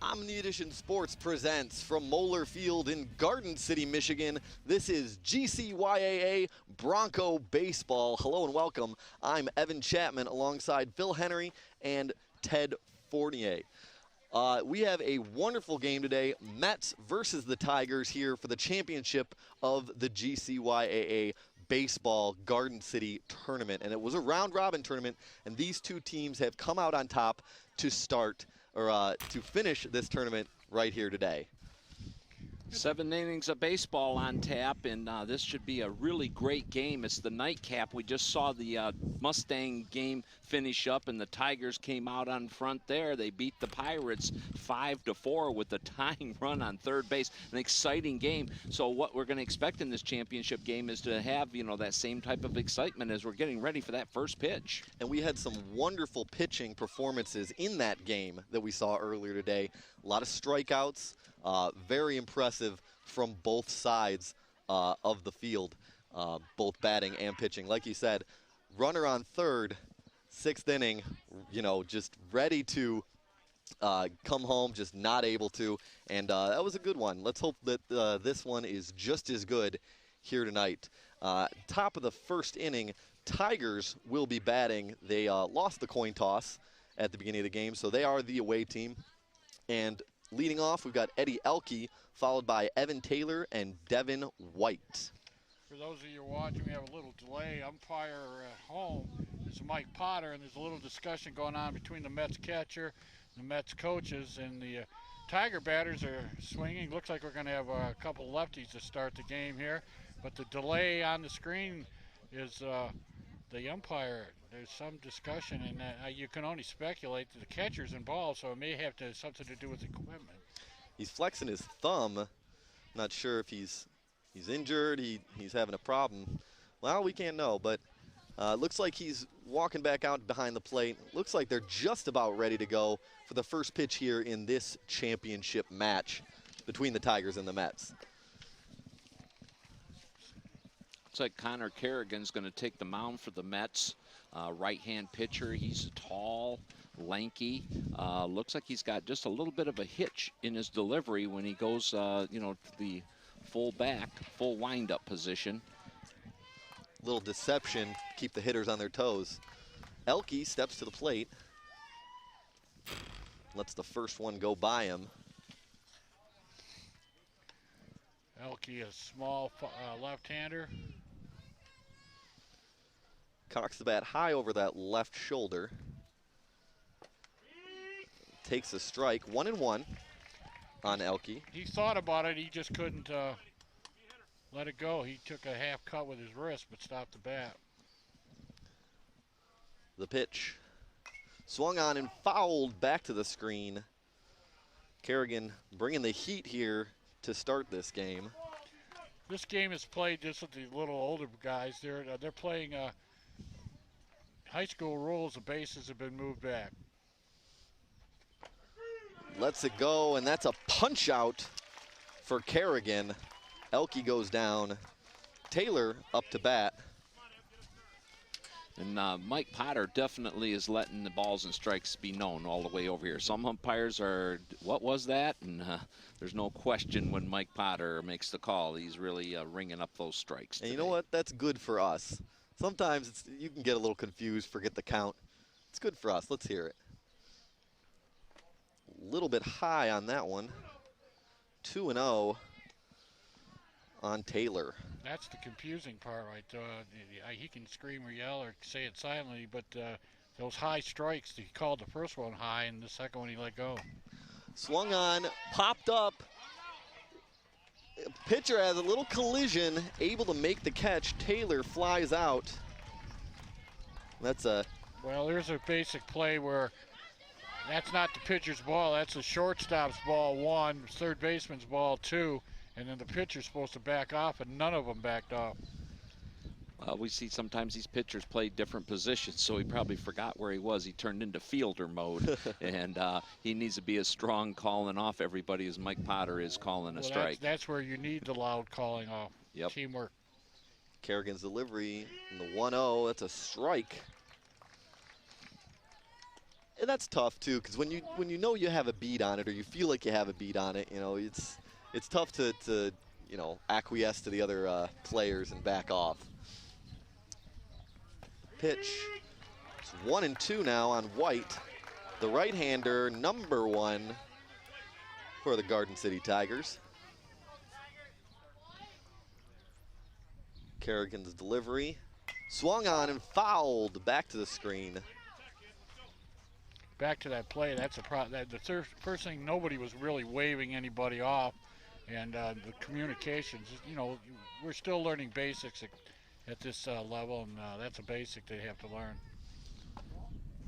Omni Edition Sports presents from Moeller Field in Garden City, Michigan. This is GCYAA Bronco Baseball. Hello and welcome. I'm Evan Chapman alongside Phil Henry and Ted Fournier. We have a wonderful game today, Mets versus the Tigers here for the championship of the GCYAA Baseball Garden City Tournament. And it was a round-robin tournament, and these two teams have come out on top to start to finish this tournament right here today. 7 innings of baseball on tap, and this should be a really great game. It's the nightcap. We just saw the Mustang game finish up, and the Tigers came out on front there. They beat the Pirates 5-4 with the tying run on third base. An exciting game. So what we're going to expect in this championship game is to have, that same type of excitement as we're getting ready for that first pitch. And we had some wonderful pitching performances in that game that we saw earlier today. A lot of strikeouts. Very impressive from both sides of the field, both batting and pitching. Like you said, runner on third, 6th inning, just ready to come home, just not able to. And that was a good one. Let's hope that this one is just as good here tonight. Top of the first inning, Tigers will be batting. They lost the coin toss at the beginning of the game, so they are the away team. And leading off, we've got Eddie Elke, followed by Evan Taylor and Devin White. For those of you watching, we have a little delay. Umpire at home is Mike Potter, and there's a little discussion going on between the Mets catcher, the Mets coaches, and the Tiger batters are swinging. Looks like we're going to have a couple lefties to start the game here, but the delay on the screen is the umpire. There's some discussion, and you can only speculate that the catcher's involved, so it may have something to do with equipment. He's flexing his thumb. Not sure if he's injured, he's having a problem. Well, we can't know, but looks like he's walking back out behind the plate. Looks like they're just about ready to go for the first pitch here in this championship match between the Tigers and the Mets. Looks like Connor Kerrigan's going to take the mound for the Mets. Right-hand pitcher. He's tall, lanky. Looks like he's got just a little bit of a hitch in his delivery when he goes, to the full back, full wind-up position. Little deception, keep the hitters on their toes. Elke steps to the plate. Lets the first one go by him. Elke, a small left-hander. Cocks the bat high over that left shoulder. Takes a strike, 1-1 on Elke. He thought about it, he just couldn't let it go. He took a half cut with his wrist, but stopped the bat. The pitch. Swung on and fouled back to the screen. Kerrigan bringing the heat here to start this game. This game is played just with the little older guys. They're playing high school rules. The bases have been moved back. Lets it go, and that's a punch out for Kerrigan. Elke goes down. Taylor up to bat. And Mike Potter definitely is letting the balls and strikes be known all the way over here. Some umpires are, what was that? And there's no question when Mike Potter makes the call, he's really ringing up those strikes today. And you know what? That's good for us. Sometimes you can get a little confused, forget the count. It's good for us. Let's hear it. A little bit high on that one. 2-0 on Taylor. That's the confusing part, right? He can scream or yell or say it silently, but those high strikes, he called the first one high, and the second one he let go. Swung on, popped up. Pitcher has a little collision, able to make the catch. Taylor flies out. That's a... Well, there's a basic play where that's not the pitcher's ball, that's the shortstop's ball 1, third baseman's ball 2, and then the pitcher's supposed to back off, and none of them backed off. We see sometimes these pitchers play different positions, so he probably forgot where he was. He turned into fielder mode, and he needs to be as strong calling off everybody as Mike Potter is calling a strike. That's where you need the loud calling off. Yep. Teamwork. Kerrigan's delivery in the 1-0. That's a strike. And that's tough too, because when you know you have a beat on it, or you feel like you have a beat on it, you know, it's tough to you know, acquiesce to the other players and back off. Pitch. It's 1-2 now on White, the right-hander, number 1 for the Garden City Tigers. Kerrigan's delivery, swung on and fouled back to the screen. Back to that play, that's a problem. The first thing, nobody was really waving anybody off, and the communications, you know, we're still learning basics at this level, and that's a basic they have to learn.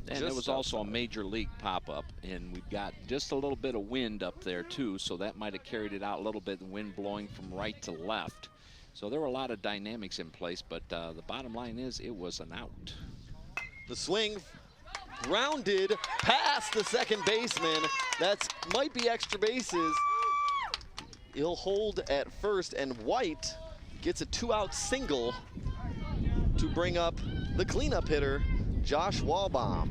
And it was also a major league pop-up, and we've got just a little bit of wind up there too, so that might have carried it out a little bit, the wind blowing from right to left. So there were a lot of dynamics in place, but the bottom line is it was an out. The swing, grounded past the second baseman. That might be extra bases. He'll hold at first, and White gets a 2-out single to bring up the cleanup hitter, Josh Walbaum.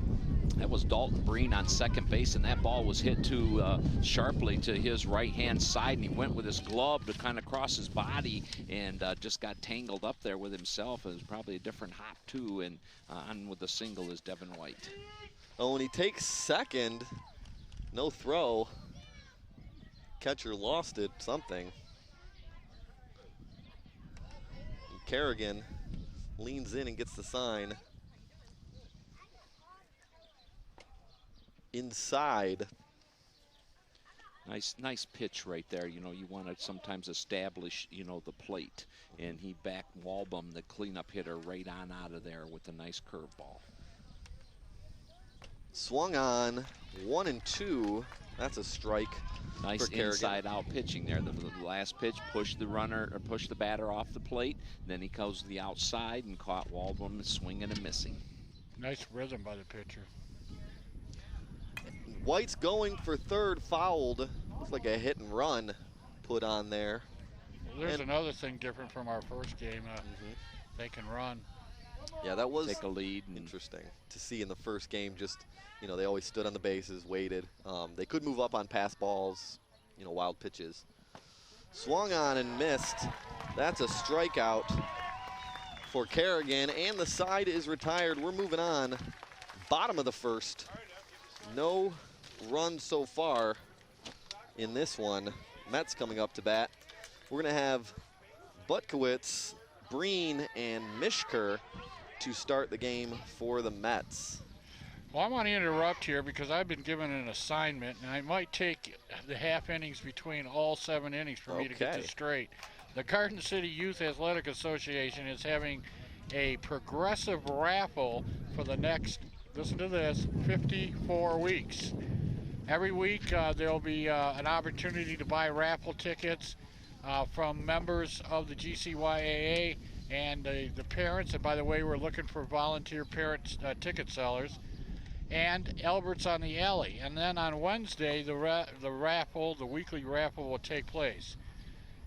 That was Dalton Breen on second base, and that ball was hit too sharply to his right-hand side, and he went with his glove to kind of cross his body and just got tangled up there with himself. It was probably a different hop, too, and on with the single is Devin White. Oh, when he takes second, no throw. Catcher lost it, something. And Kerrigan leans in and gets the sign. Inside. Nice pitch right there. You know, you want to sometimes establish, you know, the plate. And he backed Walbaum, the cleanup hitter, right on out of there with a nice curveball. Swung on, 1-2. That's a strike. Nice inside-out pitching there. The last pitch pushed the batter off the plate. Then he goes to the outside and caught Walbaum swinging and missing. Nice rhythm by the pitcher. White's going for third, fouled. Looks like a hit and run put on there. Well, there's another thing different from our first game. They can run. Yeah, that was take a lead. Interesting to see in the first game. Just, you know, they always stood on the bases, waited. They could move up on pass balls, you know, wild pitches. Swung on and missed. That's a strikeout for Kerrigan, and the side is retired. We're moving on. Bottom of the first. No run so far in this one. Mets coming up to bat. We're going to have Butkowitz, Breen, and Mishker to start the game for the Mets. Well, I want to interrupt here because I've been given an assignment, and I might take the half innings between all 7 innings for me to get this straight. The Garden City Youth Athletic Association is having a progressive raffle for the next, listen to this, 54 weeks. Every week there'll be an opportunity to buy raffle tickets from members of the GCYAA and the parents. And by the way, we're looking for volunteer parent ticket sellers. And Albert's on the Alley. And then on Wednesday, the raffle, the weekly raffle, will take place.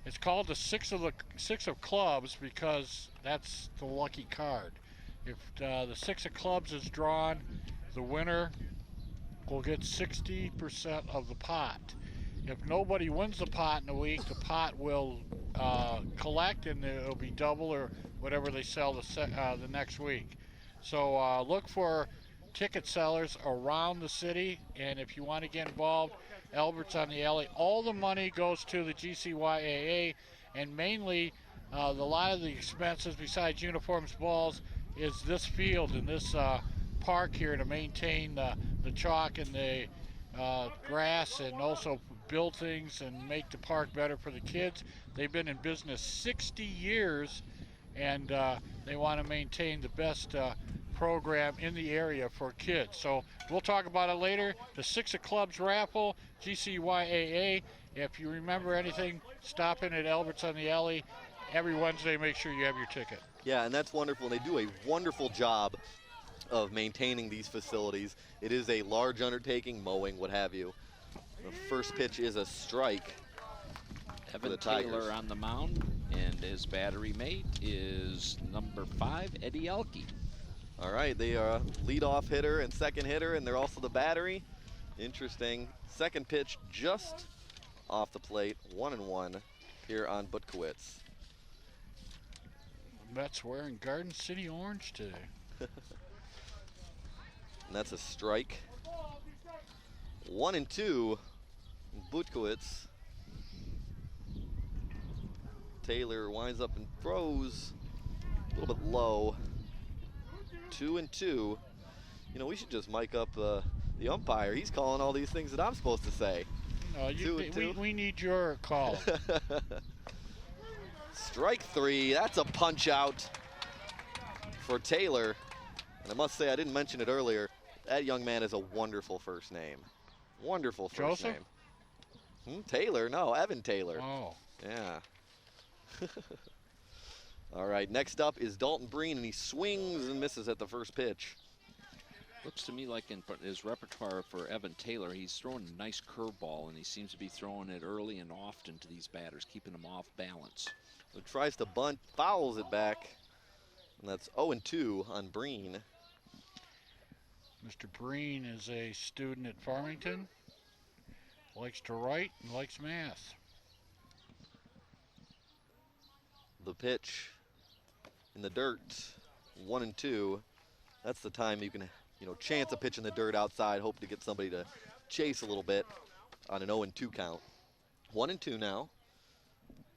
It's called the Six of Clubs because that's the lucky card. If the 6 of Clubs is drawn, the winner will get 60% of the pot. If nobody wins the pot in a week, the pot will collect, and it'll be double or whatever they sell the next week. So look for ticket sellers around the city, and if you want to get involved, Albert's on the Alley. All the money goes to the GCYAA, and mainly a lot of the expenses besides uniforms, balls, is this field and this park here to maintain the chalk and the grass, and also build things and make the park better for the kids. They've been in business 60 years, and they want to maintain the best program in the area for kids. So we'll talk about it later. The 6 of Clubs raffle, GCYAA. If you remember anything, stop in at Albert's on the Alley every Wednesday. Make sure you have your ticket. Yeah, and that's wonderful. They do a wonderful job of maintaining these facilities. It is a large undertaking, mowing, what have you. The first pitch is a strike. Evan Taylor on the mound, and his battery mate is number 5, Eddie Elke. All right, they are leadoff hitter and second hitter, and they're also the battery. Interesting. Second pitch just off the plate, 1-1 here on Butkowitz. Mets wearing Garden City orange today. And that's a strike. 1-2, Butkowitz. Taylor winds up and throws a little bit low. 2-2. You know, we should just mic up the umpire. He's calling all these things that I'm supposed to say. No, we need your call. Strike 3. That's a punch out for Taylor. And I must say, I didn't mention it earlier. That young man is a wonderful first name. Wonderful first Joseph? name. Taylor? No, Evan Taylor. Oh. Yeah. All right, next up is Dalton Breen, and he swings and misses at the first pitch. Looks to me like in his repertoire for Evan Taylor, he's throwing a nice curveball, and he seems to be throwing it early and often to these batters, keeping them off balance. So tries to bunt, fouls it back, and that's 0-2 on Breen. Mr. Breen is a student at Farmington, likes to write and likes math. The pitch in the dirt, 1-2. That's the time you can, chance a pitch in the dirt outside, hope to get somebody to chase a little bit on an 0-2 count. 1-2 now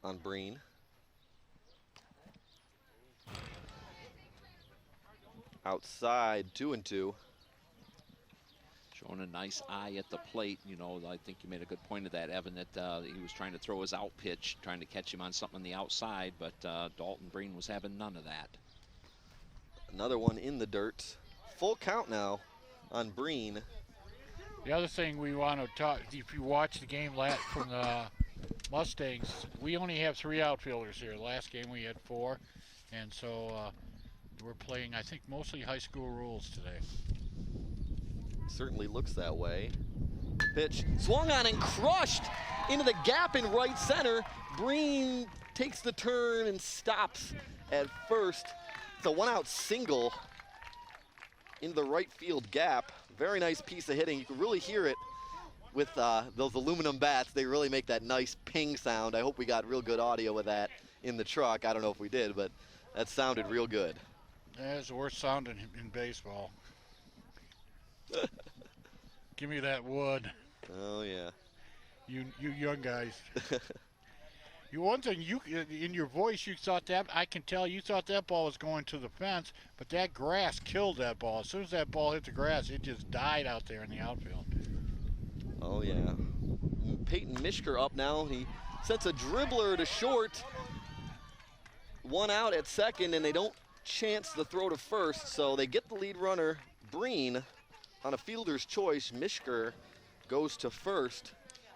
on Breen. Outside, 2-2. Showing a nice eye at the plate. I think you made a good point of that, Evan, that he was trying to throw his out pitch, trying to catch him on something on the outside, but Dalton Breen was having none of that. Another one in the dirt. Full count now on Breen. The other thing we want to talk, if you watch the game from the Mustangs, we only have 3 outfielders here. Last game we had 4, and so we're playing, I think, mostly high school rules today. Certainly looks that way. Pitch swung on and crushed into the gap in right center. Breen takes the turn and stops at first. It's a 1-out single into the right field gap. Very nice piece of hitting. You can really hear it with those aluminum bats. They really make that nice ping sound. I hope we got real good audio with that in the truck. I don't know if we did, but that sounded real good. That's the worst sound in baseball. Give me that wood. Oh, yeah. You young guys. One thing, in your voice, you thought that, I can tell you thought that ball was going to the fence, but that grass killed that ball. As soon as that ball hit the grass, it just died out there in the outfield. Oh, yeah. Peyton Mishker up now. He sets a dribbler to short. 1 out at second, and they don't chance the throw to first, so they get the lead runner, Breen, on a fielder's choice. Mishker goes to first.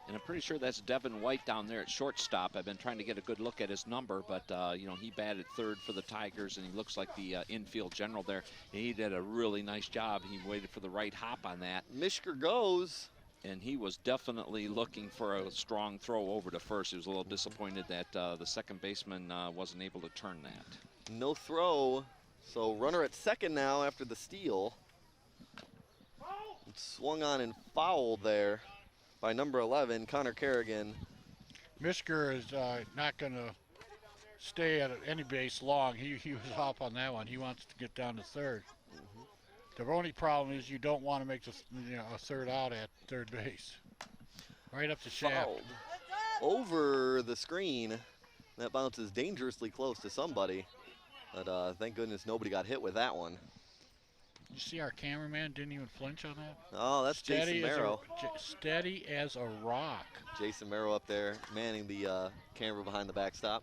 And I'm pretty sure that's Devin White down there at shortstop. I've been trying to get a good look at his number, but he batted third for the Tigers, and he looks like the infield general there. And he did a really nice job. He waited for the right hop on that. Mishker goes. And he was definitely looking for a strong throw over to first. He was a little disappointed that the second baseman wasn't able to turn that. No throw, so runner at second now after the steal. Swung on and fouled there by number 11, Connor Kerrigan. Mishker is not going to stay at any base long. He was off on that one. He wants to get down to third. The only problem is you don't want to make a third out at third base. Right up the shaft. Fouled over the screen. That bounces dangerously close to somebody. But thank goodness nobody got hit with that one. You see our cameraman didn't even flinch on that? Oh, that's Jason Merrow. Steady as a rock. Jason Merrow up there manning the camera behind the backstop.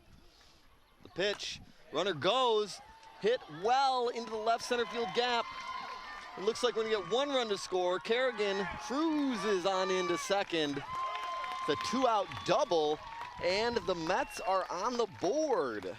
The pitch, runner goes, hit well into the left center field gap. It looks like we're gonna get 1 run to score. Kerrigan cruises on into second. It's a 2-out double, and the Mets are on the board.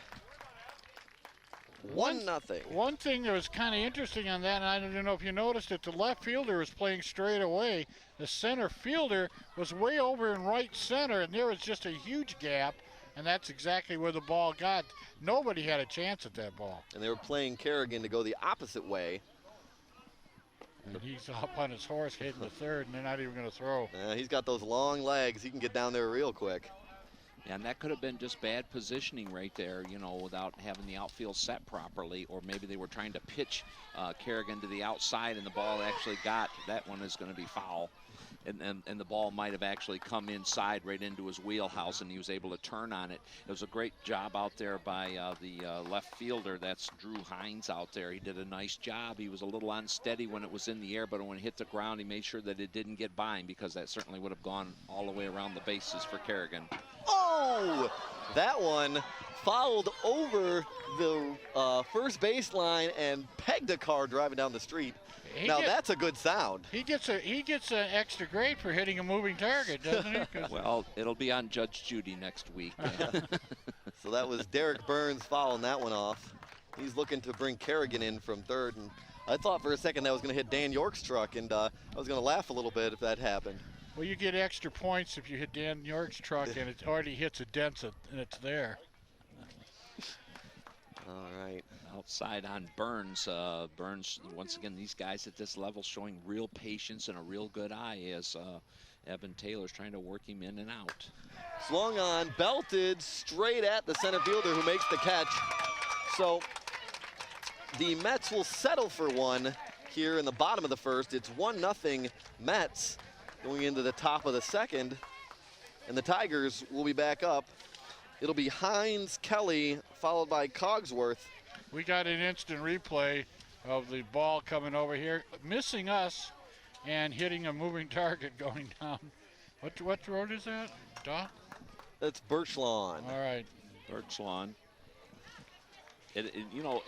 1-0. One thing that was kind of interesting on that, and I don't know if you noticed it, the left fielder was playing straight away. The center fielder was way over in right center, and there was just a huge gap. and that's exactly where the ball got. Nobody had a chance at that ball. And they were playing Kerrigan to go the opposite way. And he's up on his horse hitting the third, and they're not even going to throw. He's got those long legs. He can get down there real quick. And that could have been just bad positioning right there, you know, without having the outfield set properly, or maybe they were trying to pitch Kerrigan to the outside and the ball actually got, that one is going to be foul. And the ball might have actually come inside right into his wheelhouse, and he was able to turn on it. It was a great job out there by the left fielder. That's Drew Hines out there. He did a nice job. He was a little unsteady when it was in the air, but when it hit the ground, he made sure that it didn't get by him, because that certainly would have gone all the way around the bases for Kerrigan. Oh, that one fouled over the first baseline and pegged a car driving down the street. That's a good sound. He gets an extra grade for hitting a moving target, doesn't he? Well, it'll be on Judge Judy next week. So that was Derek Burns fouling that one off. He's looking to bring Kerrigan in from third, and I thought for a second that was going to hit Dan York's truck, and I was going to laugh a little bit if that happened. Well, you get extra points if you hit Dan York's truck and it already hits a dent and it's there. All right. Outside on Burns. Burns, once again, these guys at this level showing real patience and a real good eye as Evan Taylor's trying to work him in and out. Swung on, belted straight at the center fielder who makes the catch. So the Mets will settle for one here in the bottom of the first. It's 1-0 Mets going into the top of the second, and the Tigers will be back up. It'll be Hines, Kelly, followed by Cogsworth. We got an instant replay of the ball coming over here, missing us, and hitting a moving target going down. What road is that? That's Birch Lawn. All right. Birch Lawn. You know,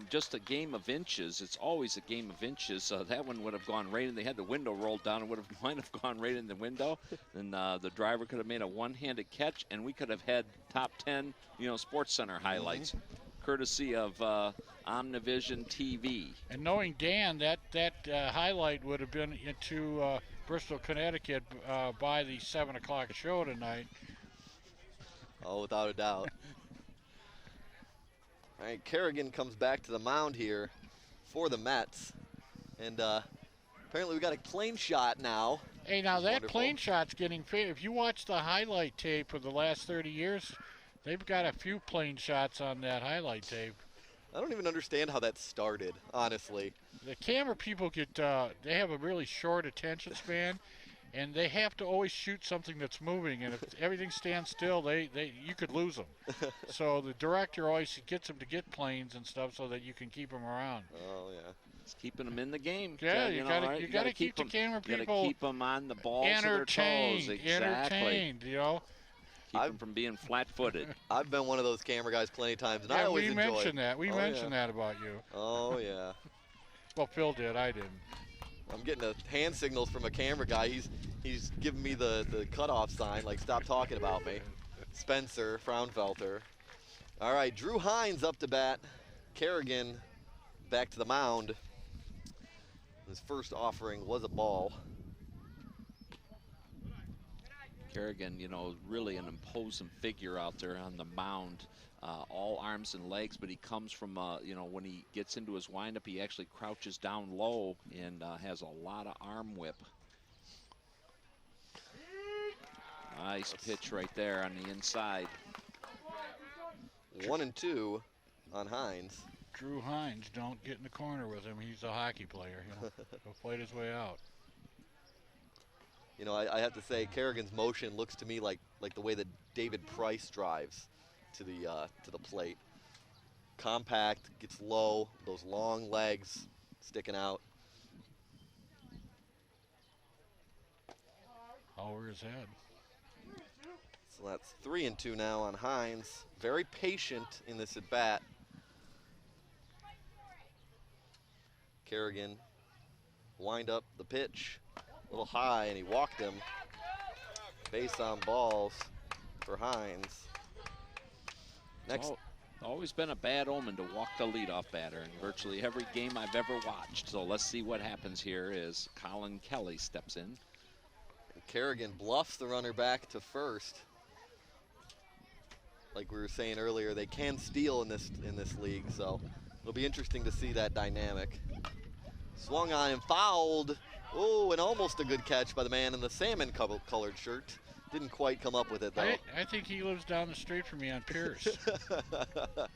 just a game of inches. It's always a game of inches. That one would have gone right in. They had the window rolled down. It might have gone right in the window. Then the driver could have made a one-handed catch, and we could have had top 10, Sports Center highlights, courtesy of Omnivision TV. And knowing Dan, that highlight would have been into Bristol, Connecticut by the 7 o'clock show tonight. Oh, without a doubt. All right, Kerrigan comes back to the mound here for the Mets. And apparently we got a plane shot now. Hey, now that wonderful. plane shot's getting famous. If you watch the highlight tape of the last 30 years, they've got a few plane shots on that highlight tape. I don't even understand how that started, honestly. The camera people they have a really short attention span, and they have to always shoot something that's moving, and if everything stands still, you could lose them. So the director always gets them to get planes and stuff so that you can keep them around. Oh, yeah. It's keeping them in the game. Yeah, you got to keep the camera people. You got to keep them on the balls of their toes. Exactly. Entertained, Keep them from being flat-footed. I've been one of those camera guys plenty of times, and I always enjoy it. We mentioned that. We mentioned that about you. Oh, yeah. Well, Phil did. I didn't. I'm getting a hand signals from a camera guy. He's giving me the cutoff sign, like, stop talking about me. Spencer Fraunfelter. All right, Drew Hines up to bat. Kerrigan back to the mound. His first offering was a ball. Kerrigan, really an imposing figure out there on the mound. All arms and legs, but he comes from, when he gets into his windup, he actually crouches down low and has a lot of arm whip. Nice pitch right there on the inside. 1-2 on Hines. Drew Hines, don't get in the corner with him. He's a hockey player. He'll fight his way out. I have to say, Kerrigan's motion looks to me like the way that David Price drives to the plate. Compact, gets low, those long legs sticking out. Over his head. So that's 3-2 now on Hines. Very patient in this at bat. Kerrigan wind up the pitch. A little high, and he walked him. Base on balls for Hines. Next. Always been a bad omen to walk the leadoff batter in virtually every game I've ever watched. So let's see what happens here as Colin Kelly steps in. And Kerrigan bluffs the runner back to first. like we were saying earlier, they can steal in this league, so it'll be interesting to see that dynamic. Swung on and fouled. Oh, and almost a good catch by the man in the salmon-colored shirt. Didn't quite come up with it, though. I think he lives down the street from me on Pierce.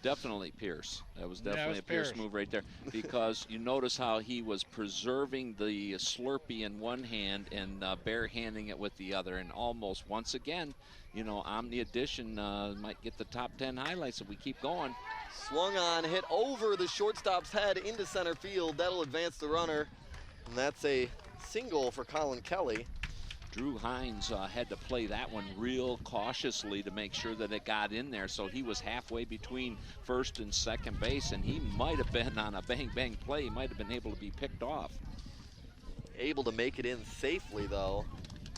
Definitely Pierce. That was definitely a Pierce move right there, because you notice how he was preserving the Slurpee in one hand and bare-handing it with the other, and almost once again, you know, Omni Edition might get the top 10 highlights if we keep going. Swung on, hit over the shortstop's head into center field. That'll advance the runner, and that's a single for Colin Kelly. Drew Hines had to play that one real cautiously to make sure that it got in there, so he was halfway between first and second base, and he might have been on a bang-bang play. He might have been able to be picked off. Able to make it in safely, though.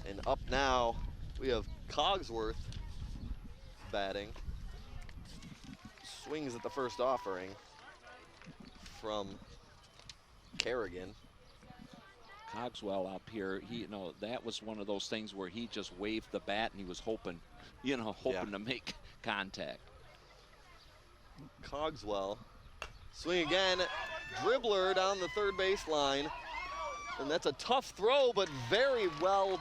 And up now, we have Cogsworth batting. Swings at the first offering from Kerrigan. Cogswell up here, you know, that was one of those things where he just waved the bat and he was hoping, you know, to make contact. Cogswell, swing again, dribbler down the third baseline, and that's a tough throw, but very well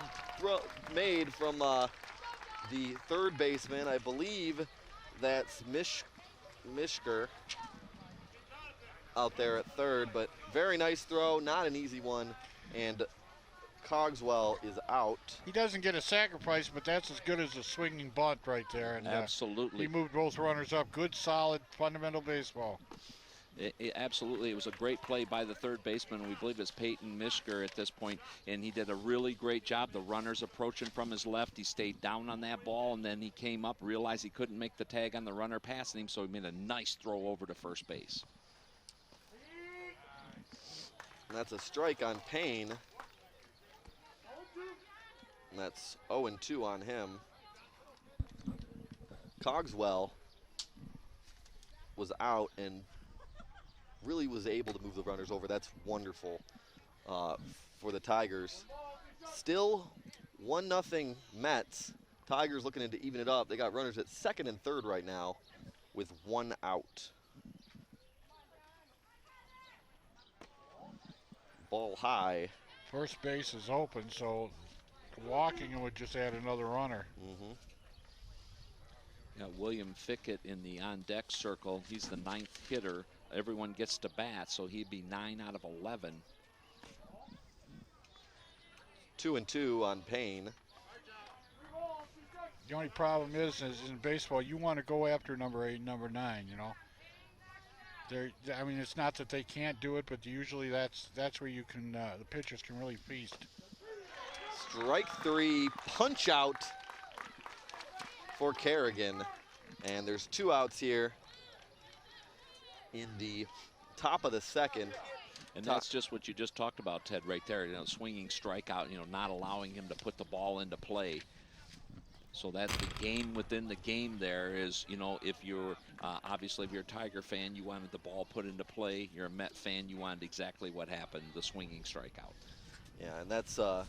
made from the third baseman. I believe that's Mishker out there at third, but very nice throw, not an easy one. And Cogswell is out. He doesn't get a sacrifice, but that's as good as a swinging bunt right there. And absolutely. He moved both runners up. Good, solid, fundamental baseball. Absolutely. It was a great play by the third baseman. We believe it's Peyton Mishker at this point, and he did a really great job. The runner's approaching from his left. He stayed down on that ball, and then he came up, realized he couldn't make the tag on the runner passing him, so he made a nice throw over to first base. And that's a strike on Payne. And that's 0-2 on him. Cogswell was out and really was able to move the runners over. That's wonderful for the Tigers. Still 1-0 Mets. Tigers looking to even it up. They got runners at second and third right now with 1 out. Ball high. First base is open, so walking would just add another runner. Mm-hmm. Yeah, William Fickett in the on-deck circle. He's the 9th hitter. Everyone gets to bat, so he'd be 9 out of 11. 2-2 on Payne. The only problem is in baseball, you want to go after number 8 and number 9, you know. I mean, it's not that they can't do it, but usually that's where you can, the pitchers can really feast. Strike 3, punch out for Kerrigan. And there's 2 outs here in the top of the second. And that's just what you just talked about, Ted, right there. You know, swinging strikeout, you know, not allowing him to put the ball into play. So that's the game within the game there is, you know, if you're, obviously if you're a Tiger fan, you wanted the ball put into play. You're a Met fan, you wanted exactly what happened, the swinging strikeout. Yeah, and that's a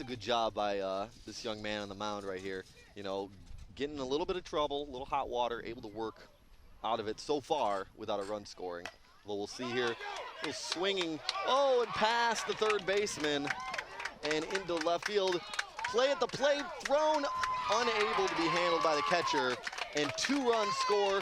good job by this young man on the mound right here. You know, getting a little bit of trouble, a little hot water, able to work out of it so far without a run scoring. Well, we'll see here, a little swinging, and past the third baseman and into left field. Play at the plate, thrown, unable to be handled by the catcher, and 2 runs score.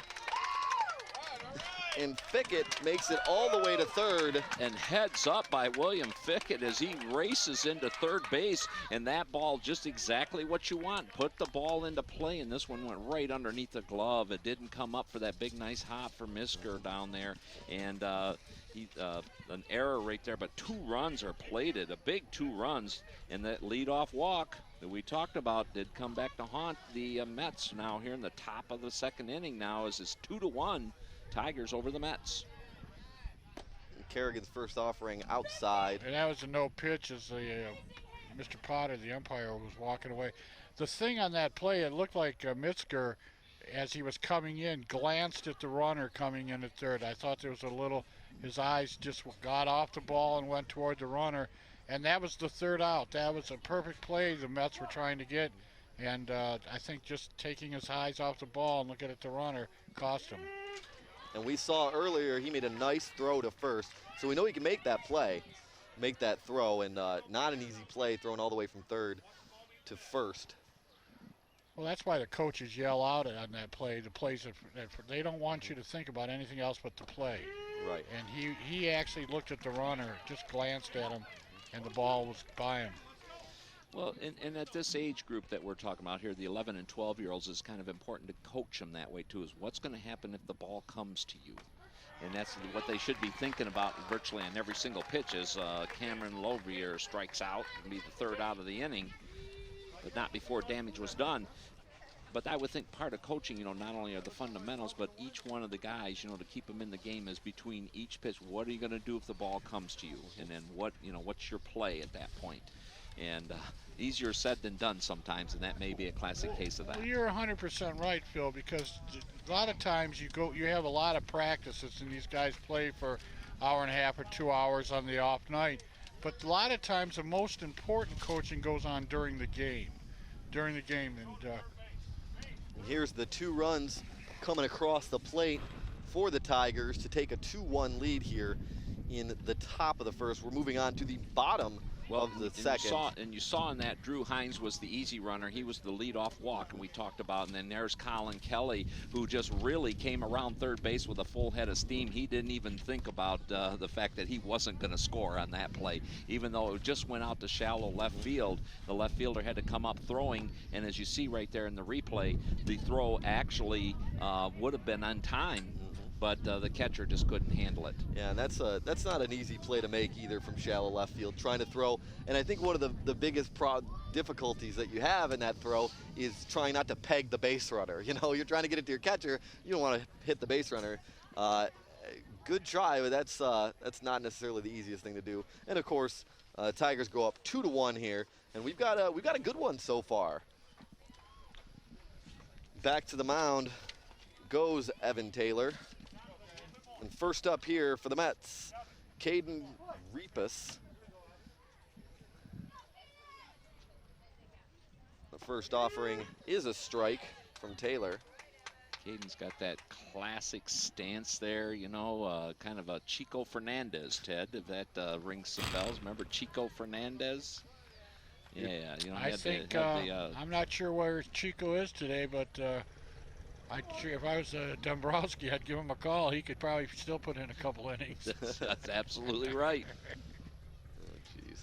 And Fickett makes it all the way to third. And heads up by William Fickett as he races into third base, and that ball just exactly what you want. Put the ball into play, and this one went right underneath the glove. It didn't come up for that big nice hop for Misker down there, and an error right there, but 2 runs are plated, a big 2 runs, and that leadoff walk that we talked about did come back to haunt the Mets now here in the top of the second inning now as it's 2-1 Tigers over the Mets. Kerrigan's first offering outside. And that was a no pitch as the Mr. Potter, the umpire, was walking away. The thing on that play, it looked like Mitzker, as he was coming in, glanced at the runner coming in at third. I thought there was a little, his eyes just got off the ball and went toward the runner. And that was the third out. That was a perfect play the Mets were trying to get. And I think just taking his eyes off the ball and looking at the runner cost him. And we saw earlier he made a nice throw to first, so we know he can make that play, make that throw, and not an easy play throwing all the way from third to first. Well, that's why the coaches yell out on that play. The plays that they don't want you to think about anything else but the play. Right. And he actually looked at the runner, just glanced at him, and the ball was by him. Well, and at this age group that we're talking about here, the 11 and 12-year-olds, is kind of important to coach them that way too. Is what's going to happen if the ball comes to you, and that's what they should be thinking about virtually on every single pitch. Is Cameron Lovier strikes out, and be the third out of the inning, but not before damage was done. But I would think part of coaching, you know, not only are the fundamentals, but each one of the guys, you know, to keep them in the game is between each pitch. What are you going to do if the ball comes to you, and then what, you know, what's your play at that point? And easier said than done sometimes, and that may be a classic case of that. Well, you're 100% right, Phil, because a lot of times you have a lot of practices, and these guys play for an hour and a half or 2 hours on the off night. But a lot of times the most important coaching goes on during the game. And here's the 2 runs coming across the plate for the Tigers to take a 2-1 lead here in the top of the first. We're moving on to the bottom of the second. You saw in that Drew Hines was the easy runner. He was the leadoff walk, and we talked about. And then there's Colin Kelly, who just really came around third base with a full head of steam. He didn't even think about the fact that he wasn't going to score on that play, even though it just went out to shallow left field. The left fielder had to come up throwing, and as you see right there in the replay, the throw actually would have been on time. But the catcher just couldn't handle it. Yeah, and that's not an easy play to make either from shallow left field, trying to throw. And I think one of the biggest difficulties that you have in that throw is trying not to peg the base runner. You know, you're trying to get it to your catcher. You don't want to hit the base runner. Good try, but that's not necessarily the easiest thing to do. And of course, Tigers go up 2-1 here, and we've got a good one so far. Back to the mound goes Evan Taylor. And first up here for the Mets, Caden Repas. The first offering is a strike from Taylor. Caden's got that classic stance there, you know, kind of a Chico Fernandez, Ted, if that rings some bells. Remember Chico Fernandez? Yeah, you know, I think, I'm not sure where Chico is today, but if I was Dombrowski, I'd give him a call. He could probably still put in a couple innings. That's absolutely right. Oh, jeez.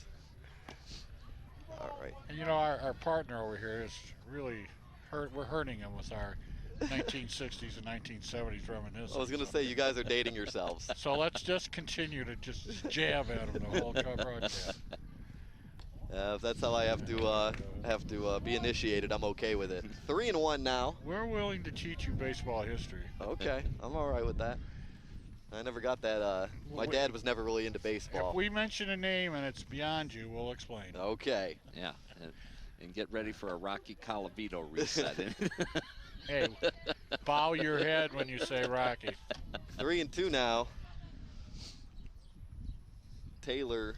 All right. And you know, our partner over here is really we're hurting him with our 1960s and 1970s reminiscence. I was going to say, you guys are dating yourselves. So let's just continue to just jab at him the whole broadcast. If that's how I have to be initiated, I'm okay with it. 3-1 now. We're willing to teach you baseball history. Okay, I'm all right with that. I never got that. My dad was never really into baseball. If we mention a name and it's beyond you, we'll explain. Okay. Yeah, and get ready for a Rocky Colavito reset. Hey, bow your head when you say Rocky. 3-2 now. Taylor.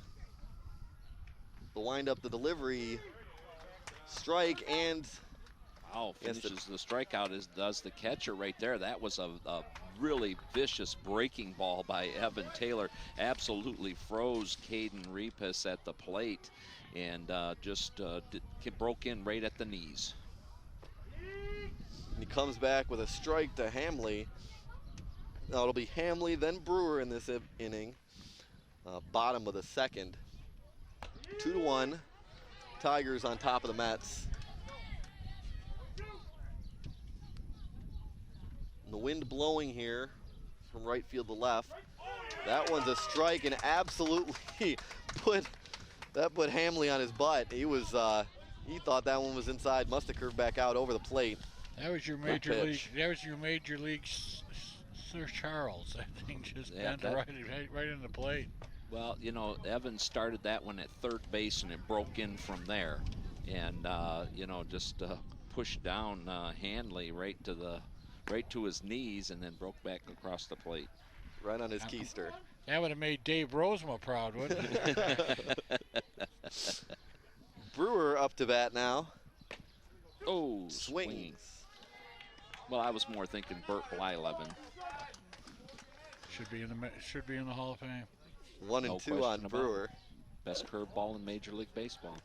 The wind up, the delivery, strike, and wow, finishes the strikeout, does the catcher right there. That was a really vicious breaking ball by Evan Taylor. Absolutely froze Caden Repas at the plate, and just broke in right at the knees. He comes back with a strike to Hamley. Now it'll be Hamley, then Brewer in this inning. Bottom of the second. 2-1, Tigers on top of the Mets. And the wind blowing here from right field to left. That one's a strike, and absolutely put Hamley on his butt. He thought that one was inside, must have curved back out over the plate. That was your major league. That was your major league Sir Charles. That thing just bent right in the plate. Well, you know, Evans started that one at third base, and it broke in from there, and you know, just pushed down Hanley right to his knees, and then broke back across the plate. Right on his keister. That would have made Dave Rosema proud, wouldn't it? Brewer up to bat now. Oh, swings. Well, I was more thinking Burt Blyleven. Should be in the Hall of Fame. 1 and 2 on Brewer. Best curveball in Major League Baseball.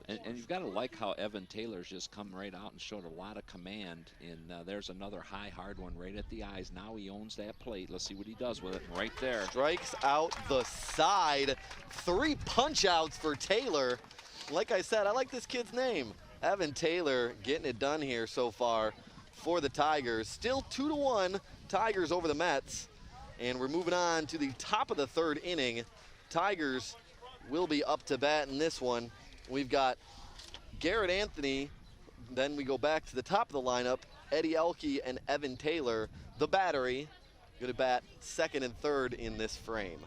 And you've got to like how Evan Taylor's just come right out and showed a lot of command. And there's another high, hard one right at the eyes. Now he owns that plate. Let's see what he does with it. Right there. Strikes out the side. 3 punch-outs for Taylor. Like I said, I like this kid's name. Evan Taylor getting it done here so far for the Tigers. Still 2-1, Tigers over the Mets. And we're moving on to the top of the 3rd inning. Tigers will be up to bat in this one. We've got Garrett Anthony, then we go back to the top of the lineup, Eddie Elke and Evan Taylor, the battery, going to bat 2nd and 3rd in this frame.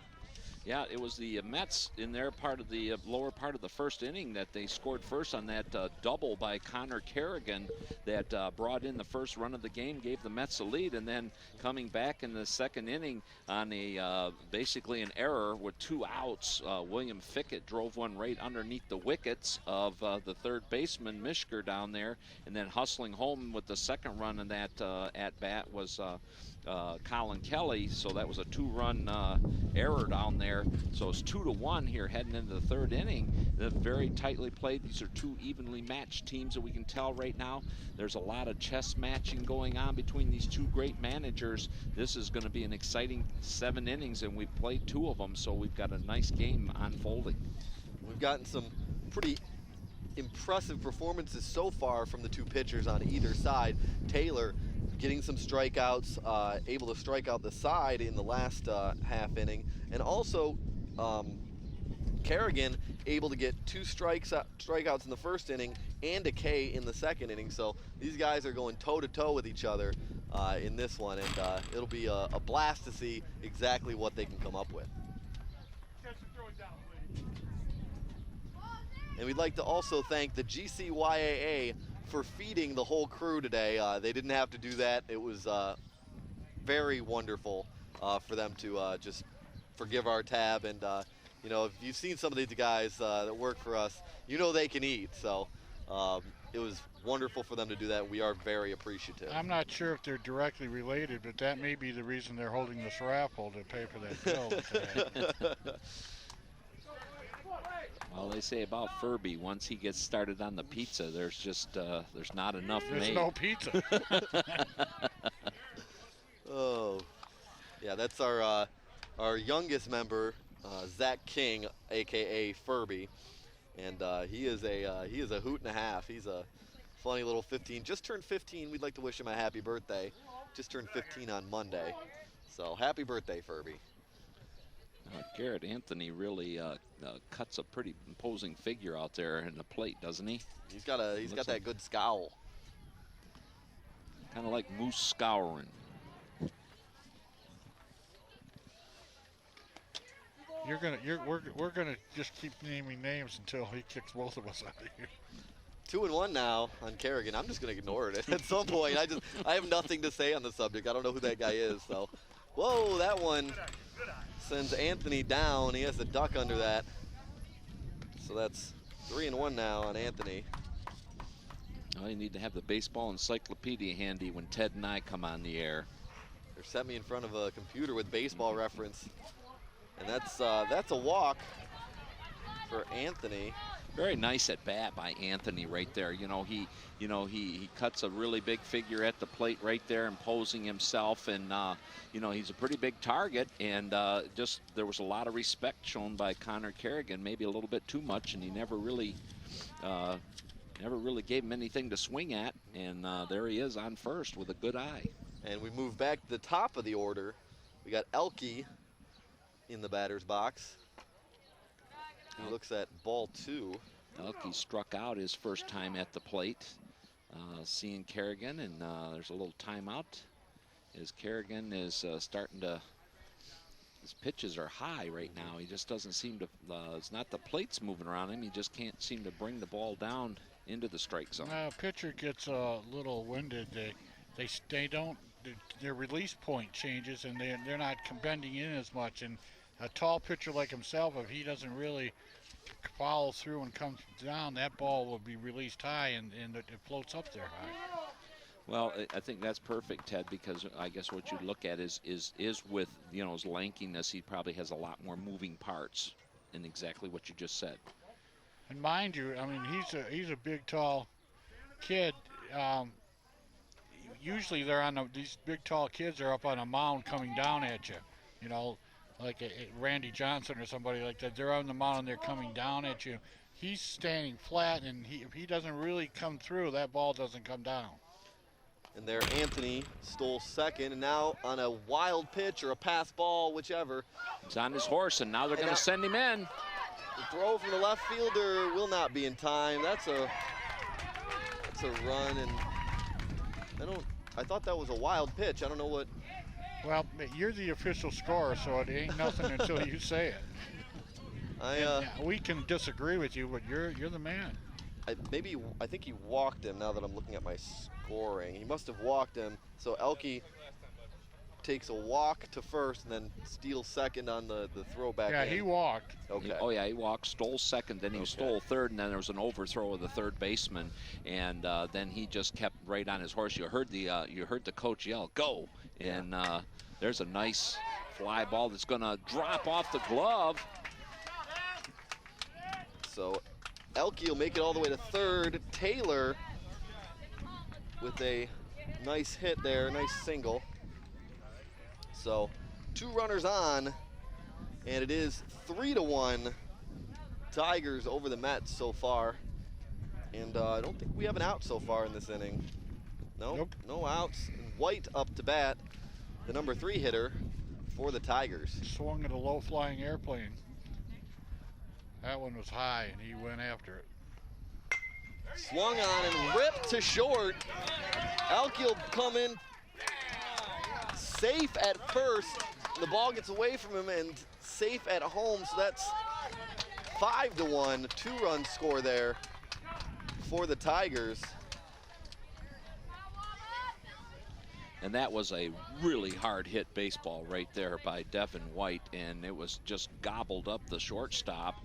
Yeah, it was the Mets in their part of the lower part of the 1st inning that they scored first on that double by Connor Kerrigan that brought in the first run of the game, gave the Mets a lead, and then coming back in the 2nd inning on a basically an error with 2 outs, William Fickett drove one right underneath the wickets of the 3rd baseman Mishker down there, and then hustling home with the 2nd run in that at bat was Colin Kelly, so that was a 2-run error down there. So it's 2-1 here heading into the 3rd inning. They're very tightly played. These are 2 evenly matched teams that we can tell right now. There's a lot of chess matching going on between these 2 great managers. This is going to be an exciting 7 innings, and we've played 2 of them, so we've got a nice game unfolding. We've gotten some pretty impressive performances so far from the 2 pitchers on either side. Taylor getting some strikeouts, able to strike out the side in the last half inning, and also Kerrigan able to get 2 strikeouts in the 1st inning and a K in the 2nd inning. So these guys are going toe-to-toe with each other in this one, and it'll be a blast to see exactly what they can come up with. And we'd like to also thank the GCYAA for feeding the whole crew today. They didn't have to do that. It was very wonderful for them to just forgive our tab. And, you know, if you've seen some of these guys that work for us, you know they can eat. So it was wonderful for them to do that. We are very appreciative. I'm not sure if they're directly related, but that may be the reason they're holding this raffle to pay for that bill today. Well, they say about Furby, once he gets started on the pizza, there's just there's not enough There's made. no pizza. Oh, yeah, that's our youngest member, Zach King, aka Furby, and he is a hoot and a half. He's a funny little 15. Just turned 15. We'd like to wish him a happy birthday. Just turned 15 on Monday, so happy birthday, Furby. Garrett Anthony really cuts a pretty imposing figure out there in the plate, doesn't he? He's got that good scowl. Kind of like moose scouring. We're gonna just keep naming names until he kicks both of us out of here. 2-1 now on Kerrigan. I'm just gonna ignore it at some point. I have nothing to say on the subject. I don't know who that guy is. So, whoa, that one sends Anthony down. He has to duck under that. So that's 3-1 now on Anthony. Well, you need to have the baseball encyclopedia handy when Ted and I come on the air. They're set me in front of a computer with Baseball Reference, and that's a walk for Anthony. Very nice at bat by Anthony right there. He cuts a really big figure at the plate right there, imposing himself, and he's a pretty big target. And just there was a lot of respect shown by Connor Kerrigan, maybe a little bit too much, and he never really gave him anything to swing at. And there he is on first with a good eye. And we move back to the top of the order. We got Elke in the batter's box. He looks at ball 2. Elke struck out his first time at the plate, seeing Kerrigan, and there's a little timeout as Kerrigan is starting to, his pitches are high right now. He just doesn't seem to, it's not the plates moving around him, he just can't seem to bring the ball down into the strike zone. Pitcher gets a little winded. They don't, their release point changes, and they're not bending in as much. And a tall pitcher like himself, if he doesn't really follows through and comes down, that ball will be released high and it floats up there high. Well, I think that's perfect, Ted, because I guess what you look at is with, you know, his lankiness, he probably has a lot more moving parts in exactly what you just said. And mind you, I mean, he's a big, tall kid. Usually these big, tall kids are up on a mound coming down at you, you know, like Randy Johnson or somebody like that. They're on the mound and they're coming down at you. He's standing flat, and if he doesn't really come through, that ball doesn't come down. And there Anthony stole second, and now on a wild pitch or a pass ball, whichever. He's on his horse, and now they're going to send him in. The throw from the left fielder will not be in time. That's a run, and I thought that was a wild pitch. I don't know what. Well, you're the official scorer, so it ain't nothing until you say it. We can disagree with you, but you're the man. I think he walked him. Now that I'm looking at my scoring, he must have walked him. So Elke takes a walk to first and then steals second on the throwback. Yeah, he walked. Okay. He walked, stole second, then he stole third, and then there was an overthrow of the third baseman, and then he just kept right on his horse. You heard the coach yell, "Go!" And there's a nice fly ball that's going to drop off the glove. So Elke will make it all the way to third. Taylor with a nice hit there, nice single. So 2 runners on, and it is 3-1 Tigers over the Mets so far. And I don't think we have an out so far in this inning. Nope. No outs. White up to bat, the number 3 hitter for the Tigers. Swung at a low-flying airplane. That one was high, and he went after it. Swung on and ripped to short. Elke will come in safe at first. The ball gets away from him and safe at home, so that's 5-1, 2-run score there for the Tigers. And that was a really hard hit baseball right there by Devin White, and it was just gobbled up the shortstop.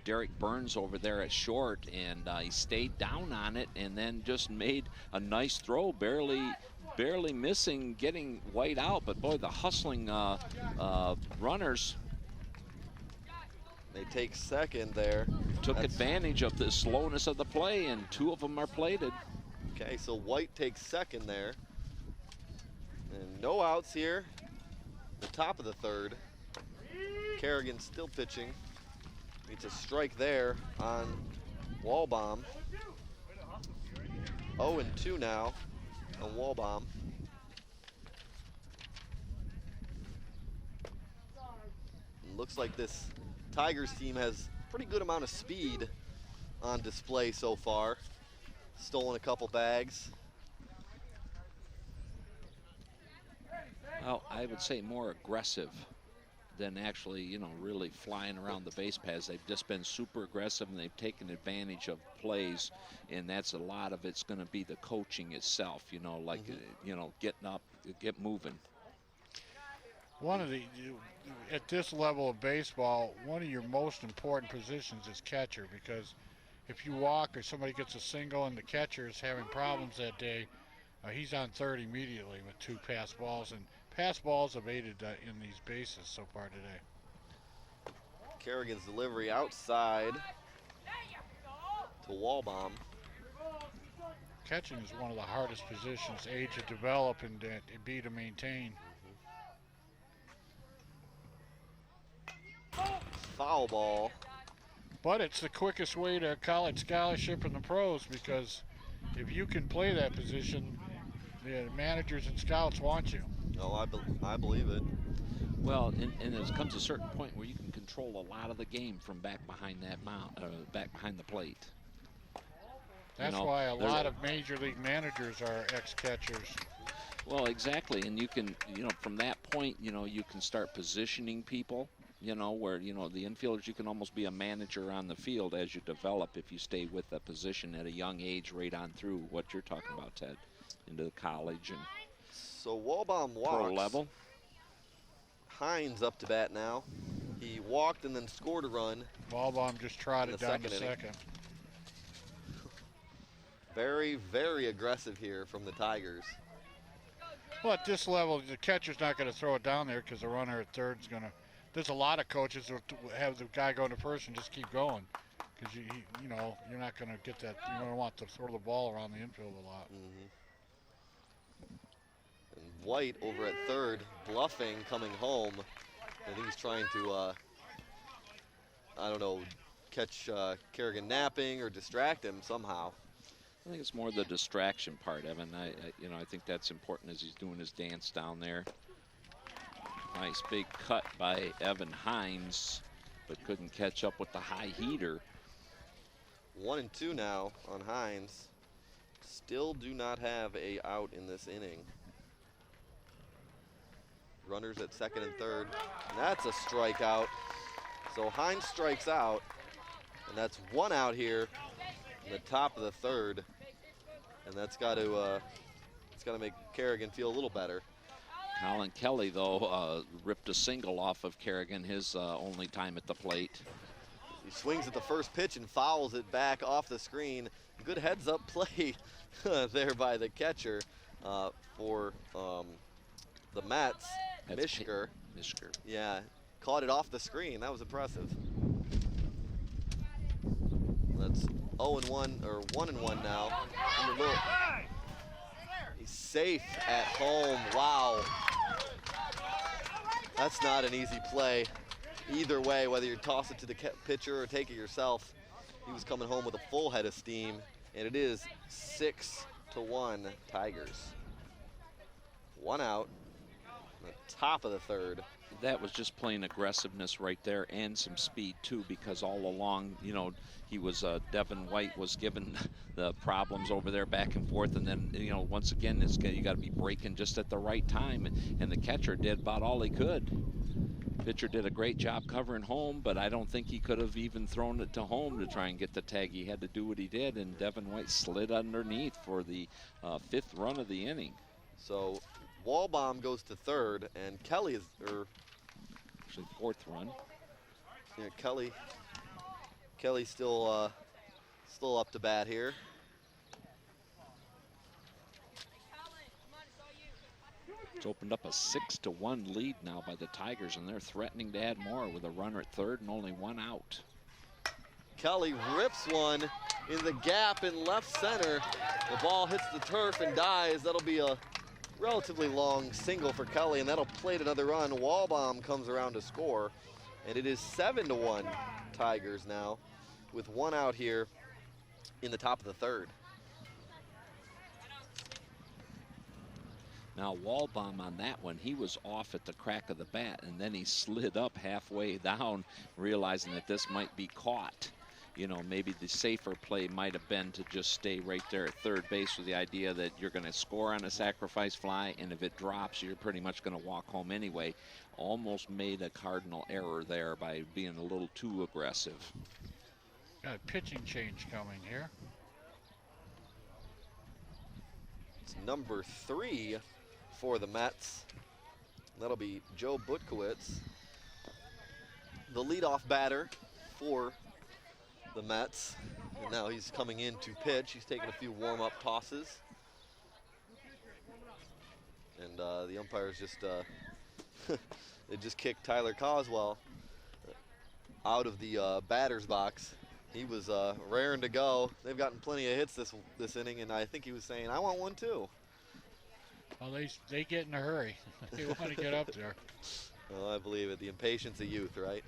Derek Burns over there at short, and he stayed down on it and then just made a nice throw, barely missing getting White out. But boy, the hustling runners. They take second there. Took advantage of the slowness of the play, and 2 of them are plated. Okay, so White takes second there. And no outs here. The top of the third. Kerrigan still pitching. Gets a strike there on Walbaum. 0-2 now on Walbaum. Looks like this Tigers team has a pretty good amount of speed on display so far. Stolen a couple bags. Well, I would say more aggressive than actually, you know, really flying around the base paths. They've just been super aggressive, and they've taken advantage of plays, and that's a lot of it's going to be the coaching itself, you know, like, you know, getting up, get moving. At this level of baseball, one of your most important positions is catcher, because if you walk or somebody gets a single and the catcher is having problems that day, he's on third immediately with 2 pass balls, and pass balls have aided in these bases so far today. Kerrigan's delivery outside to Walbaum. Catching is one of the hardest positions, A, to develop, and B, to maintain. Foul ball. But it's the quickest way to college scholarship in the pros, because if you can play that position, the managers and scouts want you. Oh, I believe it. Well, and there comes a certain point where you can control a lot of the game from back behind that back behind the plate. That's why a lot of major league managers are ex-catchers. Well, exactly, and you can, you know, from that point, you know, you can start positioning people, you know, where, you know, the infielders, you can almost be a manager on the field as you develop if you stay with that position at a young age right on through what you're talking about, Ted, into the college and so Walbaum walks. pro level. Hines up to bat now. He walked and then scored a run. Ballbaum just trotted down the second inning. second. Very, very aggressive here from the Tigers. Well, at this level, the catcher's not going to throw it down there because the runner at third is going to. There's a lot of coaches who have the guy going to first and just keep going, because you know, you're not going to get that. You don't want to throw the ball around the infield a lot. And White over at third, bluffing, coming home. I think he's trying to, I don't know, catch Kerrigan napping or distract him somehow. I think it's more the distraction part, Evan. I think that's important as he's doing his dance down there. Nice big cut by Evan Hines, but couldn't catch up with the high heater. 1-2 now on Hines. Still do not have a out in this inning. Runners at second and third, and that's a strikeout. So Hines strikes out, and that's one out here in the top of the third, and that's got to make Kerrigan feel a little better. Colin Kelly, though, ripped a single off of Kerrigan, his only time at the plate. He swings at the first pitch and fouls it back off the screen. Good heads-up play there by the catcher for the Mets. Mishker. Yeah, caught it off the screen. That was impressive. That's 0-1 or 1-1 now. He's safe at home. Wow. That's not an easy play. Either way, whether you toss it to the pitcher or take it yourself, he was coming home with a full head of steam, and it is 6-1 Tigers. One out, the top of the third. That was just plain aggressiveness right there, and some speed too, because all along, you know, he was Devin White was given the problems over there back and forth, and then, you know, once again, you got to be breaking just at the right time, and the catcher did about all he could. Pitcher did a great job covering home, but I don't think he could have even thrown it to home to try and get the tag. He had to do what he did, and Devin White slid underneath for the fifth run of the inning. So Wallbaum goes to third, and Kelly is, actually fourth run. Yeah, Kelly's still up to bat here. It's opened up a 6-1 lead now by the Tigers, and they're threatening to add more with a runner at third and only one out. Kelly rips one in the gap in left center. The ball hits the turf and dies. That'll be a relatively long single for Kelly, and that'll plate another run. Wallbaum comes around to score, and it is 7-1 Tigers now, with one out here in the top of the third. Now Wallbaum on that one, he was off at the crack of the bat, and then he slid up halfway down, realizing that this might be caught. You know, maybe the safer play might have been to just stay right there at third base with the idea that you're going to score on a sacrifice fly, and if it drops, you're pretty much going to walk home anyway. Almost made a cardinal error there by being a little too aggressive. Got a pitching change coming here. It's number 3 for the Mets. That'll be Joe Butkowitz, the leadoff batter for the Mets. And now he's coming in to pitch. He's taking a few warm-up tosses. And the umpires just they just kicked Tyler Coswell out of the batter's box. He was raring to go. They've gotten plenty of hits this inning, and I think he was saying, I want one too. Well, they get in a hurry. They want to get up there. Well, I believe it. The impatience of youth, right?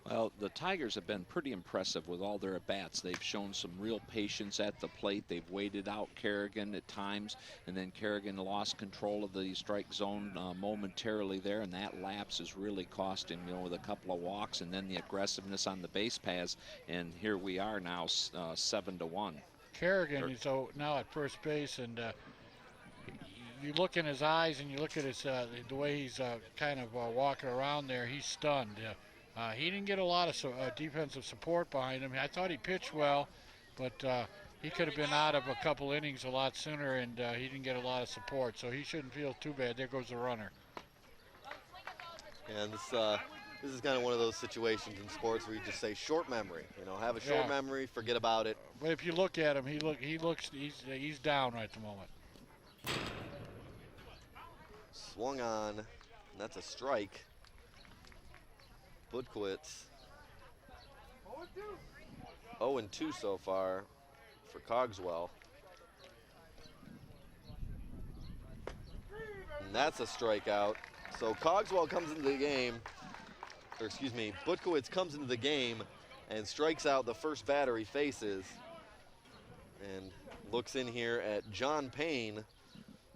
Well, the Tigers have been pretty impressive with all their at-bats. They've shown some real patience at the plate. They've waited out Kerrigan at times, and then Kerrigan lost control of the strike zone momentarily there, and that lapse has really cost him, you know, with a couple of walks, and then the aggressiveness on the base paths, and here we are now 7-1. Kerrigan is now at first base, and you look in his eyes and you look at his the way he's kind of walking around there, he's stunned. He didn't get a lot of defensive support behind him. I thought he pitched well, but he could have been out of a couple innings a lot sooner, and he didn't get a lot of support, so he shouldn't feel too bad. There goes the runner. And this is kind of one of those situations in sports where you just say short memory. You know, have a short memory, forget about it. But if you look at him, he's down right at the moment. Swung on, and that's a strike. Budkowitz. 0-2 so far for Cogswell. And that's a strikeout. So Cogswell comes into the game, or excuse me, Budkowitz comes into the game and strikes out the first batter he faces. And looks in here at John Payne,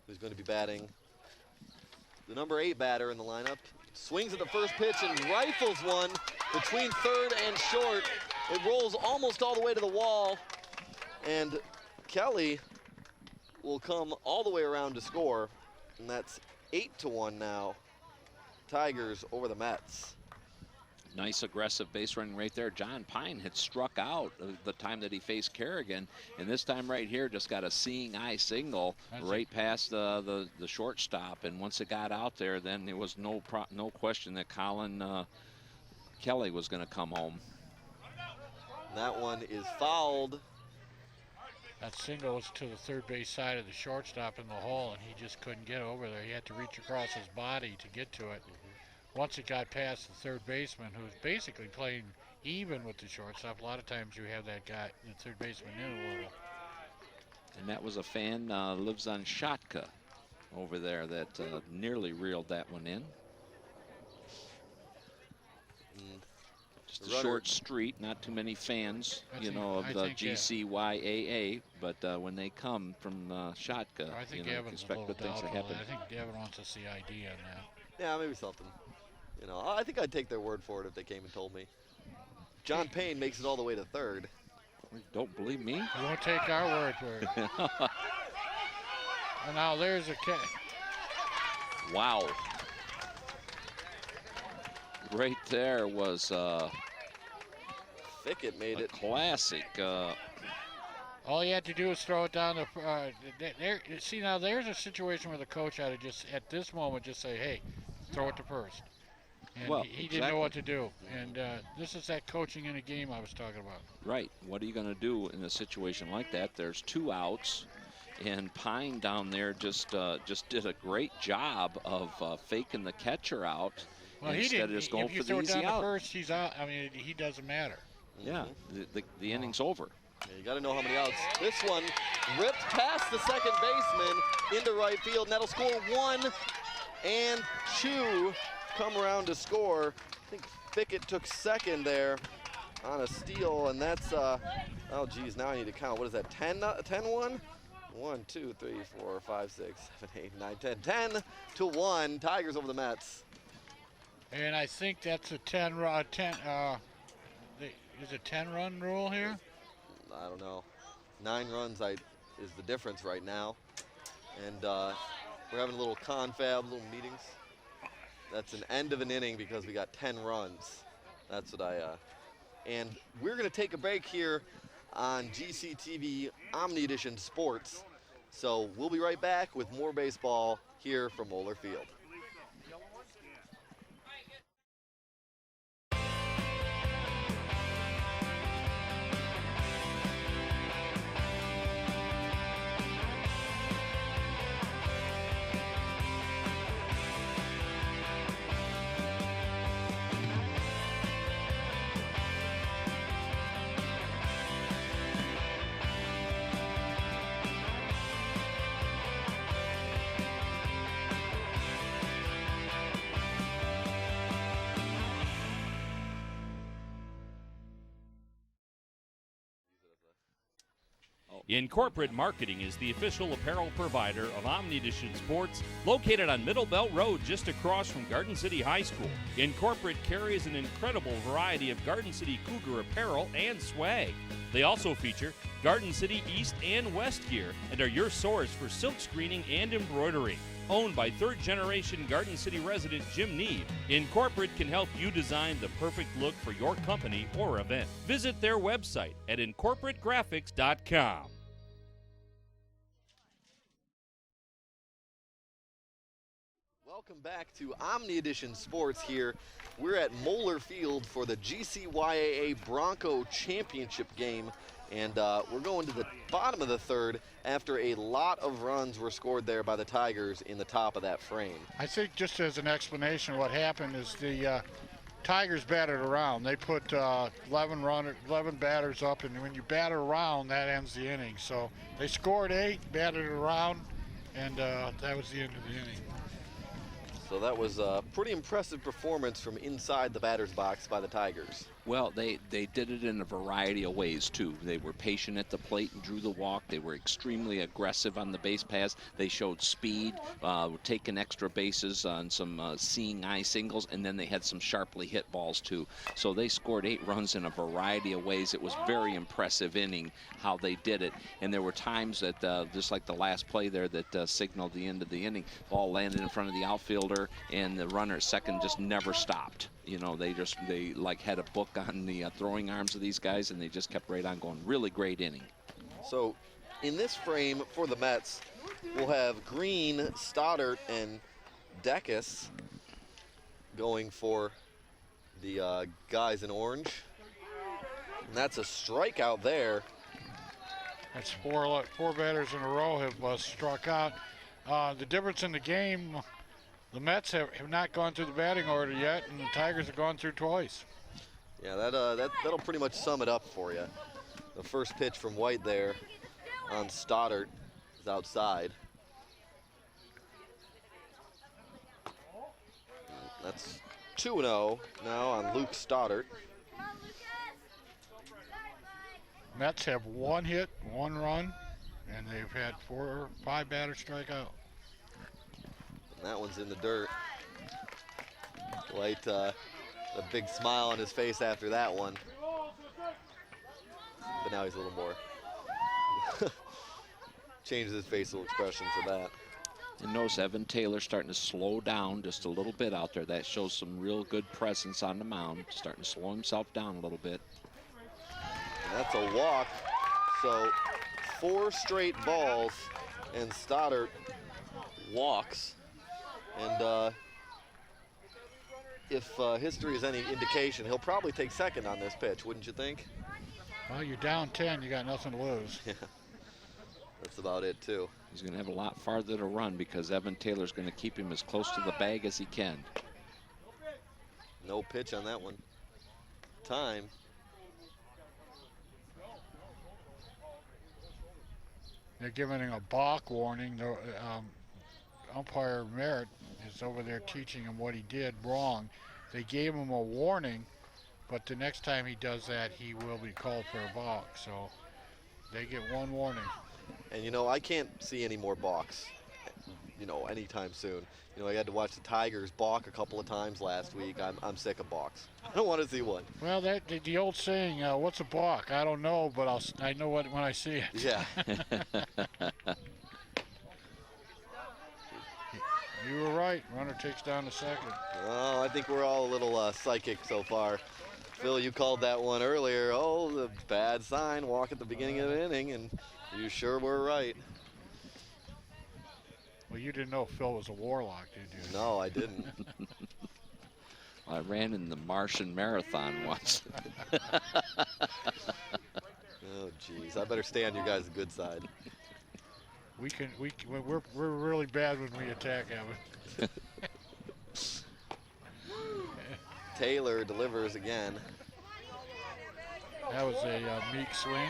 who's going to be batting. The number 8 batter in the lineup. Swings at the first pitch and rifles one between third and short. It rolls almost all the way to the wall. And Kelly will come all the way around to score. And that's 8-1 now. Tigers over the Mets. Nice aggressive base running right there. John Pine had struck out the time that he faced Kerrigan, and this time right here just got a seeing eye signal right past the shortstop. And once it got out there, then there was no question that Colin Kelly was going to come home. That one is fouled. That single was to the third base side of the shortstop in the hole, and he just couldn't get over there. He had to reach across his body to get to it. Once it got past the third baseman, who's basically playing even with the shortstop, a lot of times you have that guy, the third baseman, in a little. And that was a fan, lives on Shotka over there, that nearly reeled that one in. Just a short street, not too many fans, of the GCYAA, but when they come from Shotka, expect good things to happen. I think Devin wants to see ID on that. Yeah, maybe something. I think I'd take their word for it if they came and told me. John Payne makes it all the way to third. Don't believe me? You won't take our word for it. And now there's a catch. Wow. Right there was Fickett made it. Classic. All you had to do is throw it down the. There. See, now there's a situation where the coach had to just, at this moment, just say, "Hey, throw it to first." And he didn't know what to do. And this is that coaching in a game I was talking about. Right. What are you going to do in a situation like that? There's 2 outs, and Pine down there just did a great job of faking the catcher out. Well, instead of just going for the easy out. If you throw it down to first, he's out. I mean, he doesn't matter. Yeah, the inning's over. Yeah, you got to know how many outs. This one ripped past the second baseman into right field, and that'll score 1 and 2. Come around to score. I think Fickett took second there on a steal, and that's, oh geez, now I need to count. What is that, 10-1? 1, 2, 3, 4, 5, 6, 7, 8, 9, 10. 10-1, Tigers over the Mets. And I think that's a 10-run rule here? I don't know. 9 runs is the difference right now. And we're having a little confab, little meetings. That's an end of an inning because we got 10 runs. That's what and we're going to take a break here on GCTV Omni Edition Sports. So we'll be right back with more baseball here from Moeller Field. Incorporate Marketing is the official apparel provider of Omni Edition Sports, located on Middle Belt Road just across from Garden City High School. Incorporate carries an incredible variety of Garden City Cougar apparel and swag. They also feature Garden City East and West gear and are your source for silk screening and embroidery. Owned by third-generation Garden City resident Jim Neave, Incorporate can help you design the perfect look for your company or event. Visit their website at incorporategraphics.com. Welcome back to Omni Edition Sports here. We're at Moeller Field for the GCYAA Bronco Championship game, and we're going to the bottom of the third after a lot of runs were scored there by the Tigers in the top of that frame. I think just as an explanation, what happened is the Tigers batted around. They put 11 batters up, and when you batter around, that ends the inning. So they scored 8, batted around, and that was the end of the inning. So that was a pretty impressive performance from inside the batter's box by the Tigers. Well, they did it in a variety of ways, too. They were patient at the plate and drew the walk. They were extremely aggressive on the base paths. They showed speed, taking extra bases on some seeing eye singles, and then they had some sharply hit balls, too. So they scored 8 runs in a variety of ways. It was very impressive inning how they did it. And there were times that, just like the last play there that signaled the end of the inning, ball landed in front of the outfielder, and the runner at second just never stopped. You know, they like had a book on the throwing arms of these guys, and they just kept right on going. Really great inning. So in this frame for the Mets, we'll have Green, Stoddart, and Dekis going for the guys in orange. And that's a strikeout there. That's four batters in a row have struck out. The difference in the game, the Mets have not gone through the batting order yet, and the Tigers have gone through twice. Yeah, that'll pretty much sum it up for you. The first pitch from White there on Stoddart is outside. That's 2-0 now on Luke Stoddart. Mets have 1 hit, 1 run, and they've had 4 or 5 batters strike out. And that one's in the dirt. White, a big smile on his face after that one. But now he's a little more, changes his facial expression for that. And notice Evan Taylor starting to slow down just a little bit out there. That shows some real good presence on the mound, starting to slow himself down a little bit. And that's a walk. So 4 straight balls, and Stoddart walks. And if history is any indication, he'll probably take second on this pitch, wouldn't you think? Well, you're down 10, you got nothing to lose. Yeah, that's about it too. He's going to have a lot farther to run because Evan Taylor's going to keep him as close to the bag as he can. No pitch on that one. Time. They're giving him a balk warning. Umpire Merritt is over there teaching him what he did wrong. They gave him a warning, but the next time he does that, he will be called for a balk. So they get 1 warning. And, you know, I can't see any more balks, you know, anytime soon. You know, I had to watch the Tigers balk a couple of times last week. I'm sick of balks. I don't want to see one. Well, the old saying, what's a balk? I don't know, but I know what when I see it. Yeah. You were right. Runner takes down the second. Oh, I think we're all a little psychic so far. Phil, you called that one earlier. Oh, the bad sign, walk at the beginning of the inning, and you sure were right. Well, you didn't know Phil was a warlock, did you? No, I didn't. I ran in the Martian Marathon once. Oh, geez. I better stay on your guys' good side. We're really bad when we attack, Evan. Taylor delivers again. That was a meek swing.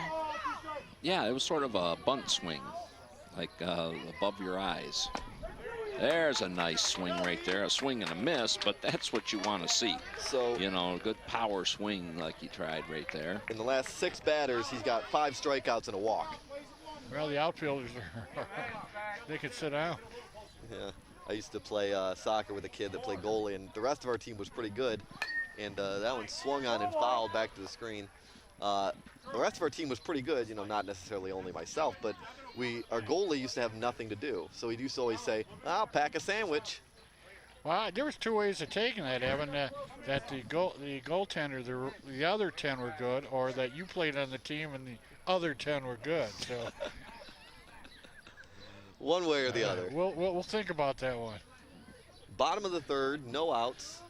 Yeah, it was sort of a bunt swing, like above your eyes. There's a nice swing right there, a swing and a miss, but that's what you want to see. So, you know, a good power swing like he tried right there. In the last 6 batters, he's got 5 strikeouts and a walk. Well, the outfielders they could sit down. Yeah, I used to play soccer with a kid that played goalie, and the rest of our team was pretty good. And that one swung on and fouled back to the screen. The rest of our team was pretty good, you know, not necessarily only myself, but our goalie used to have nothing to do. So he used to always say, I'll pack a sandwich. Well, there was 2 ways of taking that, Evan, that the goaltender, the other 10 were good, or that you played on the team and the other 10 were good. So one way or the other. We'll think about that one. bottom of the third, no outs.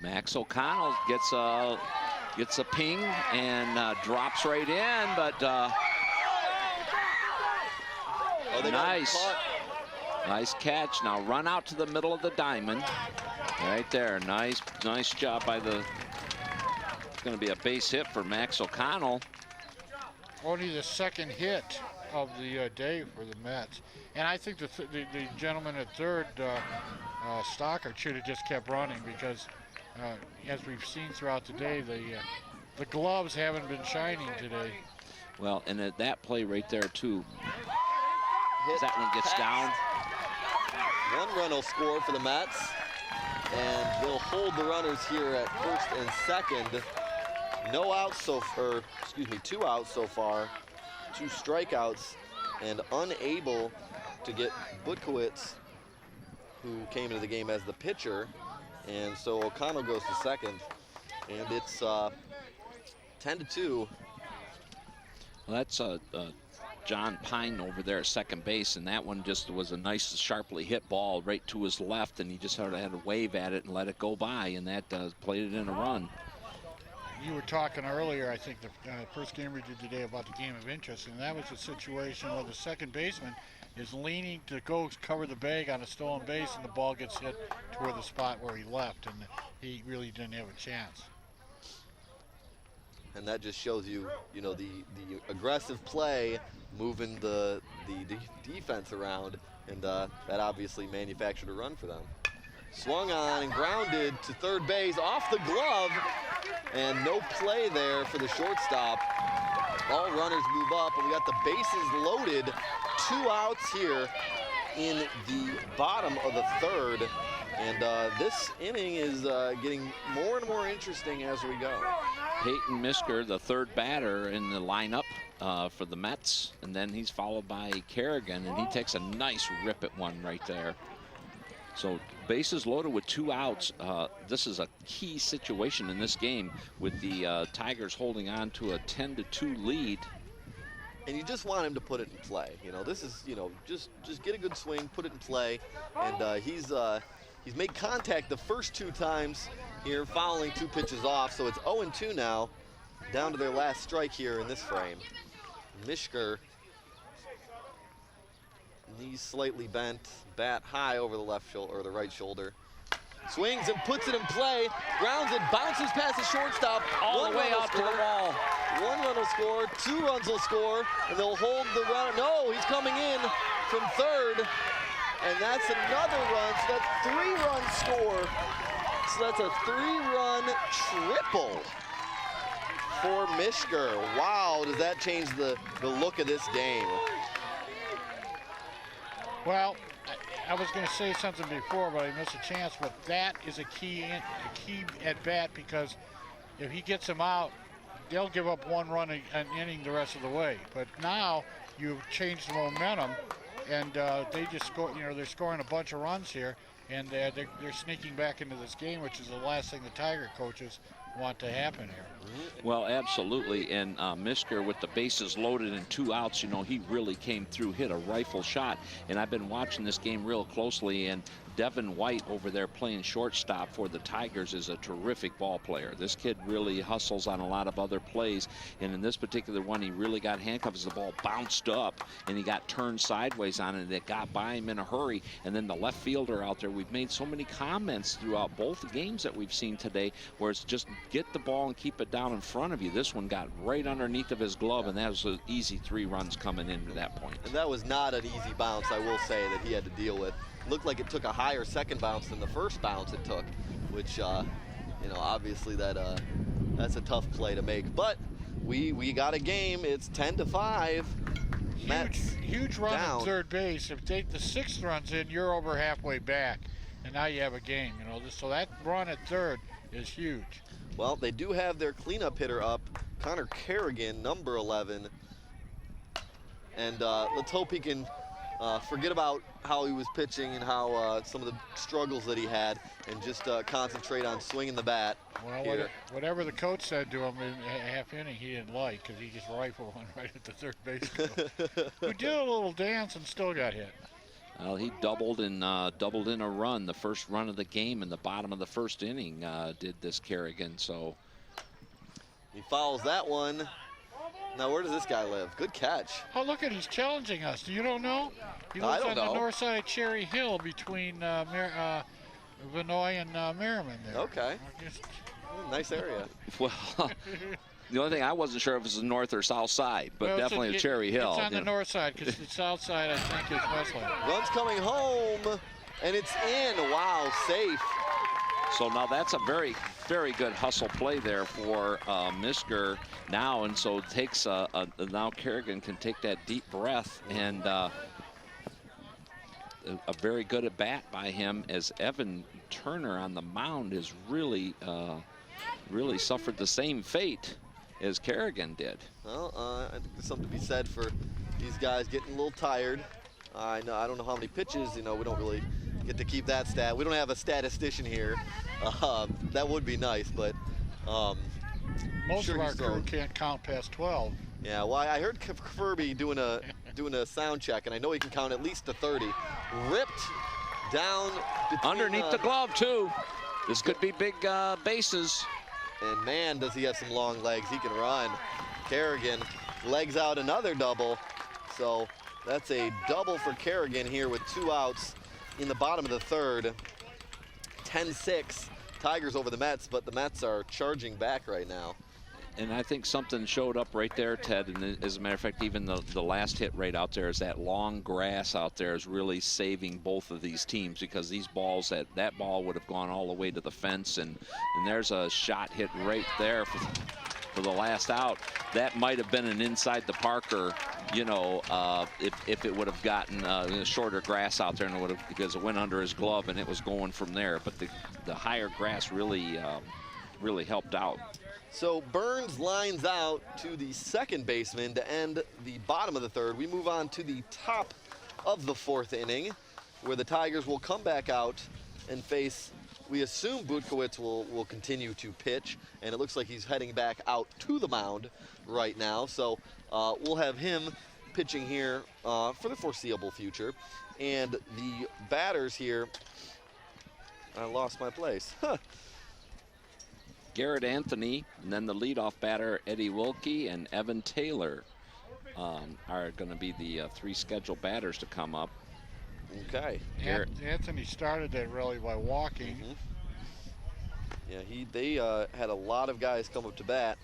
Max O'Connell gets a ping and drops right in, but nice catch. Now run out to the middle of the diamond. Right there, nice job by the, it's gonna be a base hit for Max O'Connell. Only the second hit of the day for the Mets. And I think the gentleman at third, Stockard, should have just kept running because as we've seen throughout the day, the gloves haven't been shining today. Well, and at that play right there too, that one gets down. 1 run will score for the Mets, and they'll hold the runners here at first and second. No outs so far, excuse me, 2 outs so far, 2 strikeouts, and unable to get Butkowitz, who came into the game as the pitcher. And so O'Connell goes to second, and it's 10-2. Well, that's John Pine over there at second base, and that one just was a nice, sharply hit ball right to his left, and he just sort of had to wave at it and let it go by, and that played it in a run. You were talking earlier, I think, the first game we did today about the game of interest, and that was a situation where the second baseman is leaning to go cover the bag on a stolen base, and the ball gets hit toward the spot where he left, and he really didn't have a chance. And that just shows you, the aggressive play, moving the defense around, and that obviously manufactured a run for them. Swung on and grounded to third base off the glove, and no play there for the shortstop. All runners move up, and we got the bases loaded. 2 outs here in the bottom of the third, and this inning is getting more and more interesting as we go. Peyton Misker, the third batter in the lineup for the Mets, and then he's followed by Kerrigan, and he takes a nice rip at one right there. So bases loaded with 2 outs. This is a key situation in this game with the Tigers holding on to a 10-2 lead. And you just want him to put it in play. This is, just get a good swing, put it in play, and he's made contact the first 2 times here, fouling 2 pitches off, so it's 0-2 now, down to their last strike here in this frame. Misker, knees slightly bent, bat high over the left shoulder or the right shoulder. Swings and puts it in play, grounds it, bounces past the shortstop. All the way out to the wall. 1 run will score, 2 runs will score, and they'll hold the run. No, he's coming in from third, and that's another run, so that's 3-run score. So that's a 3-run triple for Misker. Wow, does that change the look of this game? Well, I was going to say something before, but I missed a chance. But that is a key at bat, because if he gets them out, they'll give up 1 run an inning the rest of the way. But now you've changed the momentum, and they just score. They're scoring a bunch of runs here, and they're sneaking back into this game, which is the last thing the Tiger coaches want to happen here. Well, absolutely, and Misker with the bases loaded and 2 outs, he really came through, hit a rifle shot, and I've been watching this game real closely, and Devin White over there playing shortstop for the Tigers is a terrific ball player. This kid really hustles on a lot of other plays, and in this particular one, he really got handcuffed as the ball bounced up, and he got turned sideways on it, and it got by him in a hurry. And then the left fielder out there, we've made so many comments throughout both the games that we've seen today, where it's just get the ball and keep it down in front of you. This one got right underneath of his glove, and that was an easy 3 runs coming into that point. And that was not an easy bounce, I will say, that he had to deal with. Looked like it took a higher second bounce than the first bounce it took, which, obviously that's a tough play to make. But we got a game. It's 10-5. Huge run down. at third base. If the 6th run's in, you're over halfway back, and now you have a game. So that run at third is huge. Well, they do have their cleanup hitter up, Connor Kerrigan, number 11. And let's hope he can forget about how he was pitching and how some of the struggles that he had, and just concentrate on swinging the bat. Well, whatever the coach said to him in half inning, he didn't like, because he just rifled one right at the third base. We did a little dance and still got hit. Well, he doubled in a run, the first run of the game in the bottom of the first inning. Did this Kerrigan, so he fouls that one. Now, where does this guy live? Good catch. Oh, look at, he's challenging us. You don't know? He I lives don't on know. the north side of Cherry Hill between Vinoy and Merriman there. Okay. Nice area. well. The only thing I wasn't sure if it was the north or south side, but Well, definitely Cherry Hill. It's on the north side, because the south side, I think, is Westland. Runs coming home, and it's in. Wow, safe. So now that's a very, very good hustle play there for Misker now, and so it takes now Kerrigan can take that deep breath, and a very good at bat by him, as Evan Turner on the mound has really suffered the same fate as Kerrigan did. Well, I think there's something to be said for these guys getting a little tired. I don't know how many pitches. We don't really get to keep that stat. We don't have a statistician here. That would be nice, but most of our crew can't count past 12. Yeah, well, I heard Kirby doing a sound check, and I know he can count at least to 30. Ripped down underneath the glove too. This could be big bases. And man, does he have some long legs. He can run. Kerrigan legs out another double. So that's a double for Kerrigan here with 2 outs in the bottom of the third. 10-6, Tigers over the Mets, but the Mets are charging back right now. And I think something showed up right there, Ted. And as a matter of fact, even the last hit right out there is that long grass out there is really saving both of these teams, because these balls, that ball would have gone all the way to the fence, and there's a shot hit right there for the last out. That might have been an inside the Parker, if it would have gotten shorter grass out there, and it would have, because it went under his glove and it was going from there. But the higher grass really helped out. So Burns lines out to the second baseman to end the bottom of the third. We move on to the top of the fourth inning, where the Tigers will come back out and face, we assume Butkowitz will continue to pitch, and it looks like he's heading back out to the mound right now. So we'll have him pitching here for the foreseeable future. And the batters here, I lost my place. Garrett Anthony, and then the leadoff batter, Eddie Wilkie, and Evan Taylor are going to be the 3 scheduled batters to come up. Okay. Anthony started that really by walking. Yeah, they had a lot of guys come up to bat,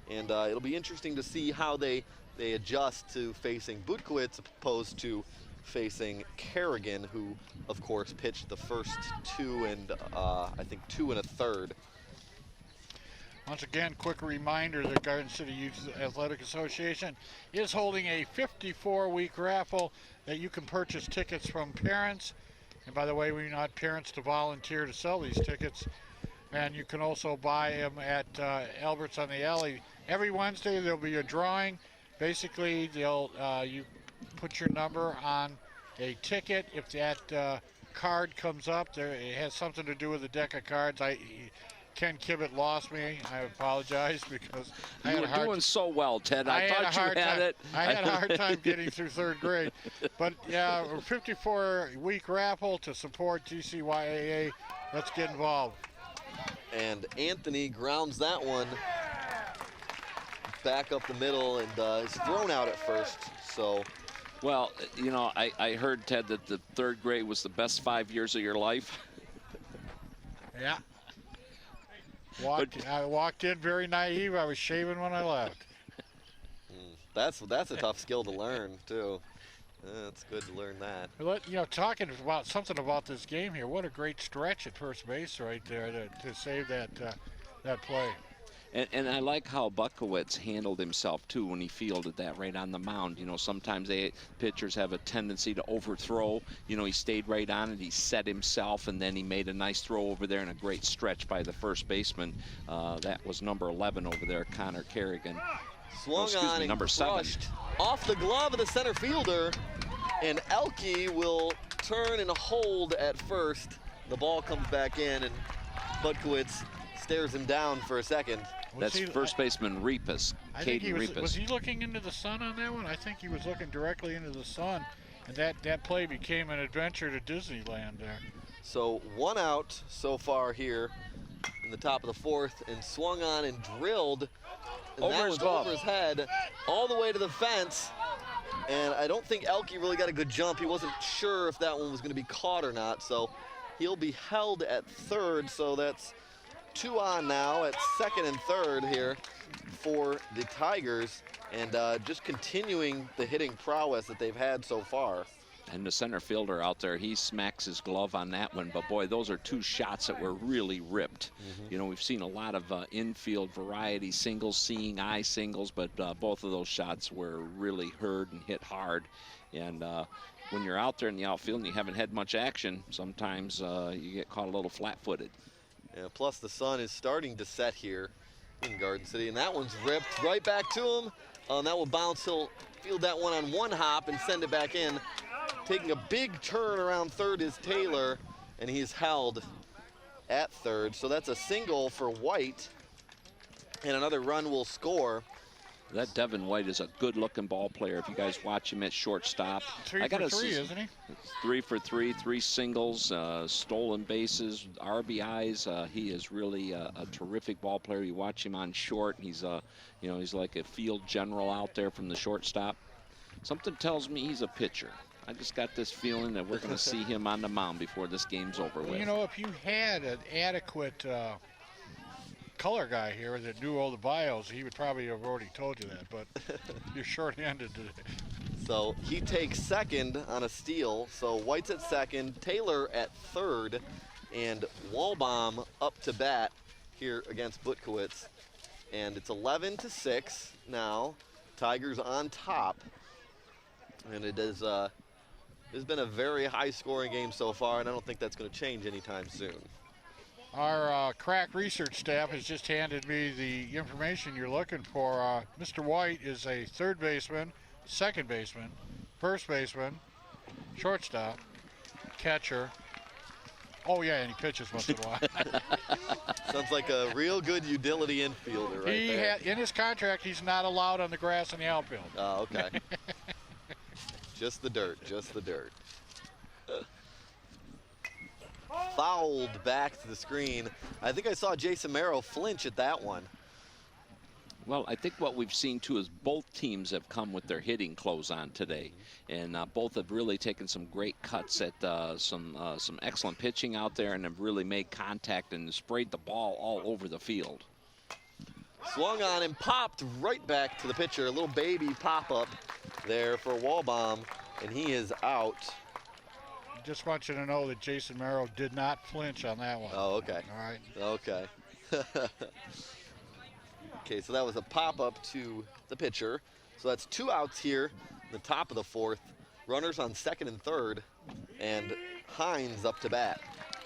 and it'll be interesting to see how they adjust to facing Butkowitz opposed to facing Kerrigan, who, of course, pitched the first 2 and I think 2 1/3. Once again, quick reminder that Garden City Youth Athletic Association is holding a 54-week raffle that you can purchase tickets from parents. And by the way, we want parents to volunteer to sell these tickets. And you can also buy them at Albert's on the Alley. Every Wednesday there'll be a drawing. Basically, you put your number on a ticket. If that card comes up, it has something to do with a deck of cards. Ken Kibbett lost me. I apologize, because I had a hard doing so well, Ted. I thought you had it. I had a hard time getting through 3rd grade. But yeah, a 54-week raffle to support GCYAA. Let's get involved. And Anthony grounds that one back up the middle, and is thrown out at first. So, well, I heard, Ted, that the 3rd grade was the best 5 years of your life. Yeah. I walked in very naive. I was shaving when I left. That's a tough skill to learn too. It's good to learn that. Talking about something about this game here. What a great stretch at first base right there to save that play. And I like how Butkowitz handled himself, too, when he fielded that right on the mound. Sometimes pitchers have a tendency to overthrow. He stayed right on it. He set himself, and then he made a nice throw over there and a great stretch by the first baseman. That was number 11 over there, Connor Kerrigan. Swung on number and 7. Crushed off the glove of the center fielder, and Elke will turn and hold at first. The ball comes back in, and Butkowitz stares him down for a second. That's first baseman Repas, Caden Repas. Was he looking into the sun on that one? I think he was looking directly into the sun. And that play became an adventure to Disneyland there. So 1 out so far here in the top of the 4th, and swung on and drilled. And Over that his was glove. over his head, all the way to the fence. And I don't think Elke really got a good jump. He wasn't sure if that one was going to be caught or not. So he'll be held at 3rd. So that's 2 on now at 2nd and 3rd here for the Tigers. And just continuing the hitting prowess that they've had so far. And the center fielder out there, he smacks his glove on that one. But boy, those are 2 shots that were really ripped. You know, we've seen a lot of infield variety singles, seeing eye singles, but both of those shots were really heard and hit hard. And when you're out there in the outfield and you haven't had much action, sometimes you get caught a little flat-footed. Yeah, plus the sun is starting to set here in Garden City, and that one's ripped right back to him. That will bounce. He'll field that one on 1 hop and send it back in. Taking a big turn around 3rd is Taylor, and he's held at 3rd. So that's a single for White, and another run will score. That Devin White is a good-looking ball player. If you guys watch him at shortstop, 3 for 3, isn't he? 3 for 3, 3 singles, stolen bases, RBIs. He is really a terrific ball player. You watch him on short. He's you know, he's like a field general out there from the shortstop. Something tells me he's a pitcher. I just got this feeling that we're going to see him on the mound before this game's over with. You know, if you had an adequate color guy here that knew all the bios, he would probably have already told you that, but you're short-handed today. So he takes 2nd on a steal. So White's at 2nd, Taylor at 3rd, and Walbaum up to bat here against Butkowitz. And it's 11-6 now. Tigers on top. And it is it's been a very high-scoring game so far, and I don't think that's going to change anytime soon. Our crack research staff has just handed me the information you're looking for. Mr. White is a 3rd baseman, 2nd baseman, 1st baseman, shortstop, catcher. Oh yeah, and he pitches once in a while. Sounds like a real good utility infielder right there. In his contract, he's not allowed on the grass in the outfield. Oh, okay. Just the dirt, just the dirt. Fouled back to the screen. I think I saw Jason Merrill flinch at that one. Well, I think what we've seen, too, is both teams have come with their hitting clothes on today. And both have really taken some great cuts at some excellent pitching out there, and have really made contact and sprayed the ball all over the field. Swung on and popped right back to the pitcher. A little baby pop-up there for Walbaum, and he is out. Just want you to know that Jason Merrill did not flinch on that one. Oh, okay. All right. Okay. Okay, so that was a pop-up to the pitcher. So that's 2 outs here in the top of the 4th. Runners on 2nd and 3rd, and Hines up to bat.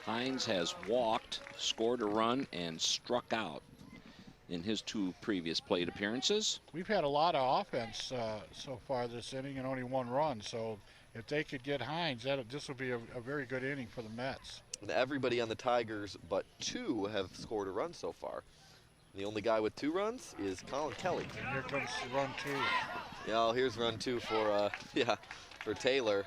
Hines has walked, scored a run, and struck out in his 2 previous plate appearances. We've had a lot of offense so far this inning and only 1 run. So if they could get Hines, this will be a very good inning for the Mets. And everybody on the Tigers but 2 have scored a run so far. The only guy with 2 runs is Colin Kelly. And here comes run 2. Yeah, well, here's run 2 for for Taylor.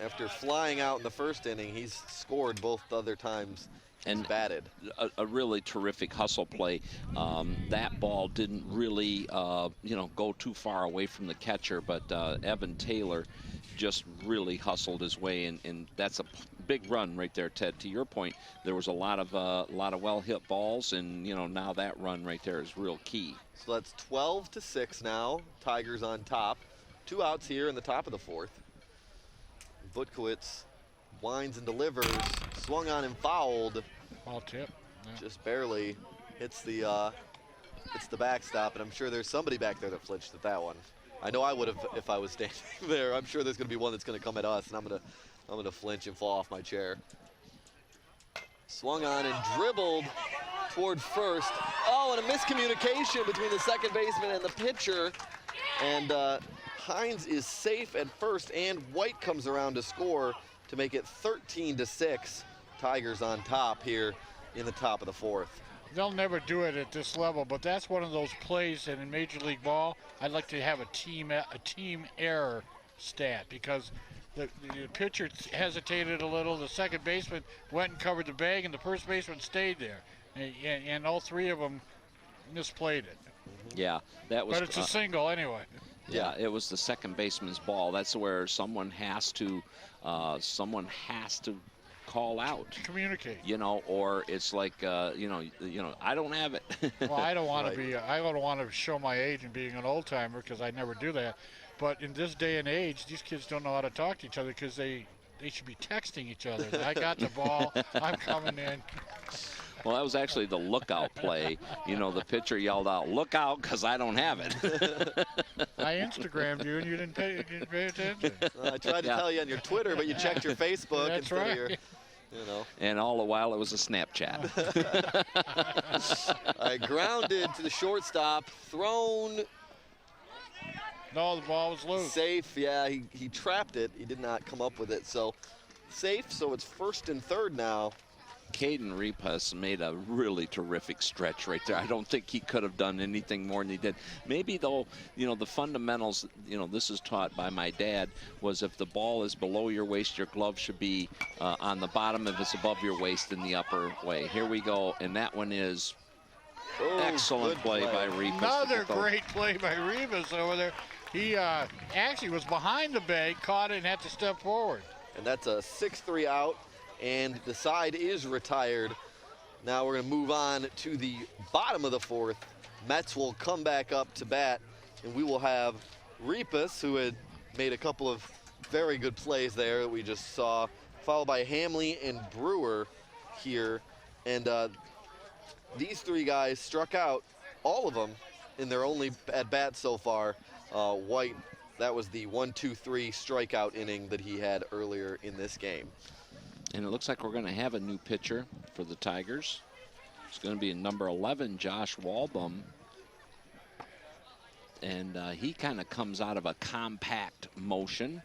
After flying out in the 1st inning, he's scored both other times and batted. A really terrific hustle play. That ball didn't really, go too far away from the catcher, but Evan Taylor just really hustled his way, and that's a big run right there, Ted. To your point, there was a lot of well-hit balls, and now that run right there is real key. So that's 12-6 now. Tigers on top. 2 outs here in the top of the 4th. Butkowitz winds and delivers, swung on and fouled. Ball tip. Yeah. Just barely hits the backstop, and I'm sure there's somebody back there that flinched at that one. I know I would have if I was standing there. I'm sure there's going to be one that's going to come at us, and I'm going to flinch and fall off my chair. Swung on and dribbled toward 1st. Oh, and a miscommunication between the 2nd baseman and the pitcher, and Hines is safe at 1st, and White comes around to score to make it 13-6. Tigers on top here in the top of the 4th. They'll never do it at this level, but that's one of those plays that in Major League Ball, I'd like to have a team error stat because the pitcher hesitated a little. The second baseman went and covered the bag, and the first baseman stayed there. And all three of them misplayed it. Yeah, that was. But it's a single anyway. Yeah, it was the second baseman's ball. That's where someone has to call out. Communicate. You know, or it's like you know, I don't have it. Well, I don't want to be. I don't want to show my age and being an old timer because I never do that. But in this day and age, these kids don't know how to talk to each other because they should be texting each other. I got the ball. I'm coming in. Well, that was actually the lookout play. You know, the pitcher yelled out, "Look out, because I don't have it." I Instagrammed you and you didn't pay attention. I tried to tell you on your Twitter, but you checked your Facebook That's instead right. of your, you know. And all the while, it was a Snapchat. All right, grounded to the shortstop, thrown. No, the ball was loose. Safe, yeah, he trapped it. He did not come up with it, so safe, so it's 1st and 3rd now. Caden Repas made a really terrific stretch right there. I don't think he could have done anything more than he did. Maybe, though, you know, the fundamentals, you know, this is taught by my dad, was if the ball is below your waist, your glove should be on the bottom. If it's above your waist, in the upper way. Here we go, and that one is excellent play by Repas. Another great play by Repas over there. He actually was behind the bag, caught it, and had to step forward. And that's a 6-3 out, and the side is retired. Now we're going to move on to the bottom of the 4th. Mets will come back up to bat, and we will have Repas, who had made a couple of very good plays there that we just saw, followed by Hamley and Brewer here. And these three guys struck out, all of them, in their only at-bat so far. White, that was the 1-2-3 strikeout inning that he had earlier in this game. And it looks like we're going to have a new pitcher for the Tigers. It's going to be number 11, Josh Walbum. And he kind of comes out of a compact motion.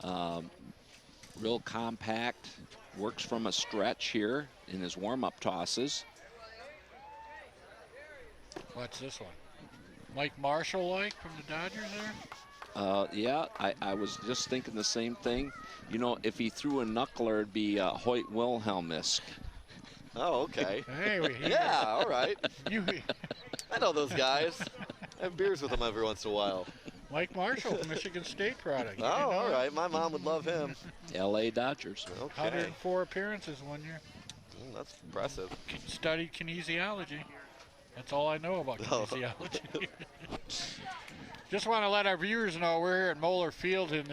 Real compact, works from a stretch here in his warm-up tosses. What's this one? Mike Marshall-like from the Dodgers there? Yeah, I was just thinking the same thing. You know, if he threw a knuckler, it'd be Hoyt Wilhelm-esque. Oh, okay. Hey, yeah, all right. You, I know those guys. I have beers with them every once in a while. Mike Marshall, Michigan State product. Oh, all right. My mom would love him. L.A. Dodgers. Okay. 104 appearances 1 year. That's impressive. Studied kinesiology. That's all I know about kinesiology. Just want to let our viewers know we're here at Moeller Field, and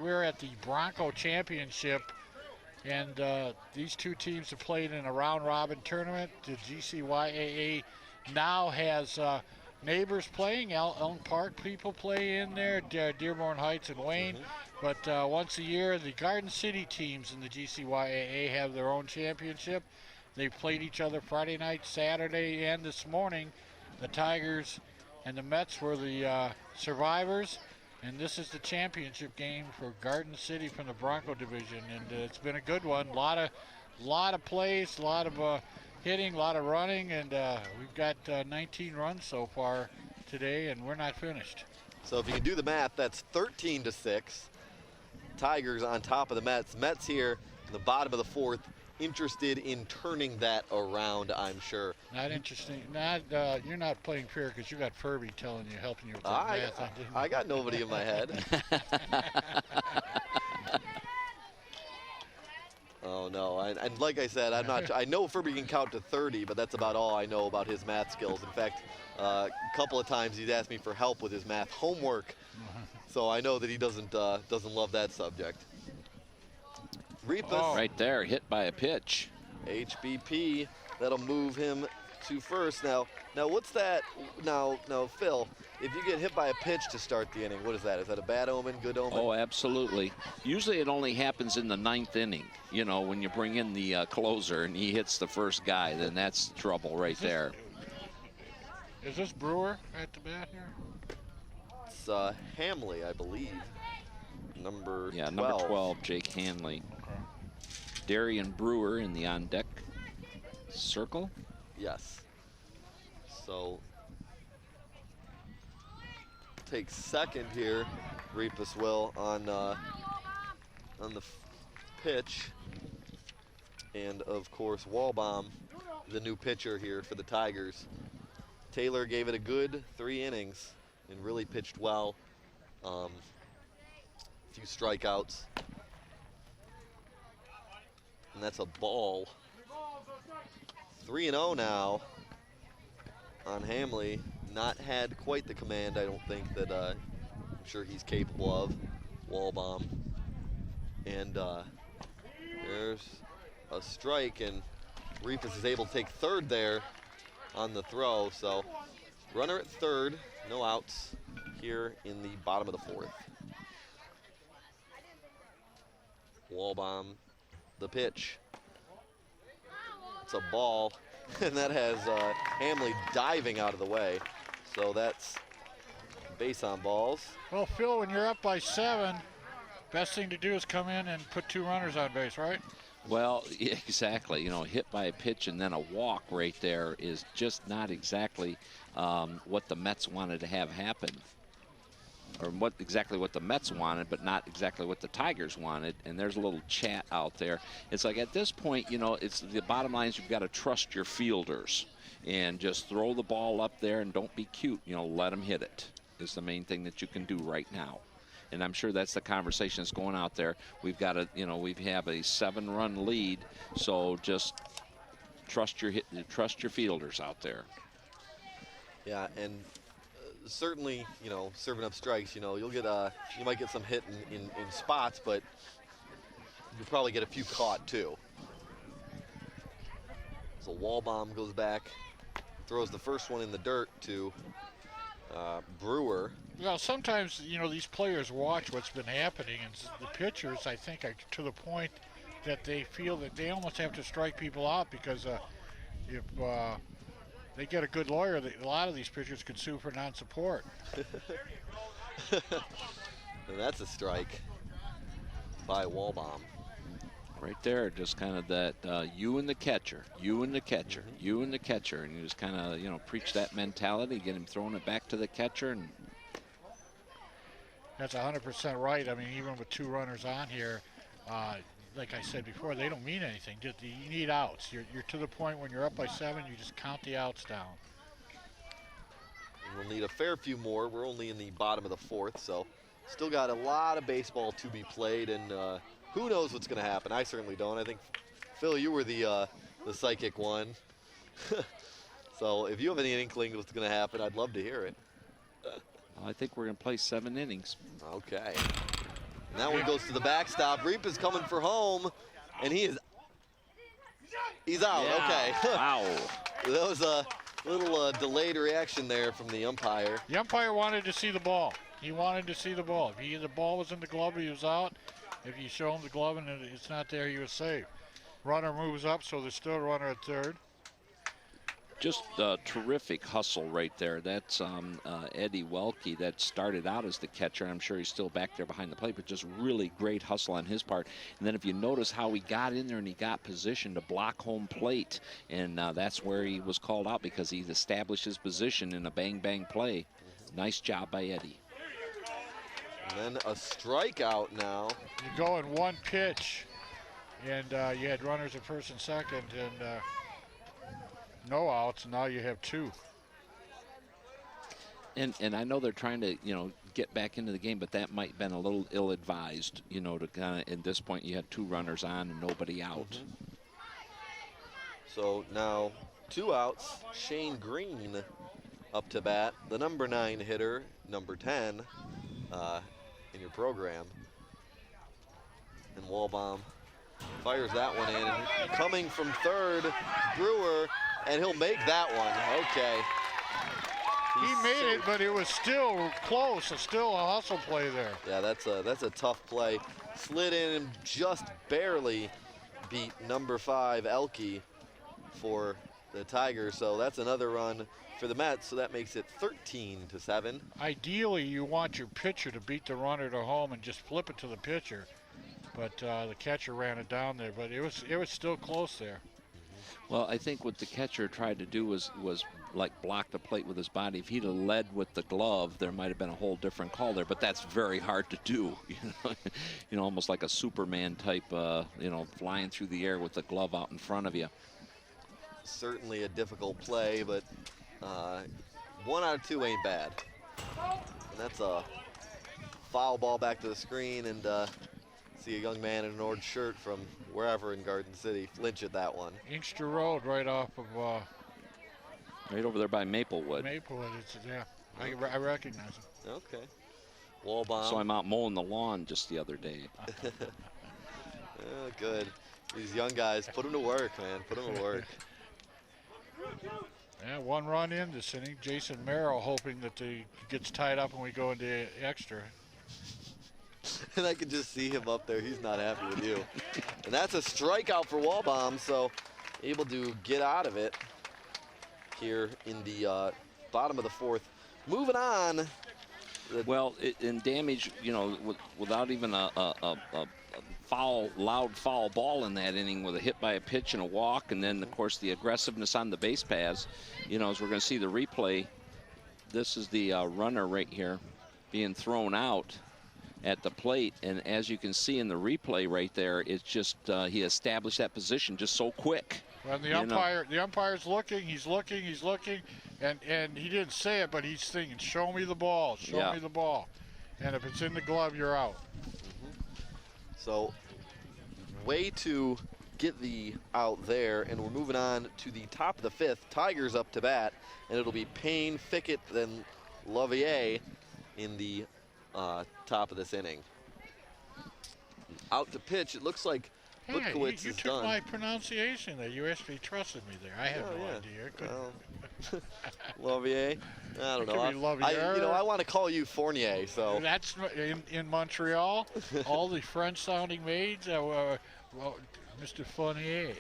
we're at the Bronco Championship. And these two teams have played in a round-robin tournament. The GCYAA now has neighbors playing. Elm Park people play in there, Dearborn Heights and Wayne. But once a year, the Garden City teams in the GCYAA have their own championship. They played each other Friday night, Saturday, and this morning. The Tigers and the Mets were the survivors, and this is the championship game for Garden City from the Bronco division, and it's been a good one. A lot of plays, a lot of hitting, a lot of running, and we've got 19 runs so far today, and we're not finished. So if you can do the math, that's 13-6. Tigers on top of the Mets. Mets here in the bottom of the 4th. Interested in turning that around, I'm sure. Not interesting. You're not playing fair because you got Furby telling you, helping you with that math. I got nobody in my head. Oh no! And like I said, I'm not. I know Furby can count to 30, but that's about all I know about his math skills. In fact, a couple of times he's asked me for help with his math homework, so I know that he doesn't love that subject. Repas. Right there, hit by a pitch. HBP, that'll move him to first. Now what's that? Now, Phil, if you get hit by a pitch to start the inning, what is that? Is that a bad omen, good omen? Oh, absolutely. Usually it only happens in the 9th inning. You know, when you bring in the closer and he hits the first guy, then that's trouble right there. Is this Brewer at the bat here? It's Hamley, I believe. Number 12. Number 12, Jake Hanley. Darian Brewer in the on-deck circle. Yes. So, take second here. Reapus will on the pitch. And of course, Walbaum, the new pitcher here for the Tigers. Taylor gave it a good 3 innings and really pitched well. A few strikeouts. And that's a ball. 3-0 now on Hamley. Not had quite the command, I don't think, that I'm sure he's capable of. Walbaum. And there's a strike, and Reapus is able to take third there on the throw. So runner at third, no outs here in the bottom of the 4th. Walbaum, the pitch. It's a ball, and that has Hamley diving out of the way. So that's base on balls. Well, Phil, when you're up by 7, best thing to do is come in and put 2 runners on base, right? Well, exactly. You know, hit by a pitch and then a walk right there is just not exactly what the Mets wanted to have happen. Or exactly what the Mets wanted, but not exactly what the Tigers wanted. And there's a little chat out there. It's like at this point, you know, it's the bottom line is you've got to trust your fielders and just throw the ball up there and don't be cute. You know, let them hit it is the main thing that you can do right now. And I'm sure that's the conversation that's going out there. We've got a, you know, we have a 7-run lead, so just trust your fielders out there. Yeah, and certainly, you know, serving up strikes, you know, you'll get you might get some hit in spots, but you'll probably get a few caught too. So Walbaum goes back, throws the first one in the dirt to Brewer. Well, sometimes, you know, these players watch what's been happening, and the pitchers, I think, are to the point that they feel that they almost have to strike people out because if they get a good lawyer, a lot of these pitchers could sue for non-support. And that's a strike by Walbaum. Right there, just kind of that you and the catcher, you and the catcher, you and the catcher, and you just kind of, you know, preach that mentality, get him throwing it back to the catcher. And that's 100% right. I mean, even with 2 runners on here, like I said before, they don't mean anything. Just, you need outs. You're to the point when you're up by 7, you just count the outs down. And we'll need a fair few more. We're only in the bottom of the 4th, so still got a lot of baseball to be played, and who knows what's going to happen? I certainly don't. I think, Phil, you were the psychic one. So if you have any inkling what's going to happen, I'd love to hear it. I think we're going to play 7 innings. Okay. And that one goes to the backstop. Reapus coming for home, and he's out. Yeah. Okay. Wow. That was a little delayed reaction there from the umpire. The umpire wanted to see the ball. He wanted to see the ball. If the ball was in the glove, he was out. If you show him the glove and it's not there, he was safe. Runner moves up, so there's still a runner at third. Just a terrific hustle right there. That's Eddie Welke that started out as the catcher. I'm sure he's still back there behind the plate, but just really great hustle on his part. And then if you notice how he got in there and he got positioned to block home plate, and that's where he was called out because he established his position in a bang-bang play. Nice job by Eddie. And then a strikeout now. You go in 1 pitch, and you had runners at first and second, and no outs, and now you have 2. And I know they're trying to, you know, get back into the game, but that might have been a little ill-advised, you know, to kind of, at this point you had 2 runners on and nobody out. So now 2 outs. Shane Green up to bat, the number 9 hitter, number 10 in your program. And Walbaum fires that one in. And coming from third, Brewer, and he'll make that one. Okay. He made it, but it was still close. It's still a hustle play there. Yeah, that's a tough play. Slid in and just barely beat number 5 Elke for the Tigers. So that's another run for the Mets. So that makes it 13-7. Ideally, you want your pitcher to beat the runner to home and just flip it to the pitcher. But the catcher ran it down there. But it was still close there. Well, I think what the catcher tried to do was like block the plate with his body. If he'd have led with the glove, there might have been a whole different call there. But that's very hard to do. Almost like a Superman type, flying through the air with the glove out in front of you. Certainly a difficult play, but 1 out of 2 ain't bad. And that's a foul ball back to the screen, and see a young man in an orange shirt from wherever in Garden City flinch at that one. Inkster Road, right off of right over there by Maplewood. Maplewood. Yeah, I recognize him. Okay. Wall bomb. So I'm out mowing the lawn just the other day. Oh, good. These young guys, put them to work, man. Put them to work. Yeah, 1 run in this inning. Jason Merrill hoping that he gets tied up when we go into extra. And I can just see him up there. He's not happy with you. And that's a strikeout for Wallbaum, so able to get out of it here in the bottom of the 4th. Moving on. Well, in damage, without even a loud foul ball in that inning with a hit by a pitch and a walk, and then, of course, the aggressiveness on the base paths, as we're going to see the replay, this is the runner right here being thrown out at the plate, and as you can see in the replay right there, it's just he established that position just so quick. Well, the umpire's looking, he's looking, and he didn't say it, but he's thinking, show me the ball, show me the ball. And if it's in the glove, you're out. So, way to get the out there, and we're moving on to the top of the 5th. Tigers up to bat, and it'll be Payne, Fickett, then Lavier in the top of this inning. Out to pitch, it looks like Butkowitz you is took done. my pronunciation there. You actually trusted me there. I had no idea. Lavier? I don't know. Lavier. I want to call you Fournier, so. That's in Montreal. All the French-sounding maids, Mr. Fournier.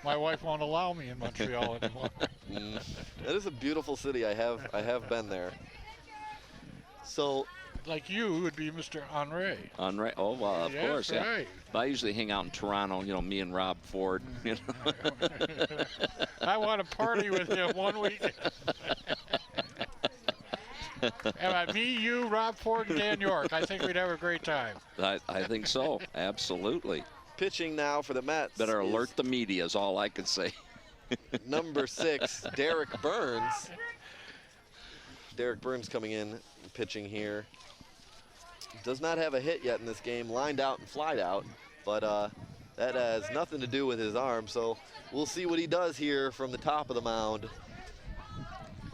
My wife won't allow me in Montreal anymore. That is a beautiful city. I have been there. So, like you would be Mr. Henry. Henry, of course, yeah. Right. But I usually hang out in Toronto, me and Rob Ford. I want to party with him one weekend. And me, you, Rob Ford, and Dan York. I think we'd have a great time. I think so, absolutely. Pitching now for the Mets. Better alert the media is all I can say. Number 6, Derek Burns. Derek Burns coming in, pitching here. Does not have a hit yet in this game, lined out and flied out, but that has nothing to do with his arm, so we'll see what he does here from the top of the mound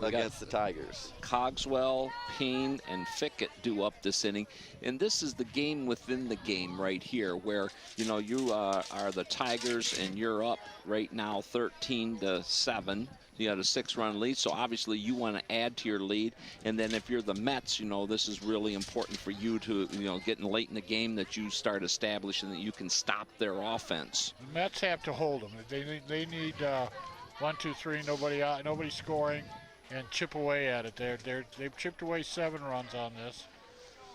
against the Tigers. Cogswell, Payne, and Fickett do up this inning, and this is the game within the game right here, where you are the Tigers and you're up right now 13-7. You had a 6-run lead, so obviously you want to add to your lead. And then if you're the Mets, this is really important for you to, getting late in the game, that you start establishing that you can stop their offense. The Mets have to hold them. They need 1, 2, 3, nobody scoring, and chip away at it. They've chipped away 7 runs on this,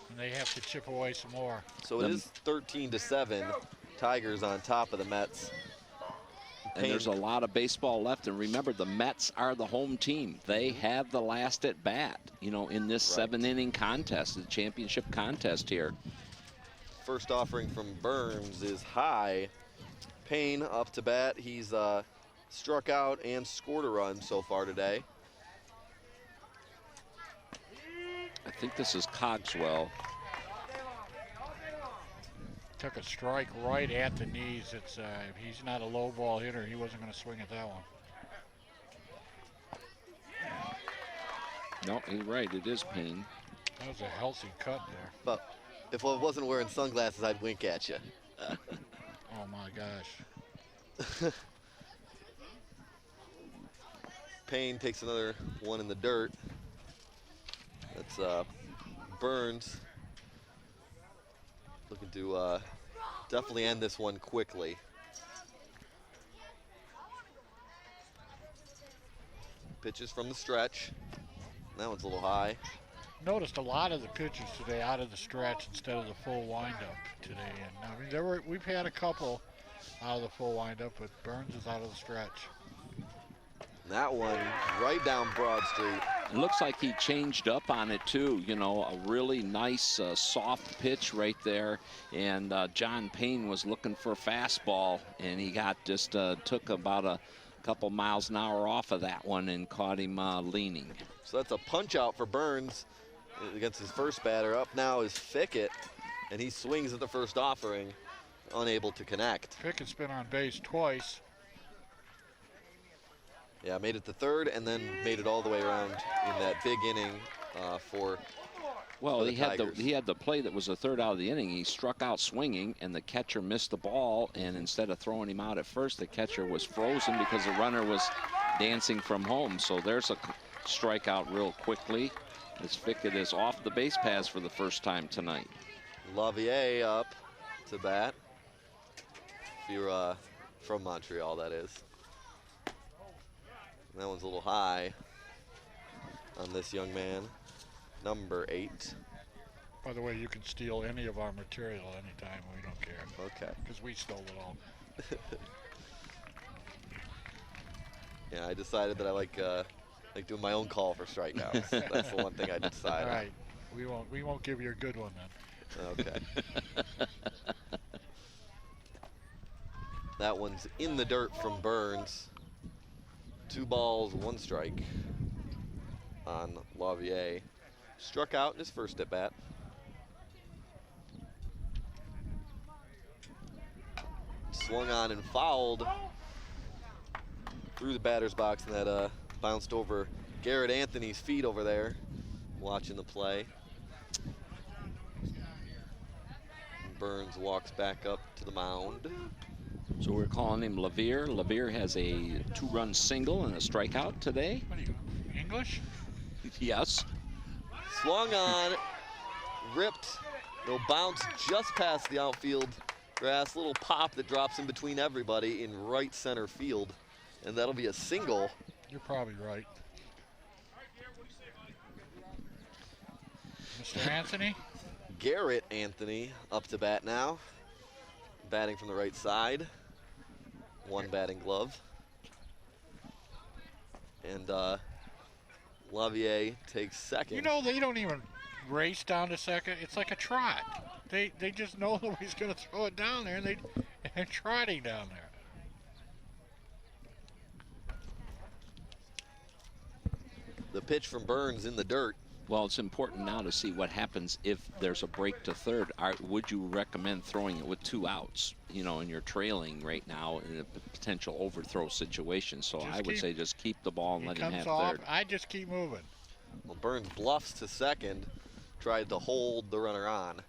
and they have to chip away some more. So it is 13-7. Tigers on top of the Mets. And there's a lot of baseball left. And remember, the Mets are the home team. They have the last at bat, in this 7-inning contest, the championship contest here. First offering from Burns is high. Payne up to bat. He's struck out and scored a run so far today. I think this is Cogswell. Took a strike right at the knees. It's if he's not a low ball hitter, he wasn't going to swing at that one. No, you're right. It is Payne. That was a healthy cut there. But if I wasn't wearing sunglasses, I'd wink at you. Oh my gosh. Payne takes another one in the dirt. That's Burns. Looking to definitely end this one quickly. Pitches from the stretch. That one's a little high. Noticed a lot of the pitchers today out of the stretch instead of the full windup today. And I mean, we've had a couple out of the full windup, but Burns is out of the stretch. That one right down Broad Street. It looks like he changed up on it too. You know, a really nice soft pitch right there. And John Payne was looking for a fastball, and he got just took about a couple miles an hour off of that one and caught him leaning. So that's a punch out for Burns against his first batter. Up now is Fickett, and he swings at the first offering, unable to connect. Fickett's been on base twice. Yeah, made it to third and then made it all the way around in that big inning for he had the play that was the third out of the inning. He struck out swinging, and the catcher missed the ball. And instead of throwing him out at first, the catcher was frozen because the runner was dancing from home. So there's a strikeout real quickly as Fickett is off the base paths for the first time tonight. Lavier up to bat. If you're from Montreal, that is. That one's a little high on this young man, number 8. By the way, you can steal any of our material anytime. We don't care. Okay. Because we stole it all. Yeah, I decided that I like doing my own call for strikeouts. That's the one thing I decided. All right. We won't give you a good one then. Okay. That one's in the dirt from Burns. 2 balls, 1 strike on Lavier. Struck out in his first at bat. Swung on and fouled through the batter's box, and that bounced over Garrett Anthony's feet over there, watching the play. Burns walks back up to the mound. So we're calling him Lavier. Lavier has a 2-run single and a strikeout today. What are you, English? Yes. Swung on, ripped, no bounce just past the outfield grass. Little pop that drops in between everybody in right center field. And that'll be a single. You're probably right. Mr. Anthony? Garrett Anthony up to bat now. Batting from the right side. 1 batting glove. And Lavier takes second. You know, they don't even race down to second. It's like a trot. They just know nobody's going to throw it down there, and they're trotting down there. The pitch from Burns in the dirt. Well, it's important now to see what happens if there's a break to third. Would you recommend throwing it with 2 outs? You know, and you're trailing right now in a potential overthrow situation. So I would say just keep the ball and let him have third. I just keep moving. Well, Burns bluffs to second, tried to hold the runner on.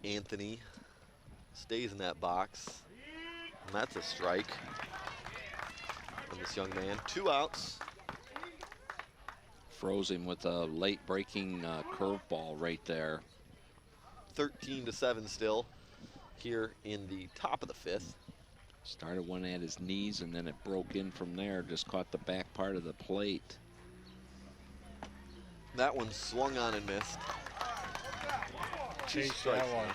Anthony stays in that box, and that's a strike from this young man. 2 outs. Froze him with a late breaking curveball right there. 13-7 still here in the top of the 5th. Started one at his knees, and then it broke in from there. Just caught the back part of the plate. That one swung on and missed. Chase that one.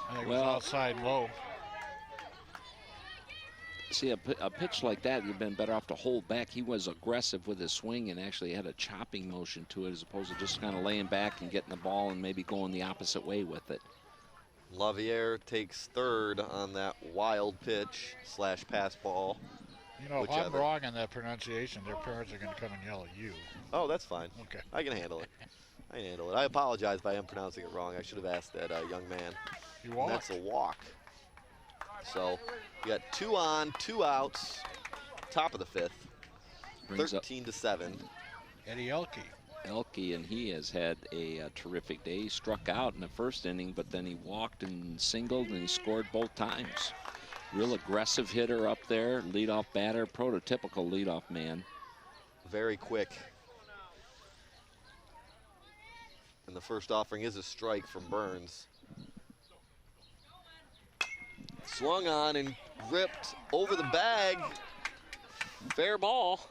I think it was outside low. See, a pitch like that, you've been better off to hold back. He was aggressive with his swing and actually had a chopping motion to it as opposed to just kind of laying back and getting the ball and maybe going the opposite way with it. Lavier takes third on that wild pitch / pass ball. You know, whichever. If I'm wrong on that pronunciation, their parents are going to come and yell at you. Oh, that's fine. Okay. I can handle it. I apologize if I am pronouncing it wrong. I should have asked that young man. You walked. That's a walk. So you got 2 on, 2 outs, top of the 5th. 13-7. Eddie Elke. Elke, and he has had a terrific day. He struck out in the first inning, but then he walked and singled, and he scored both times. Real aggressive hitter up there, leadoff batter, prototypical leadoff man. Very quick. And the first offering is a strike from Burns. Swung on and ripped over the bag. Fair ball.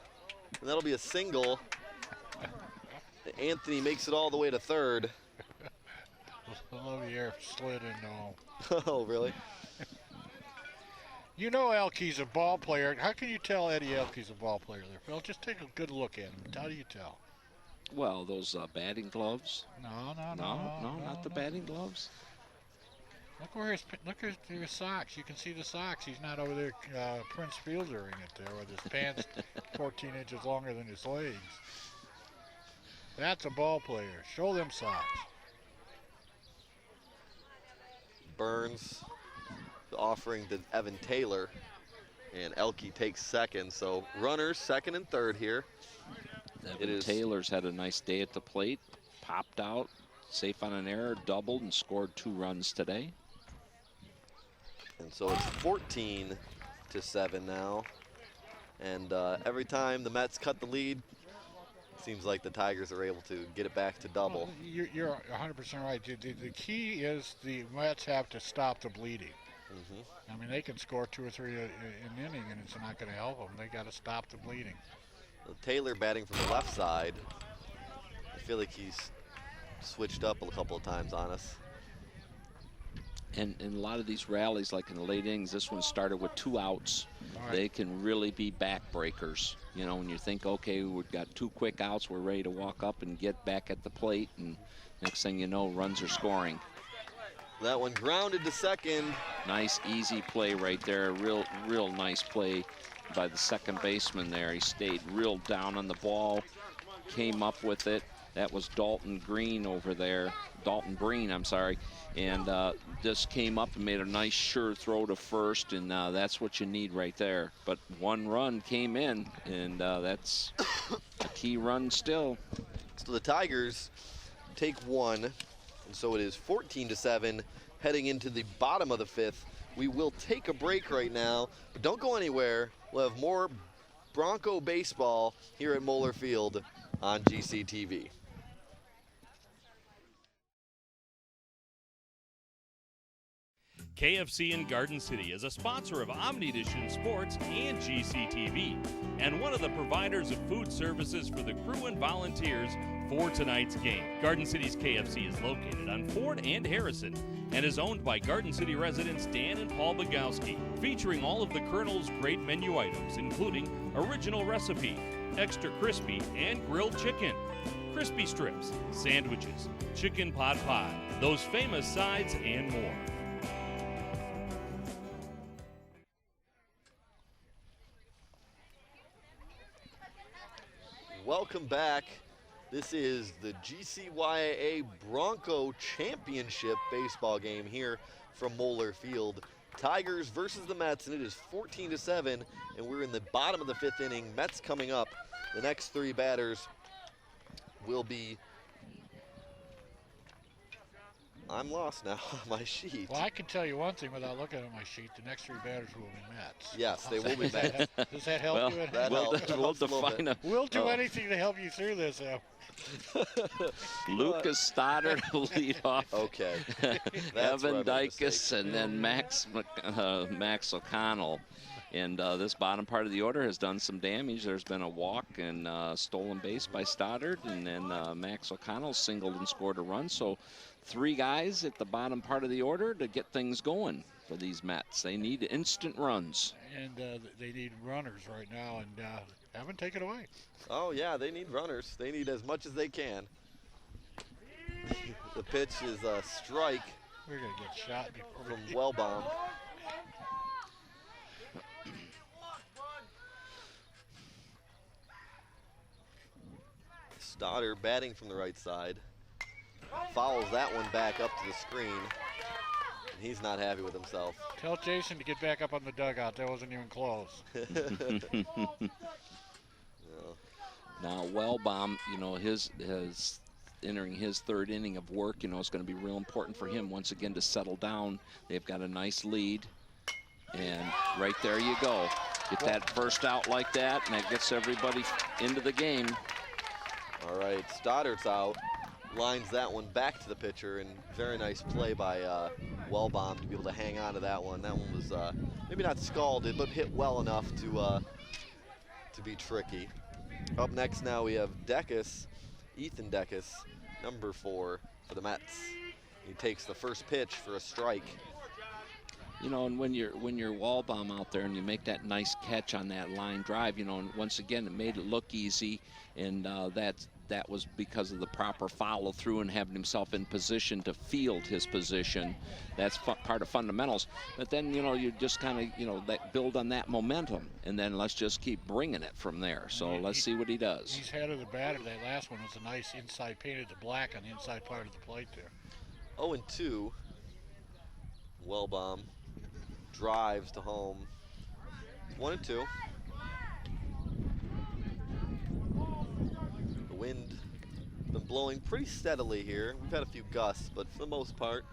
And that'll be a single. Anthony makes it all the way to third. Lavier slid into home. Oh, really? You know Elke's a ball player. How can you tell Eddie Elke's a ball player there, Phil? Just take a good look at him. How do you tell? Well, those batting gloves. No, Not the batting gloves. Look at his socks. You can see the socks. He's not over there Prince Fieldering it there with his pants 14 inches longer than his legs. That's a ball player. Show them socks. Burns offering to Evan Taylor, and Elke takes second. So runners second and third here. Evan Taylor's had a nice day at the plate, popped out, safe on an error, doubled, and scored 2 runs today. And so it's 14-7 now. And every time the Mets cut the lead, it seems like the Tigers are able to get it back to double. Well, you're 100% right. The key is the Mets have to stop the bleeding. I mean, they can score 2 or 3 an inning, and it's not going to help them. They got to stop the bleeding. Taylor batting from the left side. I feel like he's switched up a couple of times on us. And in a lot of these rallies, like in the late innings, this one started with 2 outs. Right. They can really be backbreakers. You know, when you think, okay, we've got 2 quick outs, we're ready to walk up and get back at the plate, and next thing you know, runs are scoring. That one grounded to second. Nice, easy play right there. Real nice play by the second baseman there. He stayed real down on the ball, came up with it. That was Dalton Breen, I'm sorry. And just came up and made a nice sure throw to first, and that's what you need right there. But 1 run came in, and that's a key run still. So the Tigers take 1, and so it is 14-7 heading into the bottom of the 5th. We will take a break right now, but don't go anywhere. We'll have more Bronco baseball here at Moeller Field on GCTV. KFC in Garden City is a sponsor of Omnidition Sports and GCTV, and one of the providers of food services for the crew and volunteers for tonight's game. Garden City's KFC is located on Ford and Harrison and is owned by Garden City residents Dan and Paul Bogowski, featuring all of the Colonel's great menu items, including original recipe, extra crispy, and grilled chicken, crispy strips, sandwiches, chicken pot pie, those famous sides, and more. Welcome back. This is the GCYAA Bronco Championship baseball game here from Moeller Field. Tigers versus the Mets, and it is 14-7, and we're in the bottom of the 5th inning. Mets coming up. The next 3 batters will be... I'm lost now on my sheet. Well, I can tell you one thing without looking at my sheet. The next 3 batters will be Mets. Yes, they will be Mets. Does that help you? That helps. We'll define a... We'll do anything to help you through this, Lucas Stoddard lead off. Okay. Evan Dykes, and then Max O'Connell. And this bottom part of the order has done some damage. There's been a walk and stolen base by Stoddard, and then Max O'Connell singled and scored a run. So 3 guys at the bottom part of the order to get things going for these Mets. They need instant runs. And they need runners right now, and Evan, take it away. Oh, yeah, they need runners. They need as much as they can. The pitch is a strike. We're going to get shot before from Wellbaum. Stoddard batting from the right side. Fouls that one back up to the screen. And he's not happy with himself. Tell Jason to get back up on the dugout. That wasn't even close. Now, Wellbaum, you know, his entering his 3rd inning of work, you know, is going to be real important for him once again to settle down. They've got a nice lead. And right there you go. Get that first out like that, and that gets everybody into the game. All right, Stoddard's out. Lines that one back to the pitcher, and very nice play by Wellbaum to be able to hang on to that one. That one was maybe not scalded, but hit well enough to be tricky. Up next now we have Ethan Dekes, number 4 for the Mets. He takes the first pitch for a strike. You know, and when you're Walbaum out there and you make that nice catch on that line drive, you know, and once again it made it look easy, and that was because of the proper follow through and having himself in position to field his position. That's part of fundamentals. But then, you know, you just kind of, you know, build on that momentum, and then let's just keep bringing it from there. So let's see what he does. He's head of the batter. That last one was a nice inside, painted the black on the inside part of the plate there. 0-2. Wellbaum drives to home. 1-2. The wind been blowing pretty steadily here. We've had a few gusts, but for the most part,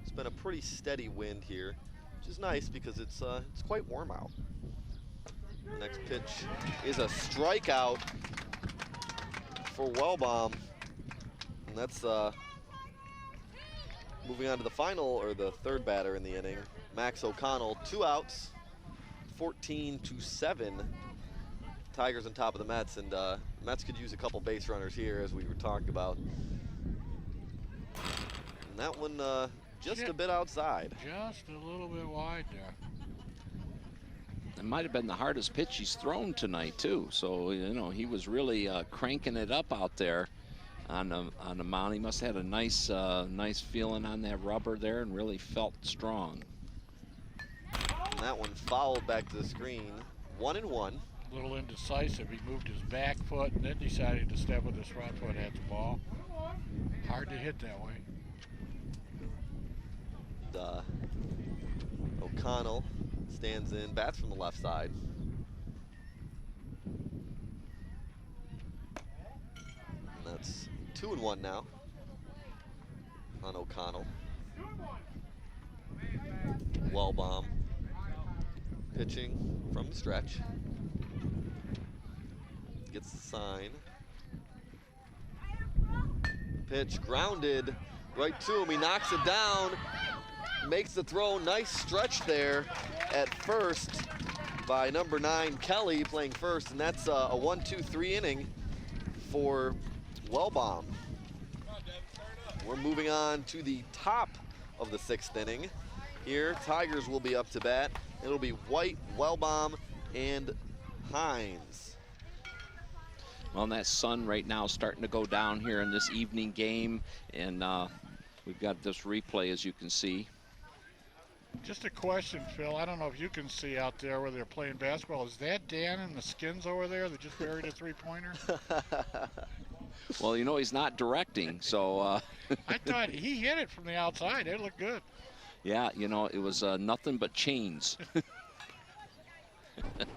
it's been a pretty steady wind here, which is nice because it's quite warm out. The next pitch is a strikeout for Wellbaum, and that's moving on to the final, or the third batter in the inning, Max O'Connell. 2 outs, 14-7. Tigers on top of the Mets, and Mets could use a couple base runners here, as we were talking about. And that one just a bit outside. Just a little bit wide there. It might have been the hardest pitch he's thrown tonight too. So, you know, he was really cranking it up out there on the mound. He must have had a nice nice feeling on that rubber there and really felt strong. And that one fouled back to the screen. 1-1. A little indecisive. He moved his back foot and then decided to step with his front foot at the ball. Hard to hit that way. O'Connell stands in, bats from the left side. And that's 2-1 now on O'Connell. Wellbaum pitching from the stretch. Gets the sign. Pitch grounded right to him. He knocks it down, makes the throw. Nice stretch there at first by number 9, Kelly, playing first, and that's a 1-2-3 inning for Wellbaum. We're moving on to the top of the 6th inning. Here, Tigers will be up to bat. It'll be White, Wellbaum, and Hines. Well, that sun right now is starting to go down here in this evening game, and we've got this replay, as you can see. Just a question, Phil. I don't know if you can see out there where they're playing basketball. Is that Dan and the Skins over there that just buried a three-pointer? Well, you know, he's not directing, so. I thought he hit it from the outside. It looked good. Yeah, you know, it was nothing but chains. Oh,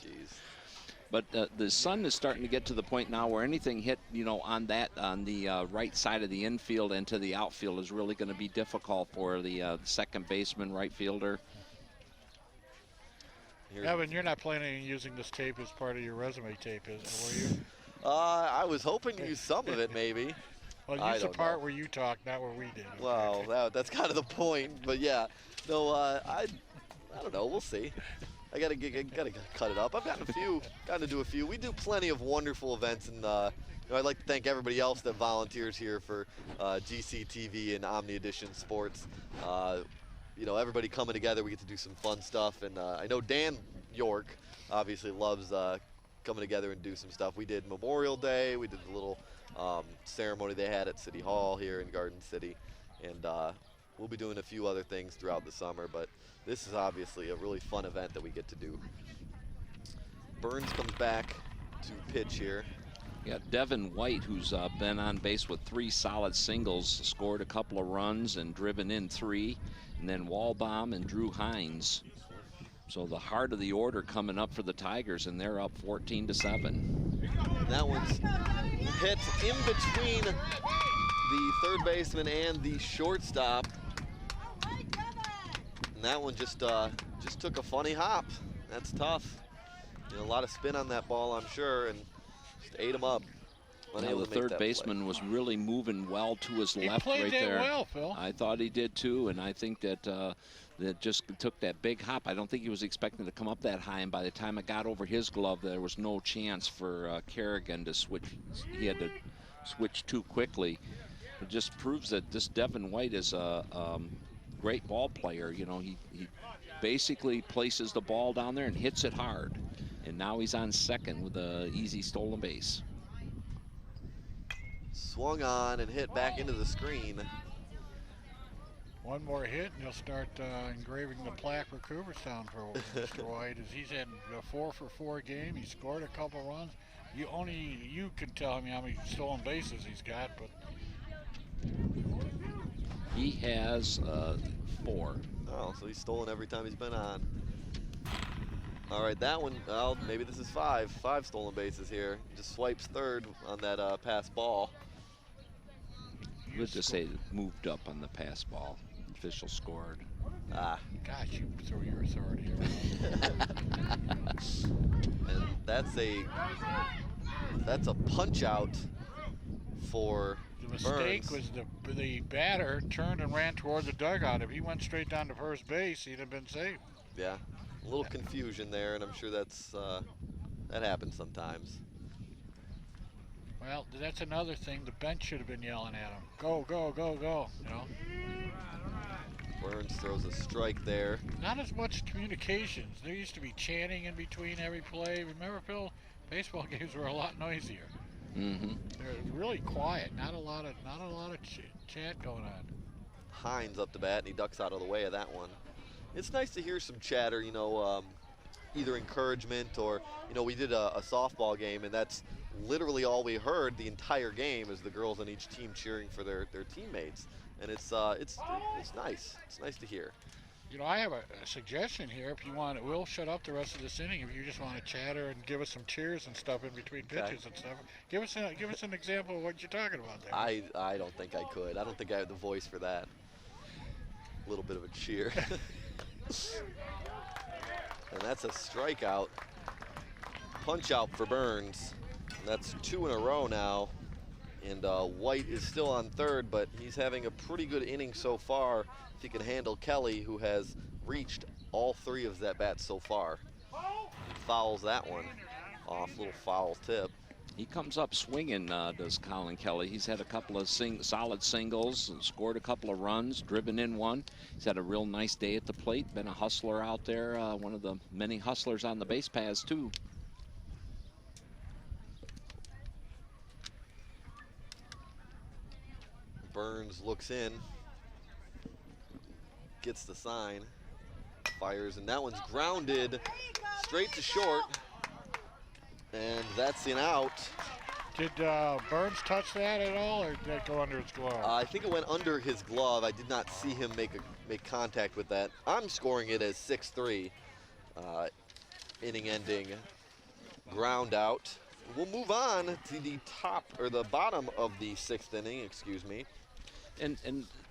jeez. But the sun is starting to get to the point now where anything hit, you know, on the right side of the infield and to the outfield is really going to be difficult for the second baseman, right fielder. Evan, you're not planning on using this tape as part of your resume tape, were you? I was hoping to use some of it, maybe. Well, use the part where you talk, not where we did. Okay. Well, that's kind of the point. But yeah, no, I don't know. We'll see. I gotta cut it up. I've gotten to do a few. We do plenty of wonderful events, and I'd like to thank everybody else that volunteers here for GCTV and Omni Edition Sports. You know, everybody coming together, we get to do some fun stuff, and I know Dan York obviously loves coming together and do some stuff. We did Memorial Day. We did the little ceremony they had at City Hall here in Garden City, and we'll be doing a few other things throughout the summer, but this is obviously a really fun event that we get to do. Burns comes back to pitch here. Yeah, Devin White, who's been on base with 3 solid singles, scored a couple of runs and driven in 3, and then Wallbaum and Drew Hines. So the heart of the order coming up for the Tigers, and they're up 14-7. That one's hit in between the third baseman and the shortstop. And that one just took a funny hop. That's tough. You know, a lot of spin on that ball, I'm sure, and just ate him up. Yeah, the third baseman was really moving well to his left right there. He played that well, Phil. I thought he did too, and I think that that just took that big hop. I don't think he was expecting to come up that high, and by the time it got over his glove, there was no chance for Kerrigan to switch. He had to switch too quickly. It just proves that this Devin White is a great ball player. You know, he basically places the ball down there and hits it hard. And now he's on second with an easy stolen base. Swung on and hit back into the screen. One more hit, and he'll start engraving the plaque for Cooperstown for Mr. White, as he's had a 4-for-4 game. He scored a couple runs. Only you can tell him how many stolen bases he's got, but he has 4. Oh, so he's stolen every time he's been on. All right, that one, well, maybe this is 5 stolen bases here. Just swipes third on that pass ball. Let's just say it moved up on the pass ball. Official scored. Ah. Gosh, you throw your authority around. And that's a punch out for The mistake Burns. was the batter turned and ran toward the dugout. If he went straight down to first base, he'd have been safe. Yeah, a little confusion there, and I'm sure that happens sometimes. Well, that's another thing. The bench should have been yelling at him. Go, go, go, go, you know. Burns throws a strike there. Not as much communications. There used to be chanting in between every play. Remember, Phil? Baseball games were a lot noisier. Mm-hmm. They're really quiet. Not a lot of chat going on. Hines up to bat, and he ducks out of the way of that one. It's nice to hear some chatter, you know, either encouragement or, you know, we did a softball game, and that's literally all we heard the entire game is the girls on each team cheering for their teammates. And it's nice. It's nice to hear. You know, I have a suggestion here. If you want, we'll shut up the rest of this inning. If you just want to chatter and give us some cheers and stuff in between pitches and stuff, give us an example of what you're talking about there. I don't think I could. I don't think I have the voice for that. A little bit of a cheer. And that's a strikeout. Punch out for Burns. And that's 2 in a row now. And White is still on third, but he's having a pretty good inning so far. If he can handle Kelly, who has reached all 3 of his at-bats so far. Fouls that one off, little foul tip. He comes up swinging, does Colin Kelly. He's had a couple of solid singles, and scored a couple of runs, driven in one. He's had a real nice day at the plate, been a hustler out there, one of the many hustlers on the base paths too. Burns looks in, gets the sign, fires, and that one's grounded straight to short. And that's an out. Did Burns touch that at all, or did that go under his glove? I think it went under his glove. I did not see him make contact with that. I'm scoring it as 6-3, inning-ending ground out. We'll move on to the bottom of the 6th inning, excuse me. And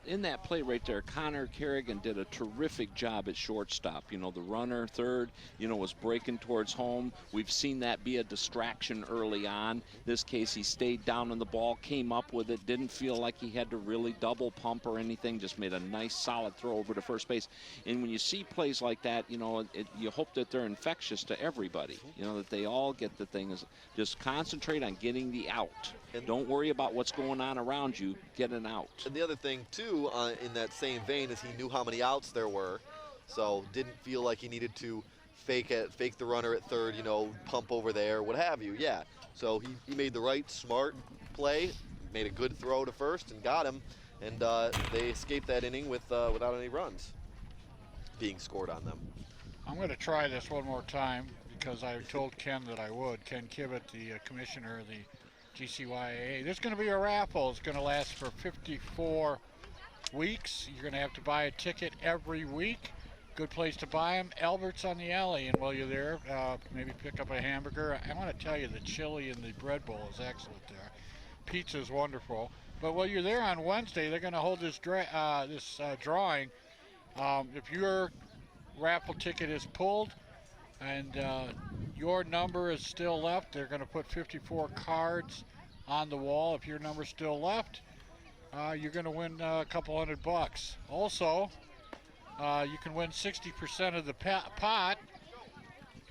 in that play right there, Connor Kerrigan did a terrific job at shortstop. You know, the runner third, you know, was breaking towards home. We've seen that be a distraction early on. This case, he stayed down on the ball, came up with it, didn't feel like he had to really double pump or anything, just made a nice solid throw over to first base. And when you see plays like that, you know, you hope that they're infectious to everybody. You know, that they all get the thing. Is just concentrate on getting the out. And don't worry about what's going on around you. Get an out. And the other thing, too, in that same vein, is he knew how many outs there were, so didn't feel like he needed to fake the runner at third, you know, pump over there, what have you. Yeah, so he made the right, smart play, made a good throw to first and got him, and they escaped that inning without any runs being scored on them. I'm going to try this one more time because I told Ken that I would. Ken Kivett, the commissioner of the GCYAA. There's going to be a raffle. It's going to last for 54 weeks. You're going to have to buy a ticket every week. Good place to buy them. Albert's on the alley, and while you're there, maybe pick up a hamburger. I want to tell you the chili and the bread bowl is excellent there. Pizza is wonderful. But while you're there on Wednesday, they're going to hold this drawing. If your raffle ticket is pulled and your number is still left, they're going to put 54 cards on the wall. If your number's still left, you're going to win a couple $100. Also, you can win 60% of the pot.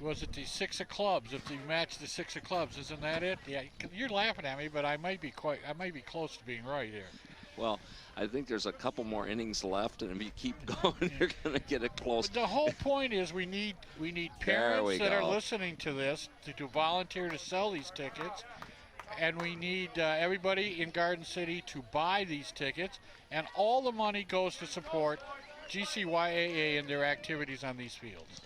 Was it the 6 of clubs? If you match the 6 of clubs, isn't that it? Yeah, you're laughing at me, but I might be close to being right here. Well, I think there's a couple more innings left, and if you keep going, you're going to get it close. But the whole point is we need parents that are listening to this to volunteer to sell these tickets, and we need everybody in Garden City to buy these tickets, and all the money goes to support GCYAA and their activities on these fields.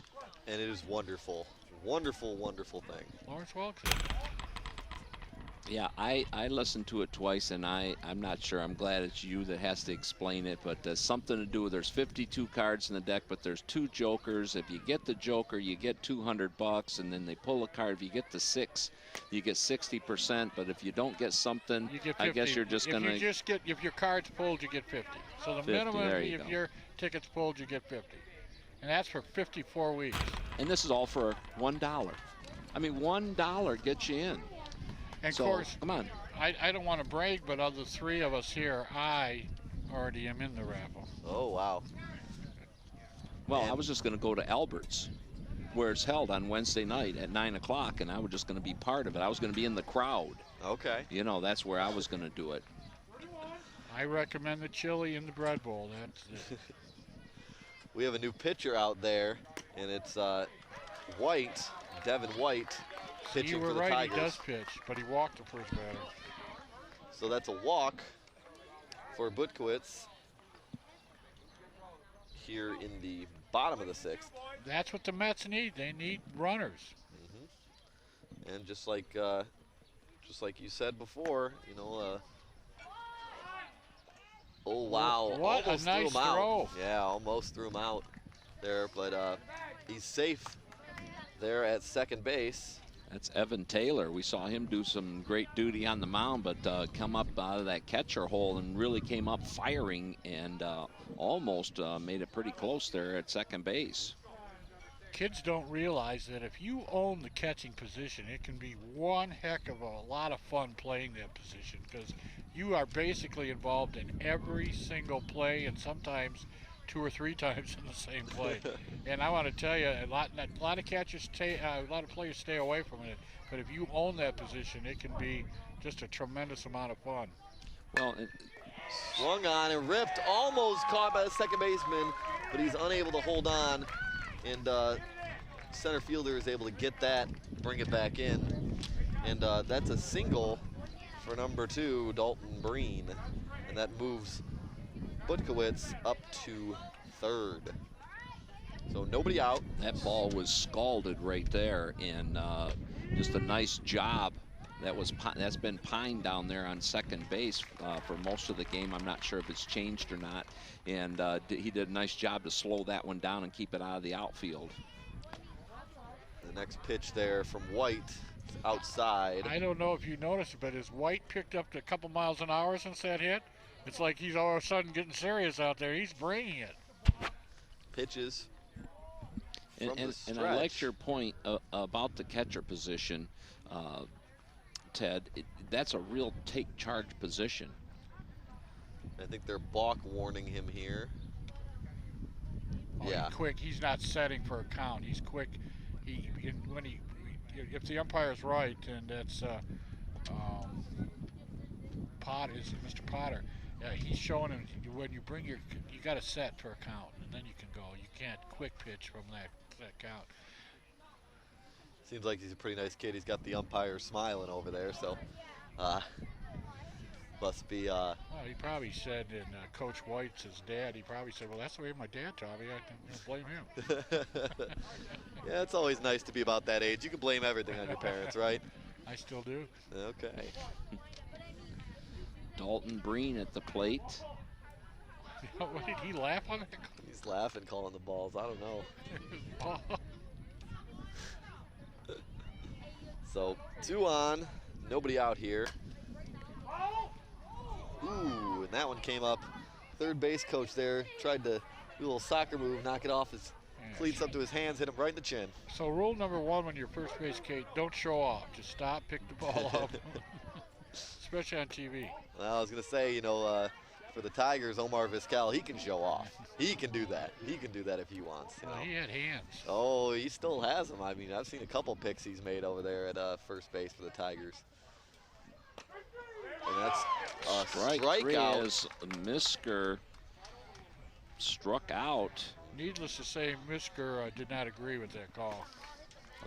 And it is wonderful. Wonderful, wonderful thing. Lawrence Welks. Yeah, I listened to it twice, and I'm not sure. I'm glad it's you that has to explain it, but something to do with there's 52 cards in the deck, but there's 2 jokers. If you get the joker, you get $200, and then they pull a card. If you get the 6, you get 60%, but if you don't get something, you get 50. I guess you're just going to... If your card's pulled, you get 50. So the 50, minimum, if go. your ticket's pulled, you get 50. And that's for 54 weeks. And this is all for $1. I mean, $1 gets you in. And so, of course, come on. I don't want to brag, but of the 3 of us here, I already am in the raffle. Oh, wow. Well, I was just going to go to Albert's, where it's held on Wednesday night at 9 o'clock, and I was just going to be part of it. I was going to be in the crowd. Okay. You know, that's where I was going to do it. I recommend the chili in the bread bowl. That's it. We have a new pitcher out there, and it's White, Devin White, pitching you were for the right, Tigers. He does pitch, but he walked the first batter. So that's a walk for Butkowitz here in the bottom of the 6th. That's what the Mets need. They need runners. And just like you said before, you know. Oh wow! What almost a nice threw him out. throw! Yeah, almost threw him out there, but he's safe there at second base. That's Evan Taylor. We saw him do some great duty on the mound, but come up out of that catcher hole and really came up firing and almost made it pretty close there at second base. Kids don't realize that if you own the catching position, it can be one heck of a lot of fun playing that position because you are basically involved in every single play and sometimes 2 or 3 times in the same play. And I want to tell you, a lot of catchers, a lot of players stay away from it. But if you own that position, it can be just a tremendous amount of fun. Well, swung on and ripped, almost caught by the second baseman, but he's unable to hold on. And center fielder is able to get that, bring it back in. And that's a single for number 2, Dalton Breen. And that moves Butkowitz up to third. So nobody out. That ball was scalded right there, and just a nice job. That's been Pine down there on second base for most of the game. I'm not sure if it's changed or not. And he did a nice job to slow that one down and keep it out of the outfield. The next pitch there from White outside. I don't know if you noticed, but as White picked up to a couple miles an hour since that hit, it's like he's all of a sudden getting serious out there. He's bringing it. Pitches. And I liked your point about the catcher position, Ted. That's a real take charge position. I think they're balk warning him here. Oh, yeah. He's quick. He's not setting for a count. He's quick. If the umpire's right, and that's Mr. Potter. He's showing him when you bring you got to set for a count, and then you can go. You can't quick pitch from that count. Seems like he's a pretty nice kid. He's got the umpire smiling over there, so must be. Well, he probably said, and Coach White's his dad. He probably said, "Well, that's the way my dad taught me. I don't blame him." Yeah, it's always nice to be about that age. You can blame everything on your parents, right? I still do. Okay. Dalton Breen at the plate. What did he laugh on that? He's laughing, calling the balls. I don't know. So 2 on, nobody out here. Ooh, and that one came up. Third base coach there tried to do a little soccer move, knock it off his cleats up to his hands, hit him right in the chin. So rule number 1 when you're first base, Kate, don't show off. Just stop, pick the ball up. Especially on TV. Well, I was going to say, you know, for the Tigers, Omar Vizquel, he can show off. He can do that. He can do that if he wants. You know? He had hands. Oh, he still has them. I mean, I've seen a couple picks he's made over there at first base for the Tigers. And that's Strike three as Misker struck out. Needless to say, Misker did not agree with that call.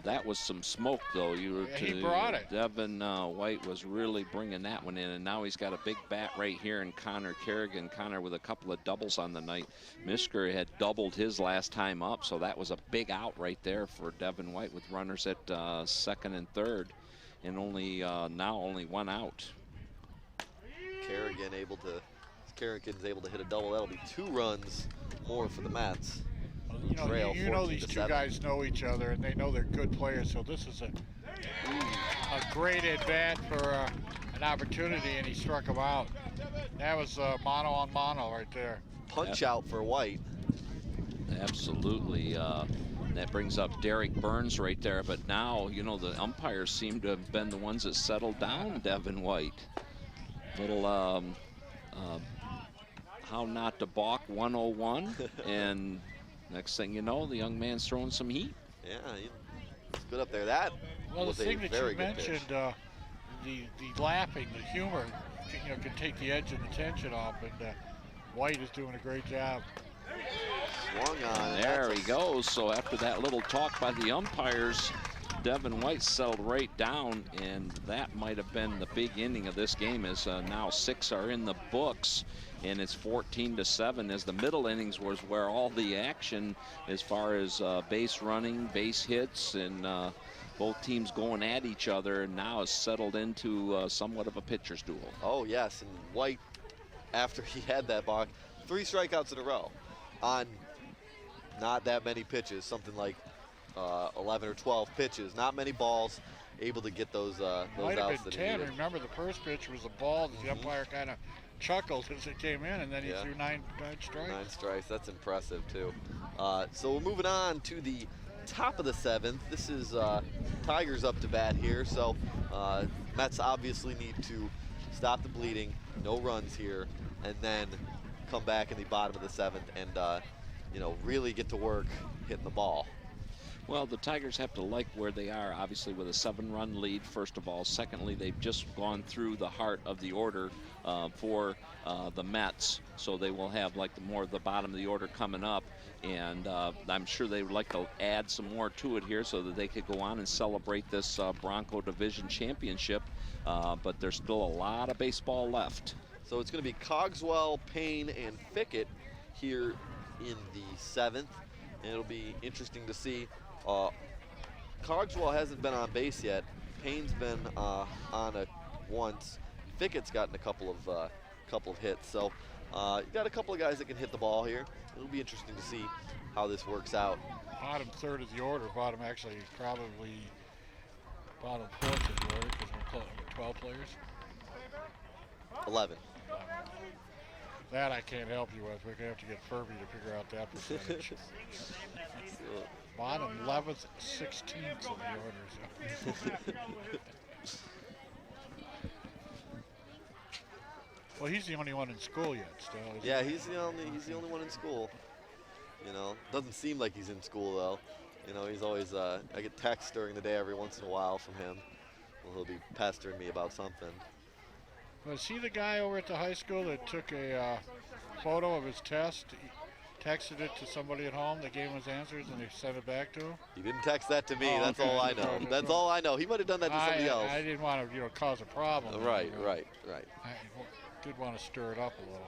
That was some smoke, though. He brought it. Devin White was really bringing that one in, and now he's got a big bat right here in Connor Kerrigan. Connor with a couple of doubles on the night. Misker had doubled his last time up, so that was a big out right there for Devin White with runners at second and third, and now only one out. Kerrigan's able to hit a double. That'll be 2 runs more for the Mets. You know these two guys know each other, and they know they're good players, so this is a great at-bat for an opportunity, and he struck him out. That was mano on mano right there. Punch out for White. Absolutely. That brings up Derek Burns right there, but now, the umpires seem to have been the ones that settled down Devin White. Little how not to balk 101, and next thing you know, the young man's throwing some heat. Yeah, he's good up there. That was the thing a that very you good mentioned, the laughing, the humor, can take the edge of the tension off, and White is doing a great job. Swung on. There he goes. So after that little talk by the umpires, Devin White settled right down, and that might have been the big ending of this game, as now 6 are in the books. And it's 14-7, as the middle innings was where all the action as far as base running, base hits, and both teams going at each other, and now is settled into somewhat of a pitcher's duel. Oh, yes, and White, after he had that balk, 3 strikeouts in a row on not that many pitches, something like 11 or 12 pitches, not many balls, able to get those outs. Might have been 10. Needed. Remember, the first pitch was a ball that the umpire kind of chuckled as it came in, and then he threw 9 strikes. 9 strikes. That's impressive too. So we're moving on to the top of the 7th. This is Tigers up to bat here. So Mets obviously need to stop the bleeding, no runs here, and then come back in the bottom of the 7th and really get to work hitting the ball. Well, the Tigers have to like where they are, obviously, with a 7-run lead, first of all. Secondly, they've just gone through the heart of the order for the Mets, so they will have more of the bottom of the order coming up. And I'm sure they would like to add some more to it here so that they could go on and celebrate this Bronco Division Championship. But there's still a lot of baseball left. So it's going to be Cogswell, Payne, and Fickett here in the 7th. And it'll be interesting to see. Cogswell hasn't been on base yet. Payne's been on it once. Fickett's gotten a couple of hits. So you got a couple of guys that can hit the ball here. It'll be interesting to see how this works out. Bottom 3rd of the order. Probably bottom 4th of the order, because we're 12 players. 11. That I can't help you with. We're going to have to get Furby to figure out that percentage. Bottom 11th, 16th of the order. So. Well, he's the only one in school yet, still. Yeah, he's the only one in school. Doesn't seem like he's in school though. He's always I get texts during the day every once in a while from him. Well, he'll be pestering me about something. Was he the guy over at the high school that took a photo of his test, texted it to somebody at home, they gave him his answers, and they sent it back to him? He didn't text that to me. Oh, That's okay. all I know. That's all I know. He might have done that to somebody else. I didn't want to, cause a problem. Right. I did want to stir it up a little.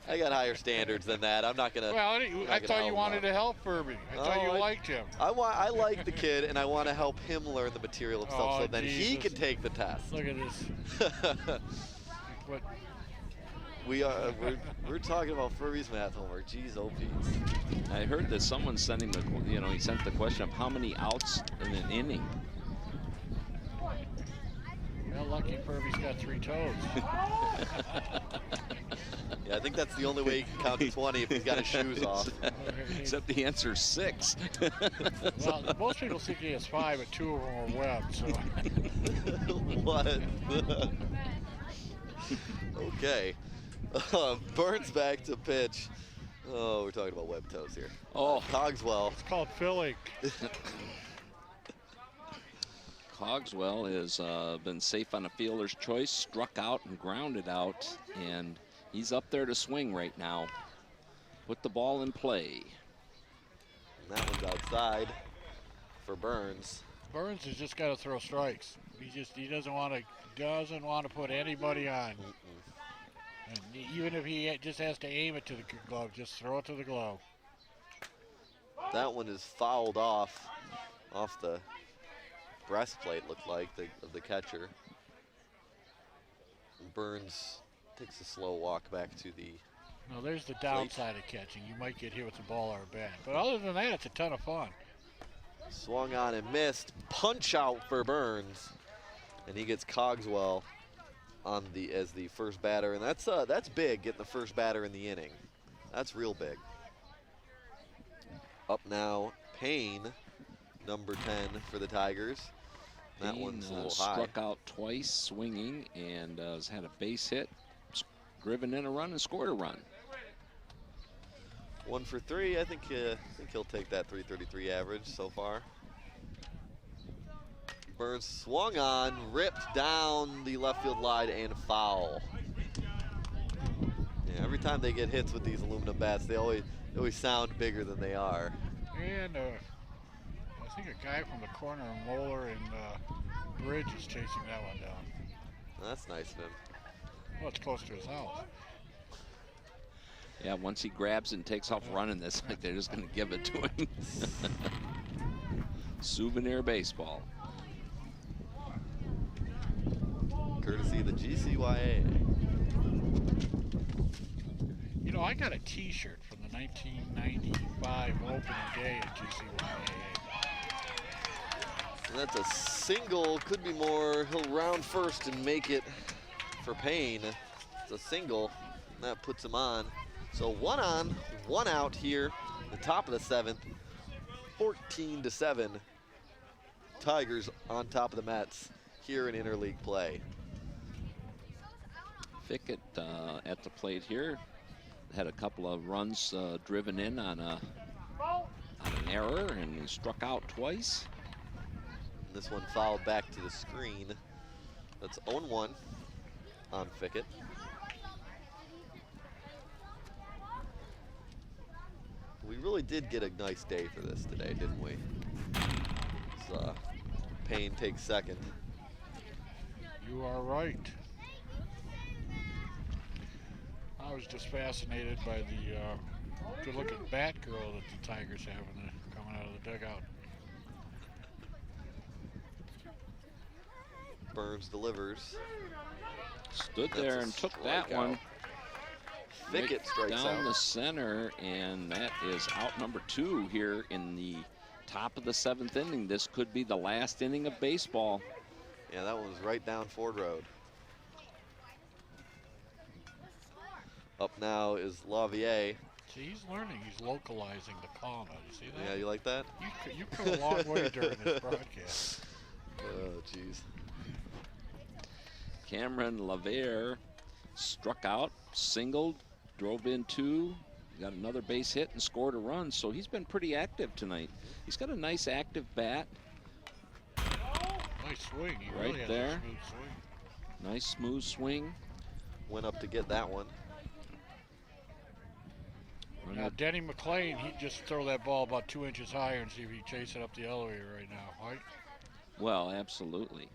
I got higher standards than that. I'm not gonna. Well, I thought you wanted to help Furby. I thought you liked him. I like the kid, and I want to help him learn the material himself, so then he can take the test. Look at this. What? We're talking about Furby's math homework. Jeez, oh Pete. I heard that someone sent him he sent the question of how many outs in an inning. Well, lucky Furby's got 3 toes. Yeah, I think that's the only way he can count to 20 if he's got his shoes off. Except the answer's 6. Well, most people think he has 5, but 2 of them are webbed. So. What? Okay. Burns back to pitch. Oh, we're talking about web toes here. Oh, Cogswell. It's called filling. Cogswell has been safe on a fielder's choice, struck out and grounded out, and he's up there to swing right now. Put the ball in play. And that one's outside for Burns. Burns has just got to throw strikes. He doesn't want to put anybody on. And even if he just has to aim it to the glove, just throw it to the glove. That one is fouled off the breastplate, looked like, of the catcher. Burns takes a slow walk back to the No, there's the downside of catching. You might get hit with the ball or a bat. But other than that, it's a ton of fun. Swung on and missed. Punch out for Burns. And he gets Cogswell on as the first batter. And that's big, getting the first batter in the inning. That's real big. Up now, Payne, number 10 for the Tigers. That one's a little high. Struck out twice, swinging, and has had a base hit, driven in a run, and scored a run. 1 for 3. I think he'll take that 333 average so far. Burns swung on, ripped down the left field line, and foul. Yeah, every time they get hits with these aluminum bats, they always sound bigger than they are. And I think a guy from the corner of Moeller and Bridge is chasing that one down. That's nice of him. Well, it's close to his house. Yeah, once he grabs it and takes off running, it's like they're just going to give it to him. Souvenir baseball. Courtesy of the GCYAA. You know, I got a T-shirt from the 1995 opening day at GCYAA. And that's a single, could be more. He'll round first and make it for Payne. It's a single, and that puts him on. So 1 on, 1 out here, the top of the 7th, 14-7. Tigers on top of the Mets here in interleague play. Fickett at the plate here. Had a couple of runs driven in on an error, and he struck out twice. And this one fouled back to the screen. That's 0-1 on Fickett. We really did get a nice day for this today, didn't we? Payne takes second. You are right. I was just fascinated by the good-looking bat girl that the Tigers have coming out of the dugout. Burns delivers. Stood there and took that one. Fickett strikes down out. the center, and that is out number 2 here in the top of the 7th inning. This could be the last inning of baseball. Yeah, that one was right down Ford Road. Up now is Lavier. See, he's learning. He's localizing the call now. You see that? Yeah, you like that? You come a long way during this broadcast. Oh, jeez. Cameron Lavier struck out, singled, drove in 2, got another base hit and scored a run. So he's been pretty active tonight. He's got a nice active bat. Nice swing. He Right really has there. a smooth swing. Nice smooth swing. Went up to get that one. Now, Denny McLean, he'd just throw that ball about 2 inches higher and see if he'd chase it up the elevator right now, right? Well, absolutely.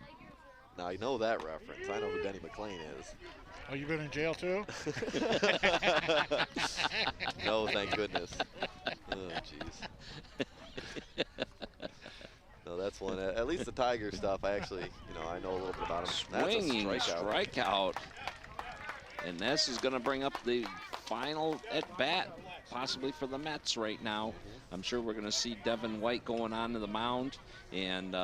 Now, I know that reference. I know who Denny McLean is. Oh, you been in jail too? No, thank goodness. Oh, jeez. No, that's one. At least the Tiger stuff, I actually, I know a little bit about him. Swinging That's a strikeout. And this is going to bring up the final at bat, possibly for the Mets right now. I'm sure we're going to see Devin White going on to the mound, and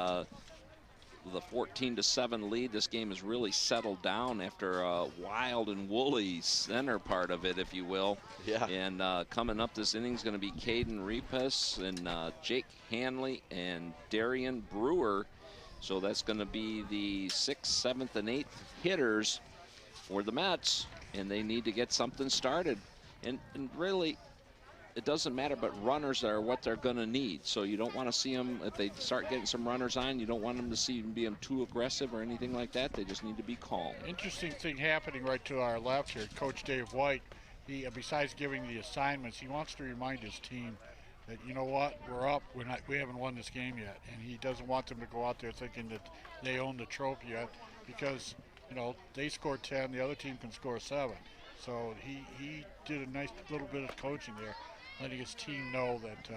the 14-7 lead. This game has really settled down after a wild and woolly center part of it, if you will. Yeah. And coming up this inning is going to be Caden Repas and Jake Hanley and Darian Brewer. So that's going to be the 6th, 7th, and 8th hitters for the Mets, and they need to get something started. And really, it doesn't matter, but runners are what they're going to need. So you don't want to see them, if they start getting some runners on, you don't want them to see them being too aggressive or anything like that. They just need to be calm. Interesting thing happening right to our left here. Coach Dave White, he, besides giving the assignments, he wants to remind his team that, you know what, we're up, we haven't won this game yet. And he doesn't want them to go out there thinking that they own the trophy yet, because, you know, they scored 10, the other team can score 7. So he did a nice little bit of coaching there, letting his team know that,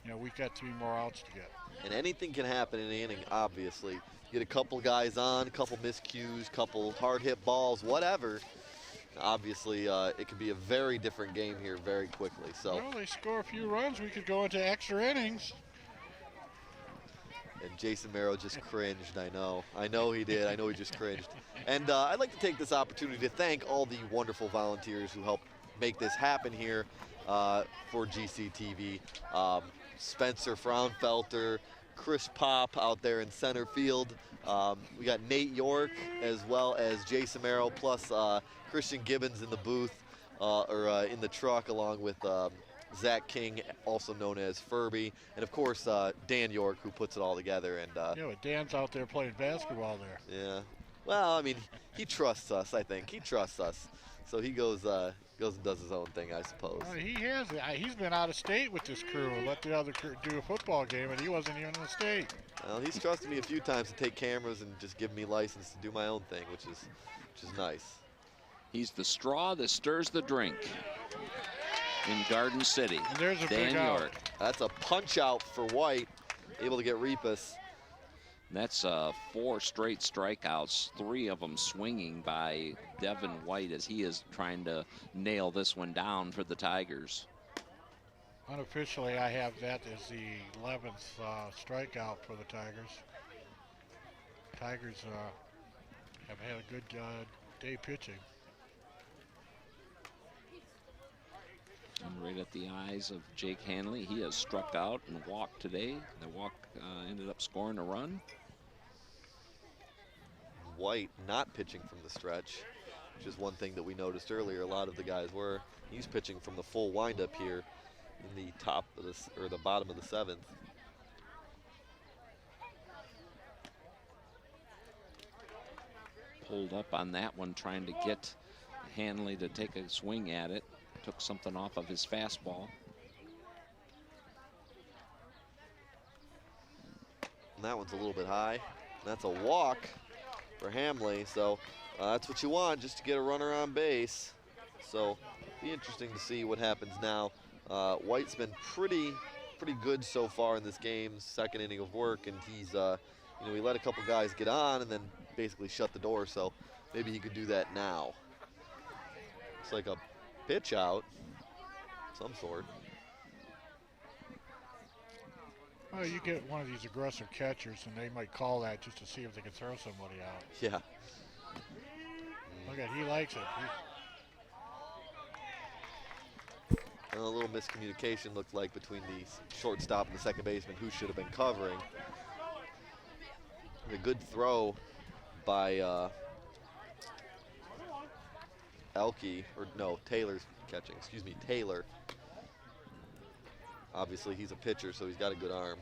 you know, we've got 3 more outs to get. And anything can happen in an inning, obviously. You get a couple guys on, a couple miscues, couple hard hit balls, whatever. Obviously, it could be a very different game here very quickly. So. Well, they score a few runs, we could go into extra innings. And Jason Merrow just cringed, I know. I know he did. I know he just cringed. And I'd like to take this opportunity to thank all the wonderful volunteers who helped make this happen here for GCTV. Spencer Fraunfelter, Chris Pop out there in center field. We got Nate York as well as Jason Merrow, plus Christian Gibbons in the booth, or in the truck, along with Zach King, also known as Furby, and of course Dan York, who puts it all together. And yeah, but Dan's out there playing basketball there. Yeah, well, I mean, he trusts us. I think he trusts us, so he goes and does his own thing, I suppose. He has. He's been out of state with this crew. Let the other crew do a football game, and he wasn't even in the state. Well, he's trusted me a few times to take cameras and just give me license to do my own thing, which is nice. He's the straw that stirs the drink in Garden City. And there's a Dan big out. York. That's a punch out for White, able to get Repas. That's 4 straight strikeouts, 3 of them swinging by Devin White as he is trying to nail this one down for the Tigers. Unofficially, I have that as the 11th strikeout for the Tigers. Tigers have had a good day pitching. And right at the eyes of Jake Hanley, he has struck out and walked today. The walk ended up scoring a run. White not pitching from the stretch, which is one thing that we noticed earlier. A lot of the guys were. He's pitching from the full windup here in the top of the bottom of the 7th. Pulled up on that one, trying to get Hanley to take a swing at it. Took something off of his fastball. And that one's a little bit high. That's a walk for Hamley, so that's what you want, just to get a runner on base. So be interesting to see what happens now. White's been pretty good so far in this game, 2nd inning of work, and he's you know, he let a couple guys get on and then basically shut the door, so maybe he could do that now. It's like a pitch out, some sort. Well, you get one of these aggressive catchers, and they might call that just to see if they can throw somebody out. Yeah. Look at, he likes it. And a little miscommunication looked like between the shortstop and the second baseman, who should have been covering. A good throw by Elke, or no, Taylor's catching, excuse me, Taylor. Obviously he's a pitcher, so he's got a good arm.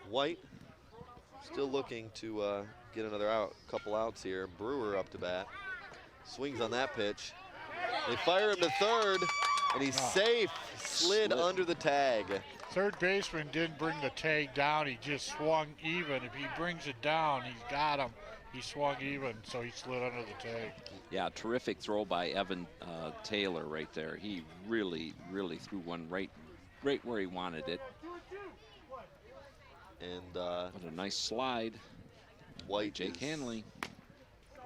White still looking to get another couple outs here. Brewer up to bat, swings on that pitch. They fire him to third, and he's safe. Slid under the tag. Third baseman didn't bring the tag down, he just swung even. If he brings it down, he's got him. He swung even, so he slid under the tag. Yeah, terrific throw by Evan Taylor right there. He really threw one right where he wanted it. And what a nice slide. White Jake Hanley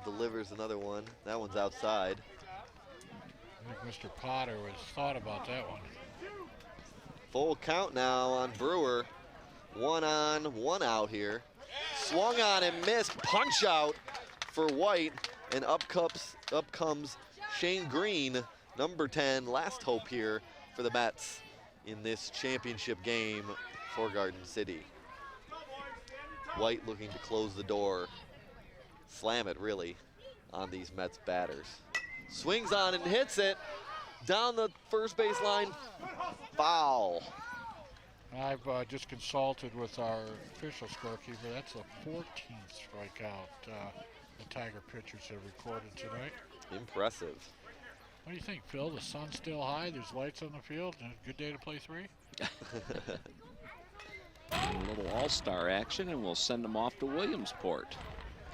delivers another one. That one's outside. I think Mr. Potter was thought about that one. Full count now on Brewer. 1 on, 1 out here. Swung on and missed. Punch out for White. And up comes Shane Green, number 10. Last hope here for the Mets in this championship game for Garden City. White looking to close the door. Slam it, really, on these Mets batters. Swings on and hits it. down the first baseline. Foul. I've just consulted with our official scorekeeper. That's the 14th strikeout the Tiger pitchers have recorded tonight. Impressive. What do you think, Phil? The sun's still high. There's lights on the field. And a good day to play 3. A little all-star action, and we'll send them off to Williamsport.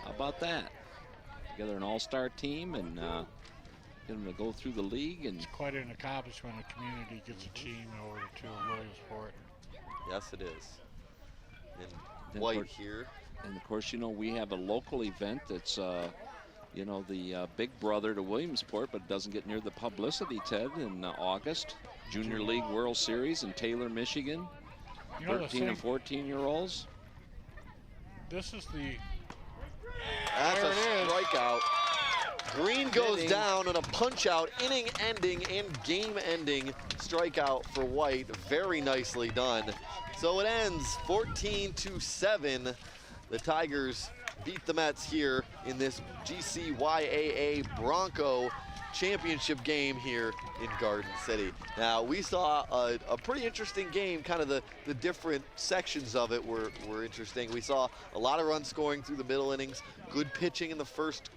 How about that? Together an all-star team and get them to go through the league. And it's quite an accomplishment when the community gets a team over to Williamsport. Yes, it is. And then white here. And of course, you know, we have a local event that's, you know, the big brother to Williamsport, but doesn't get near the publicity, Ted, in August. Junior League World Series in Taylor, Michigan. You know, 13 and 14-year-olds. This is the... That's a strikeout. Green goes down on a punch-out, inning-ending and game-ending strikeout for White. Very nicely done. So it ends 14-7. The Tigers beat the Mets here in this GCYAA Bronco championship game here in Garden City. Now, we saw a pretty interesting game. Kind of the different sections of it were interesting. We saw a lot of runs scoring through the middle innings, good pitching in the first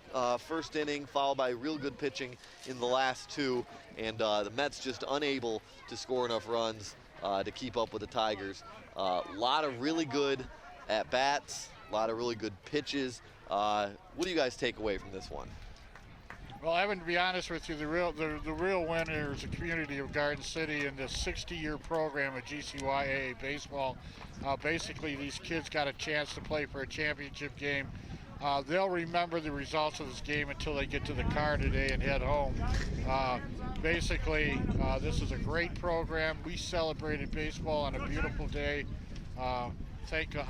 inning, followed by real good pitching in the last 2, and the Mets just unable to score enough runs to keep up with the Tigers. A lot of really good at-bats, a lot of really good pitches. What do you guys take away from this one? Well, Evan, to be honest with you, the real winner is the community of Garden City and this 60-year program of GCYAA baseball. Basically, these kids got a chance to play for a championship game. They'll remember the results of this game until they get to the car today and head home. Basically, this is a great program. We celebrated baseball on a beautiful day. I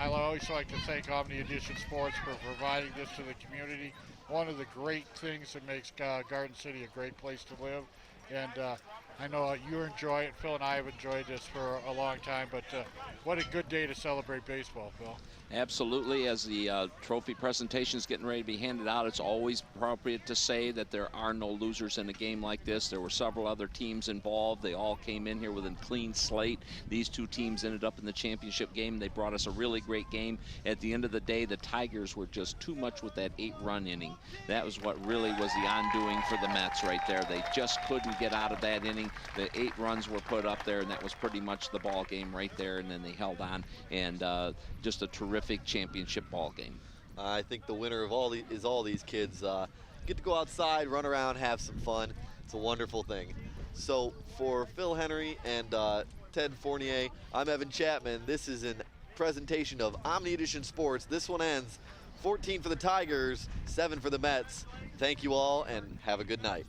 always like to thank Omni Edition Sports for providing this to the community. One of the great things that makes Garden City a great place to live. And I know you enjoy it. Phil and I have enjoyed this for a long time, but what a good day to celebrate baseball, Phil. Absolutely. As the trophy presentation is getting ready to be handed out, it's always appropriate to say that there are no losers in a game like this. There were several other teams involved. They all came in here with a clean slate. These 2 teams ended up in the championship game. They brought us a really great game. At the end of the day, the Tigers were just too much with that 8-run inning. That was what really was the undoing for the Mets right there. They just couldn't get out of that inning. The 8 runs were put up there, and that was pretty much the ball game right there, and then they held on, and just a terrific championship ball game. I think the winner of all these kids get to go outside, run around, have some fun. It's a wonderful thing. So for Phil Henry and Ted Fournier, I'm Evan Chapman. This is a presentation of Omni Edition Sports. This one ends 14 for the Tigers, 7 for the Mets. Thank you all and have a good night.